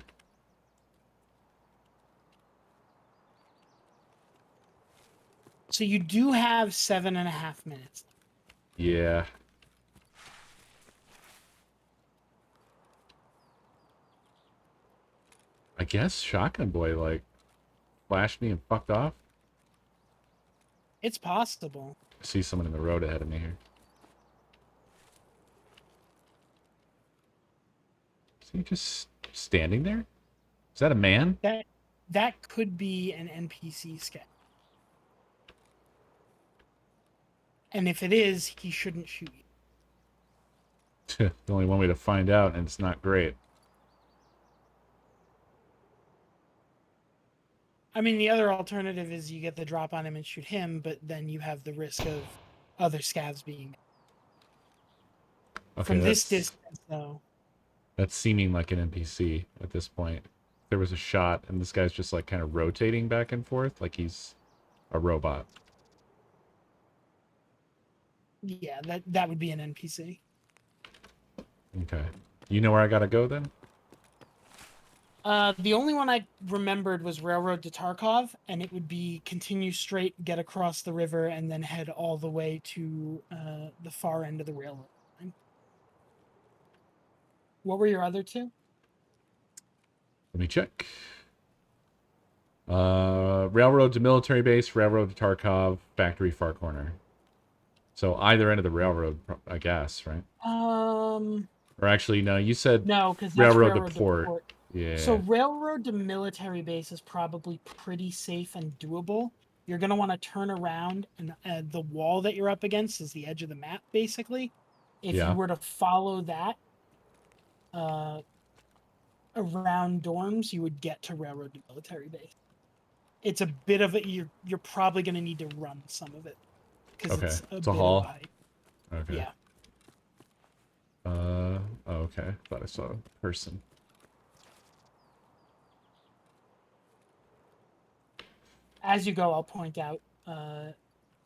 So you do have 7.5 minutes. Yeah. I guess Shotgun Boy, like, flashed me and fucked off. It's possible. I see someone in the road ahead of me here. Is he just standing there? Is that a man? That could be an NPC scav. And if it is, he shouldn't shoot you. The only one way to find out, and it's not great. I mean, the other alternative is you get the drop on him and shoot him, but then you have the risk of other scavs being. Okay, From this distance, though. That's seeming like an NPC at this point. There was a shot, and this guy's just like kind of rotating back and forth, like he's a robot. Yeah, that would be an NPC. Okay. You know where I gotta go then? The only one I remembered was Railroad to Tarkov, and it would be continue straight, get across the river, and then head all the way to the far end of the railroad line. What were your other two? Let me check. Railroad to military base, railroad to Tarkov, factory far corner. So either end of the railroad, I guess, right? Or actually, no, you said No, because that's railroad railroad to port. Yeah. So railroad to military base is probably pretty safe and doable. You're going to want to turn around, and the wall that you're up against is the edge of the map, basically. If Yeah. you were to follow that around dorms, you would get to railroad to military base. It's a bit of a you're probably going to need to run some of it because Okay. it's a It's bit a haul. of a hike. Okay. Yeah. Oh, okay. Thought I saw a person. As you go, I'll point out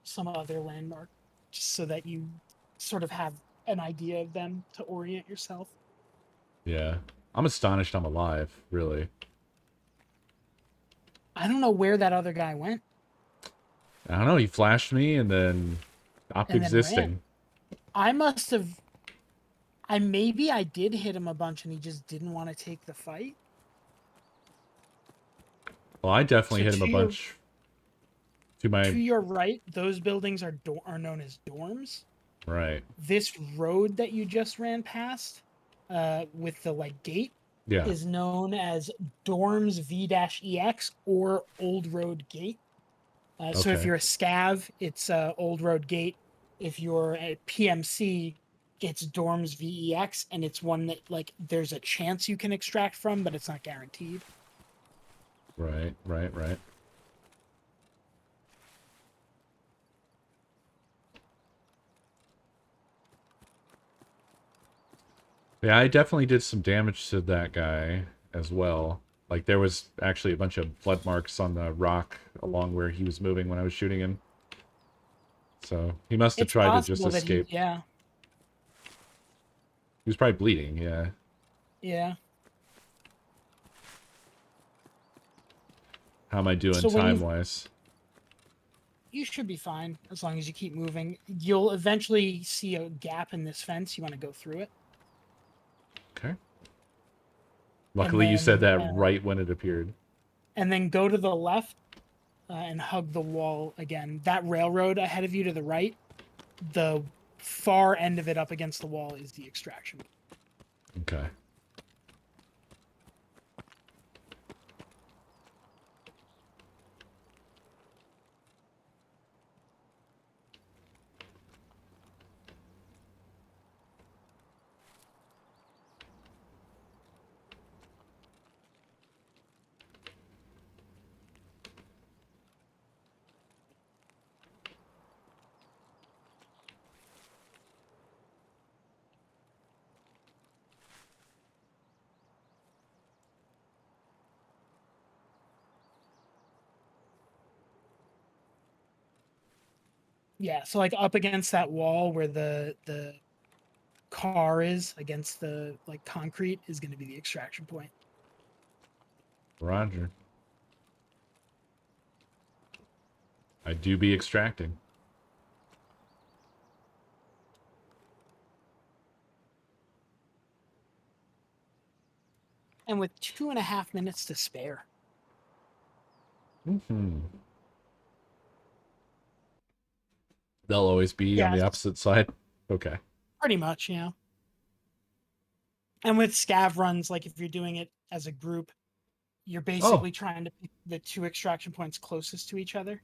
some other landmarks just so that you sort of have an idea of them to orient yourself. Yeah. I'm astonished I'm alive, really. I don't know where that other guy went. I don't know, he flashed me and then stopped And then existing. ran. I must have. Maybe I did hit him a bunch and he just didn't want to take the fight. Well, I definitely So hit him a bunch. To your right, those buildings are known as dorms. Right. This road that you just ran past, with the like gate, Yeah. is known as Dorms V-EX or Old Road Gate. So if Okay. you're a scav, it's Old Road Gate. If you're a PMC, it's Dorms VEX, and it's one that like there's a chance you can extract from, but it's not guaranteed. Right. Yeah, I definitely did some damage to that guy as well. Like, there was actually a bunch of blood marks on the rock along where he was moving when I was shooting him. So, he must have It's tried to just possible that escape. He yeah. was probably bleeding, yeah. Yeah. How am I doing So time-wise? you should be fine as long as you keep moving. You'll eventually see a gap in this fence. You want to go through it. Okay. Luckily, you then, said that right when it appeared. And then go to the left and hug the wall again. That railroad ahead of you to the right, the far end of it up against the wall is the extraction. Okay. Yeah, so like up against that wall where the car is against the like concrete is going to be the extraction point. Roger. I do be extracting. and with 2.5 minutes to spare. Mm-hmm. They'll always be on the Yes. opposite side. Okay. Pretty much, yeah. And with scav runs, like if you're doing it as a group, you're basically trying to pick the 2 extraction points closest to each other.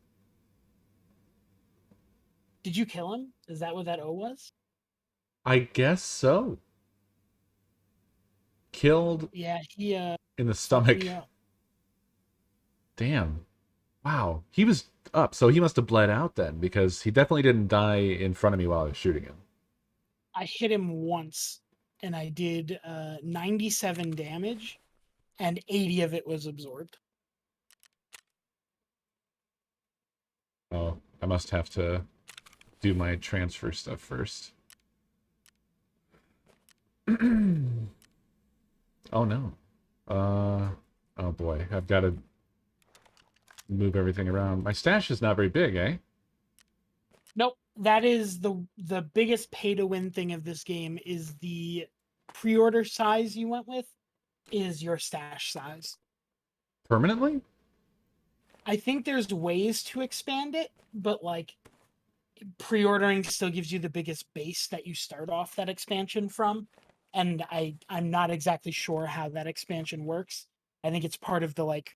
Did you kill him? Is that what that O was? I guess so. Killed Yeah, he in the fucked stomach. me up. Damn. Wow. He was up, so he must have bled out then, because he definitely didn't die in front of me while I was shooting him. I hit him once, and I did 97 damage, and 80 of it was absorbed. Oh, I must have to do my transfer stuff first. Oh no. Oh boy, I've got to move everything around. My stash is not very big, eh? Nope, that is the biggest pay to win thing of this game is the pre-order size you went with is your stash size. Permanently? I think there's ways to expand it, but like pre-ordering still gives you the biggest base that you start off that expansion from. And I'm not exactly sure how that expansion works. I think it's part of the like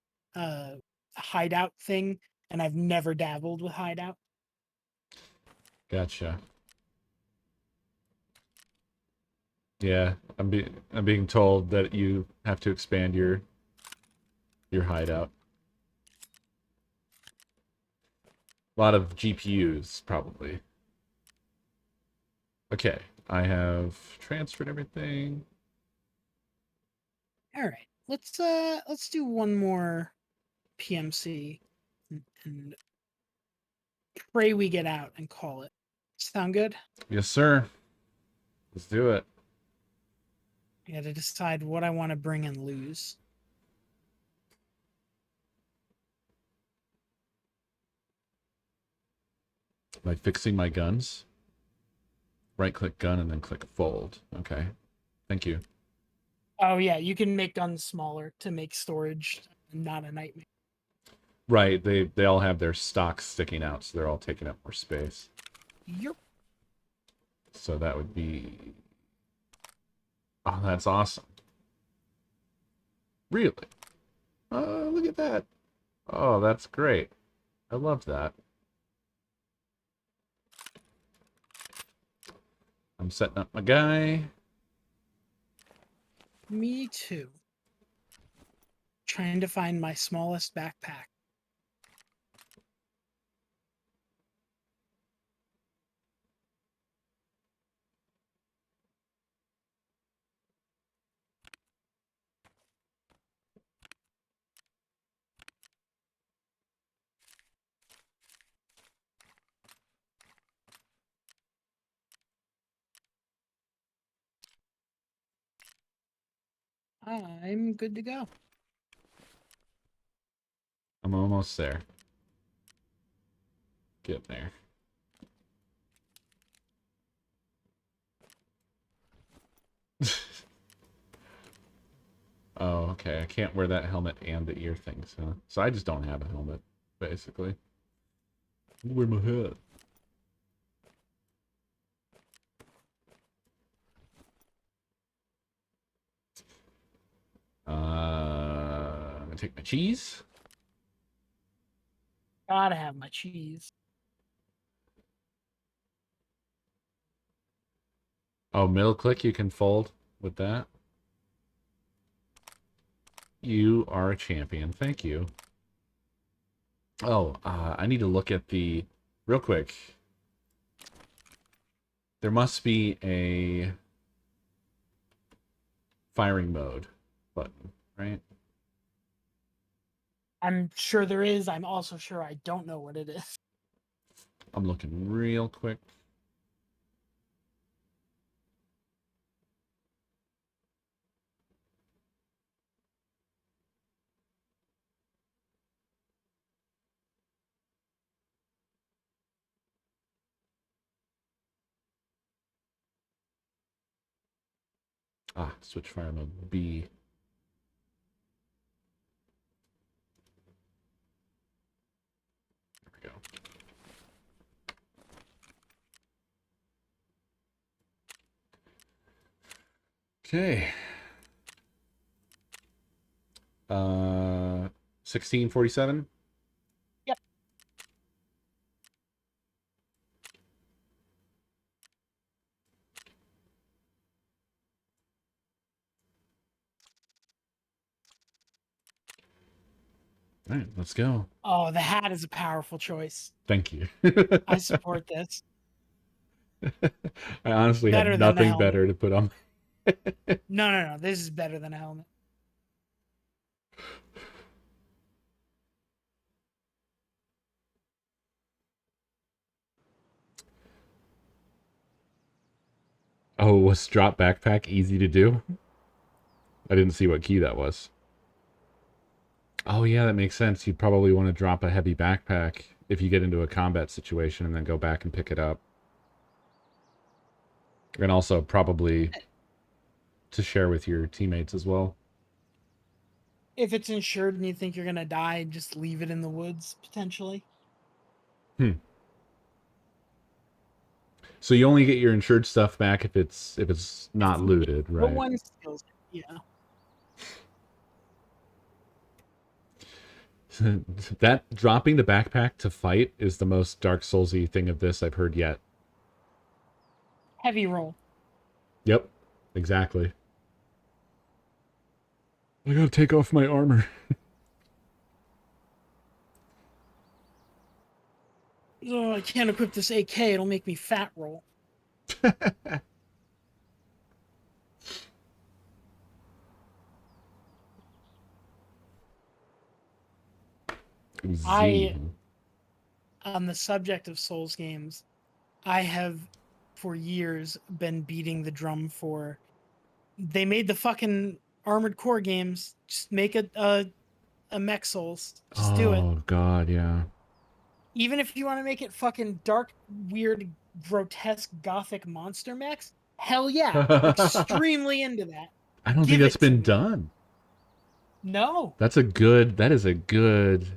hideout thing, and I've never dabbled with hideout. Gotcha. Yeah, I'm being told that you have to expand your hideout. A lot of GPUs, probably. Okay, I have transferred everything. All right, let's do one more PMC and pray we get out and call it. Sound good? Yes, sir. Let's do it. I got to decide what I want to bring and lose. Am I fixing my guns? Right-click gun and then click fold. Okay. Thank you. Oh yeah, you can make guns smaller to make storage not a nightmare. Right, they all have their stocks sticking out, so they're all taking up more space. Yep. So that would be... Oh, that's awesome. Really? Oh, look at that. Oh, that's great. I love that. I'm setting up my guy. Me too. Trying to find my smallest backpack. I'm good to go. I'm almost there. Get there. Oh, okay. I can't wear that helmet and the ear things, huh? So I just don't have a helmet, basically. Wear my hat. I'm gonna take my cheese. Gotta have my cheese. Oh, middle click, you can fold with that. You are a champion. Thank you. Oh, I need to look at the... Real quick. There must be a firing mode button, right? I'm sure there is. I'm also sure I don't know what it is. I'm looking real quick. Ah, switch fire mode B. Okay. 1647. Yep. All right, let's go. Oh, the hat is a powerful choice. Thank you. I support this. I honestly had Better than the nothing helmet. better to put on. No. This is better than a helmet. Oh, was drop backpack easy to do? I didn't see what key that was. Oh yeah, that makes sense. You'd probably want to drop a heavy backpack if you get into a combat situation and then go back and pick it up. And also probably to share with your teammates as well. If it's insured and you think you're gonna die, just leave it in the woods potentially. So you only get your insured stuff back if it's not looted, No right? one steals it. Yeah. That dropping the backpack to fight is the most Dark Soulsy thing of this I've heard yet. Heavy roll. Yep, exactly. I gotta take off my armor. Oh, I can't equip this AK. It'll make me fat roll. Z. On the subject of Souls games, I have for years been beating the drum for. They made the fucking Armored Core games. Just make a mech Souls. Just do it. Oh god, yeah. Even if you want to make it fucking dark, weird, grotesque, gothic monster mechs, hell yeah, extremely into that. I don't think Give that's it to been me. done. No, That is a good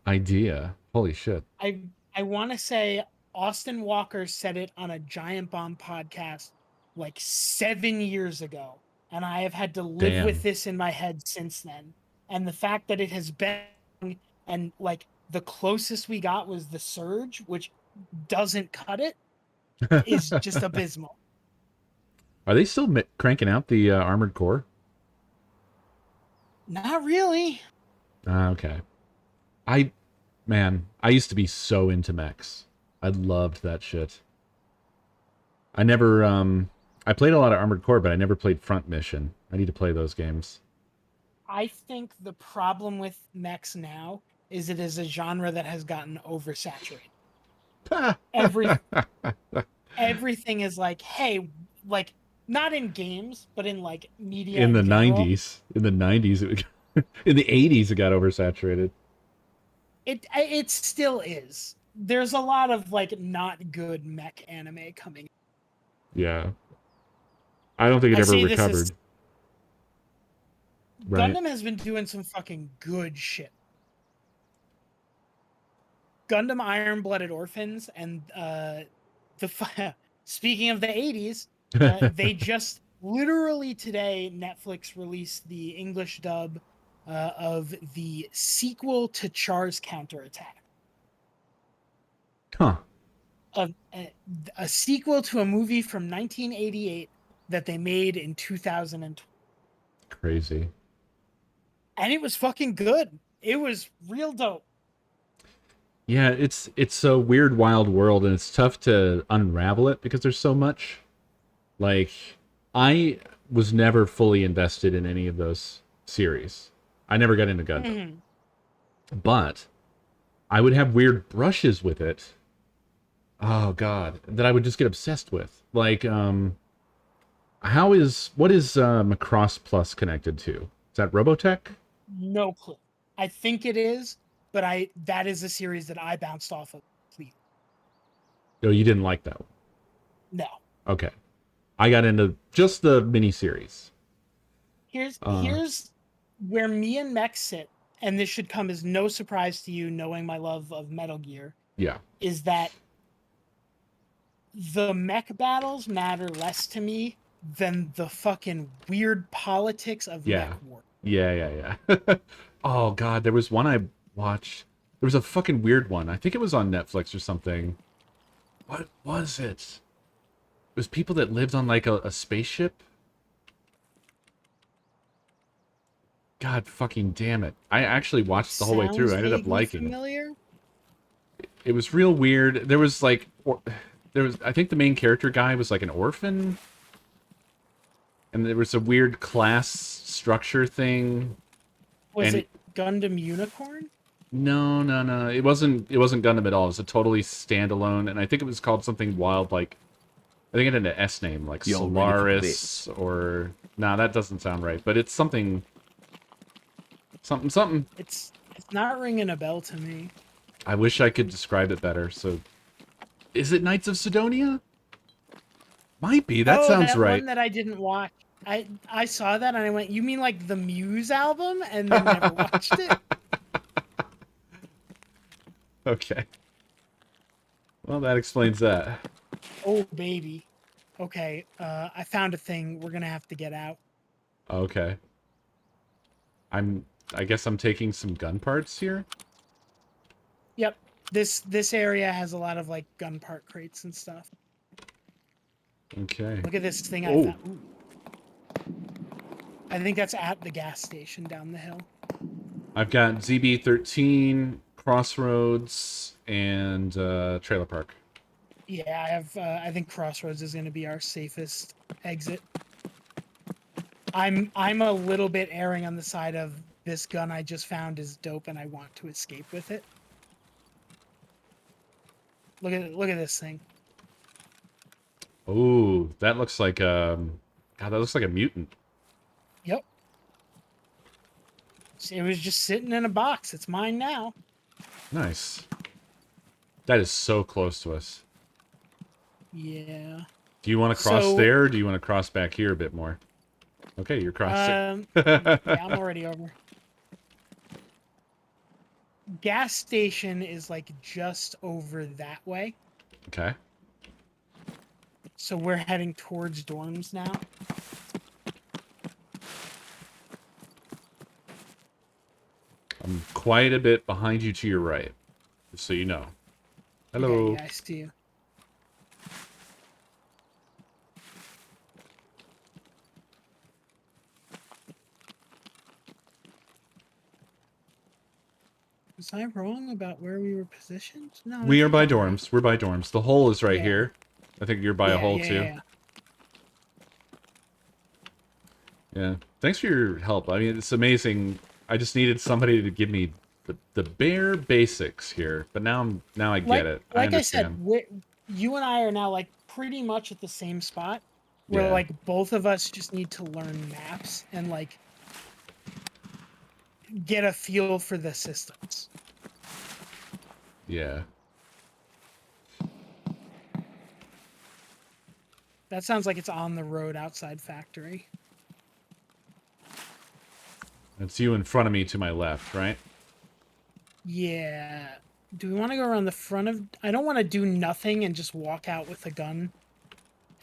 idea. Holy shit. I want to say Austin Walker said it on a Giant Bomb podcast like 7 years ago, and I have had to live Damn. with this in my head since then. And the fact that it has been, and like the closest we got was the Surge, which doesn't cut it, is just abysmal. Are they still cranking out the Armored Core? Not really. Okay. I used to be so into mechs. I loved that shit. I never, I played a lot of Armored Core, but I never played Front Mission. I need to play those games. I think the problem with mechs now is it is a genre that has gotten oversaturated. Everything is like, hey, like not in games, but in like media In the general. 90s. In the 90s, in the 80s, it got oversaturated. It still is. There's a lot of like not good mech anime coming. Yeah. I don't think it ever recovered. Right. Gundam has been doing some fucking good shit. Gundam Iron Blooded Orphans and speaking of the 80s, they just literally today Netflix released the English dub of the sequel to Char's Counterattack. Huh. A sequel to a movie from 1988 that they made in 2020. Crazy. And it was fucking good. It was real dope. Yeah, it's a weird, wild world, and it's tough to unravel it because there's so much. Like, I was never fully invested in any of those series. I never got into Gundam. Mm-hmm. But I would have weird brushes with it. Oh god, that I would just get obsessed with. Like, what is Macross Plus connected to? Is that Robotech? No clue. I think it is, but that is a series that I bounced off of. Please. Oh, you didn't like that one? No. Okay. I got into just the miniseries. Here's where me and Mech sit, and this should come as no surprise to you, knowing my love of Metal Gear. Yeah. Is that the mech battles matter less to me than the fucking weird politics of Yeah. mech war. Yeah. Oh god, there was one I watched. There was a fucking weird one. I think it was on Netflix or something. What was it? It was people that lived on like a spaceship. God fucking damn it. I actually watched the whole way through. Sounds I ended up vaguely liking it. familiar. It was real weird. There was like there was I think the main character guy was like an orphan. And there was a weird class structure thing. Was And it Gundam Unicorn? no. It wasn't Gundam at all. It was a totally standalone, and I think it was called something wild like I think it had an S name, like You're ready for Solaris or nah, that doesn't sound right. But it's something. It's not ringing a bell to me. I wish I could describe it better. So, is it Knights of Sidonia? Might be. That sounds that right. one that I didn't watch. I saw that and I went, "You mean like the Muse album?" And then never watched it. Okay. Well, that explains that. Oh baby. Okay, I found a thing. We're gonna have to get out. Okay. I guess I'm taking some gun parts here. Yep. This area has a lot of like gun part crates and stuff. Okay. Look at this thing I Oh. found. Ooh. I think that's at the gas station down the hill. I've got ZB13, Crossroads, and Trailer Park. Yeah, I have. I think Crossroads is going to be our safest exit. I'm a little bit erring on the side of this gun I just found is dope, and I want to escape with it. Look at this thing. Oh, that looks like God, that looks like a mutant. Yep. It was just sitting in a box. It's mine now. Nice. That is so close to us. Yeah. Do you want to cross So- there, or do you want to cross back here a bit more? Okay, you're crossing. Yeah, I'm already over. Gas station is like just over that way. Okay. So we're heading towards dorms now. I'm quite a bit behind you to your right, just so you know. Hello. Yeah, I see you. Was I wrong about where we were positioned? No. I We are think by I'm right. dorms. We're by dorms. The hole is right Yeah. here. I think you're by a hole too. Yeah. Thanks for your help. I mean, it's amazing. I just needed somebody to give me the bare basics here, but now I get it. I Like I said, understand. you and I are now like pretty much at the same spot, where Yeah. like both of us just need to learn maps and like get a feel for the systems. Yeah. That sounds like it's on the road outside factory. It's you in front of me to my left, right? Yeah. Do we want to go around the front of... I don't want to do nothing and just walk out with a gun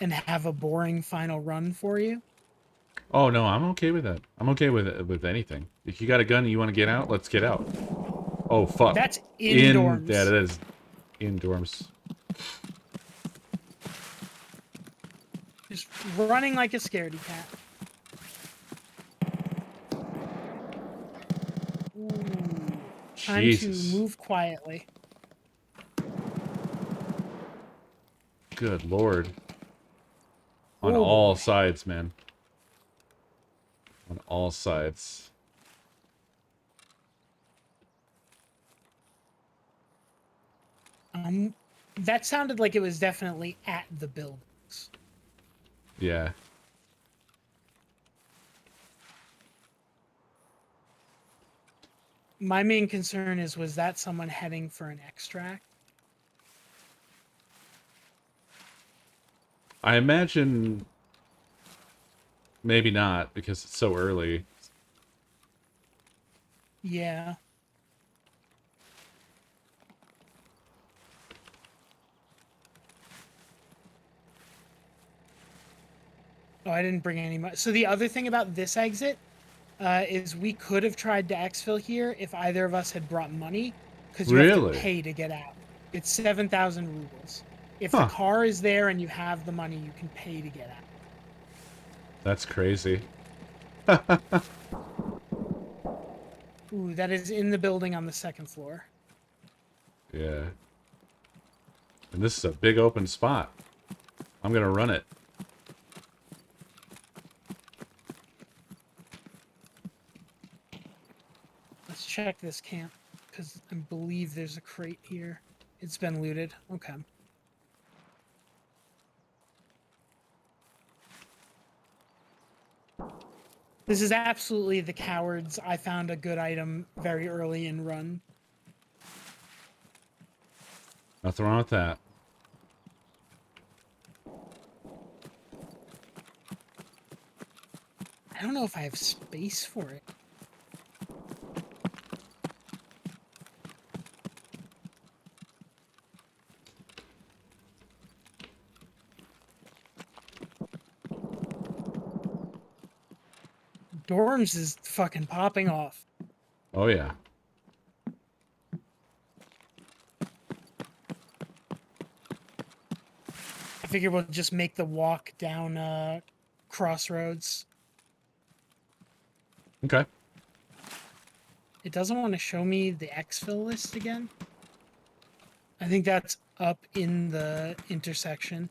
and have a boring final run for you. Oh no, I'm okay with that. I'm okay with anything. If you got a gun and you want to get out, let's get out. Oh fuck. That's in dorms. Yeah, that is in dorms. Just running like a scaredy cat. Ooh. Time Jesus. to move quietly. Good lord. On Oh, all boy. sides, man. On all sides. That sounded like it was definitely at the buildings. Yeah. My main concern is, was that someone heading for an extract? I imagine maybe not because it's so early. Yeah. Oh, I didn't bring any money. So the other thing about this exit is we could have tried to exfil here if either of us had brought money, because you have to Really? pay to get out. It's 7,000 rubles. If the Huh. car is there and you have the money, you can pay to get out. That's crazy. Ooh, that is in the building on the second floor. Yeah. And this is a big open spot. I'm gonna run it. Let's check this camp, because I believe there's a crate here. It's been looted. Okay. This is absolutely the cowards. I found a good item very early in run. Nothing wrong with that. I don't know if I have space for it. Dorms is fucking popping off. Oh yeah. I figure we'll just make the walk down Crossroads. Okay. It doesn't want to show me the exfil list again. I think that's up in the intersection.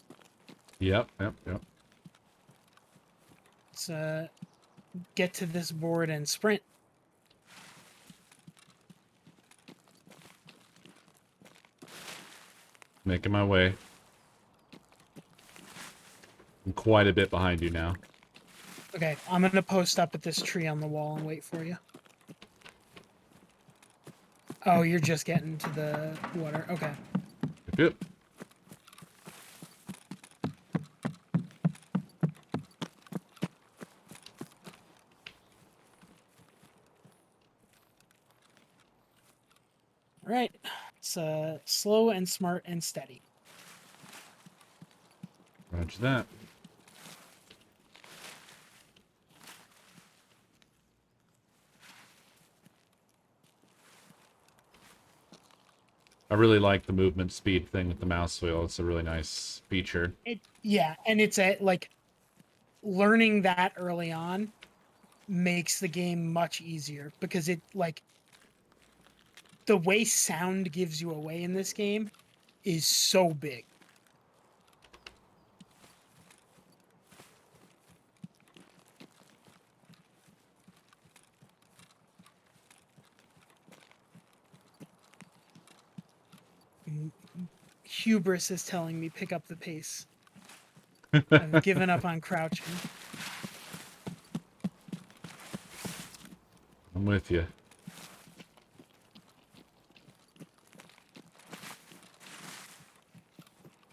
Yep. Let's get to this board and sprint. Making my way. I'm quite a bit behind you now. Okay, I'm gonna post up at this tree on the wall and wait for you. Oh, you're just getting to the water. Okay. Yep. All right. It's slow and smart and steady. Roger that. I really like the movement speed thing with the mouse wheel. It's a really nice feature. Yeah, and it's like learning that early on makes the game much easier because it like the way sound gives you away in this game is so big. Hubris is telling me pick up the pace. I've given up on crouching. I'm with you.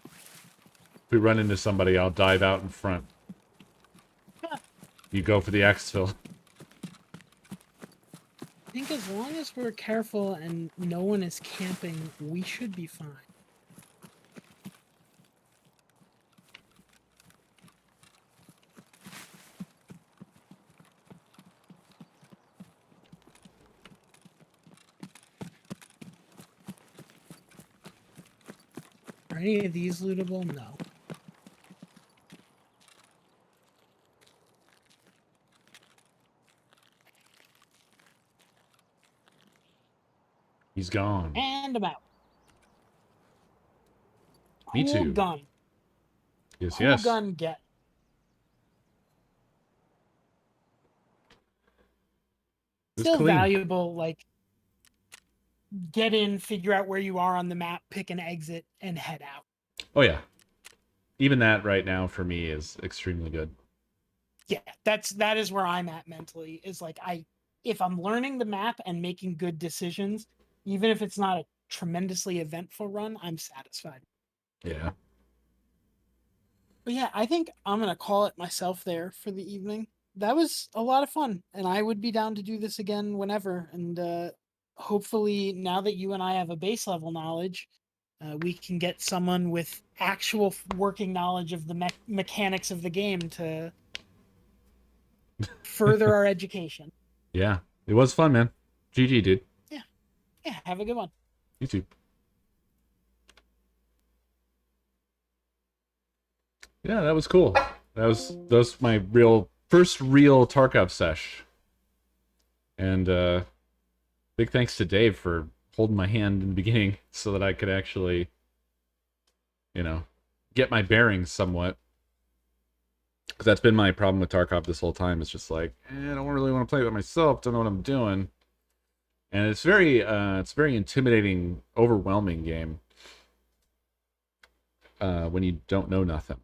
If we run into somebody, I'll dive out in front. You go for the exfil. I think as long as we're careful and no one is camping, we should be fine. Are any of these lootable? No. He's gone. And I'm out. Me Cool too. gun. Yes, Cool yes. gun get. It's Still clean. valuable, like get in, figure out where you are on the map, pick an exit, and head out. Oh yeah. Even that right now for me is extremely good. Yeah, that is where I'm at mentally. Is like if I'm learning the map and making good decisions, even if it's not a tremendously eventful run, I'm satisfied. Yeah. But yeah, I think I'm gonna call it myself there for the evening. That was a lot of fun, and I would be down to do this again whenever. And hopefully, now that you and I have a base level knowledge, we can get someone with actual working knowledge of the mechanics of the game to further our education. Yeah, it was fun, man. GG, dude. Yeah, have a good one. You too. Yeah, that was cool. That was my first real Tarkov sesh. And big thanks to Dave for holding my hand in the beginning so that I could actually, get my bearings somewhat. Because that's been my problem with Tarkov this whole time. It's just like, I don't really want to play it by myself. Don't know what I'm doing. And it's very intimidating, overwhelming game. When you don't know nothing.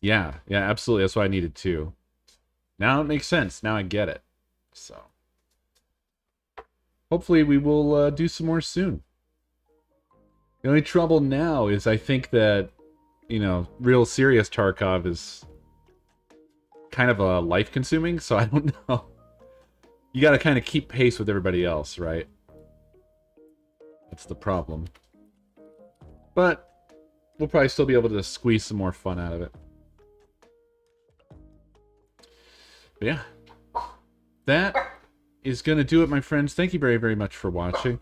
Yeah, absolutely. That's what I needed too. Now it makes sense. Now I get it. So, hopefully we will do some more soon. The only trouble now is I think that, real serious Tarkov is kind of life-consuming, so I don't know. You got to kind of keep pace with everybody else, right? That's the problem. But we'll probably still be able to squeeze some more fun out of it. But yeah. That is going to do it, my friends. Thank you very, very much for watching.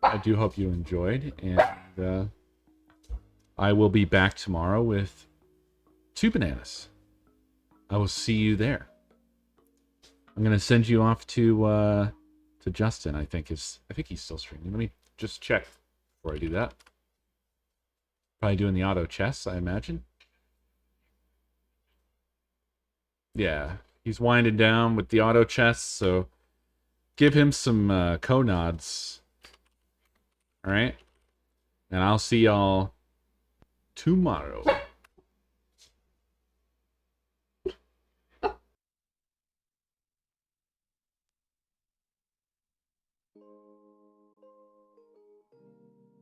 I do hope you enjoyed. And I will be back tomorrow with 2 bananas. I will see you there. I'm going to send you off to Justin, I think he's still streaming. Let me just check before I do that. Probably doing the auto chess, I imagine. Yeah, he's winding down with the auto chess, so give him some co-nods. Alright? And I'll see y'all tomorrow.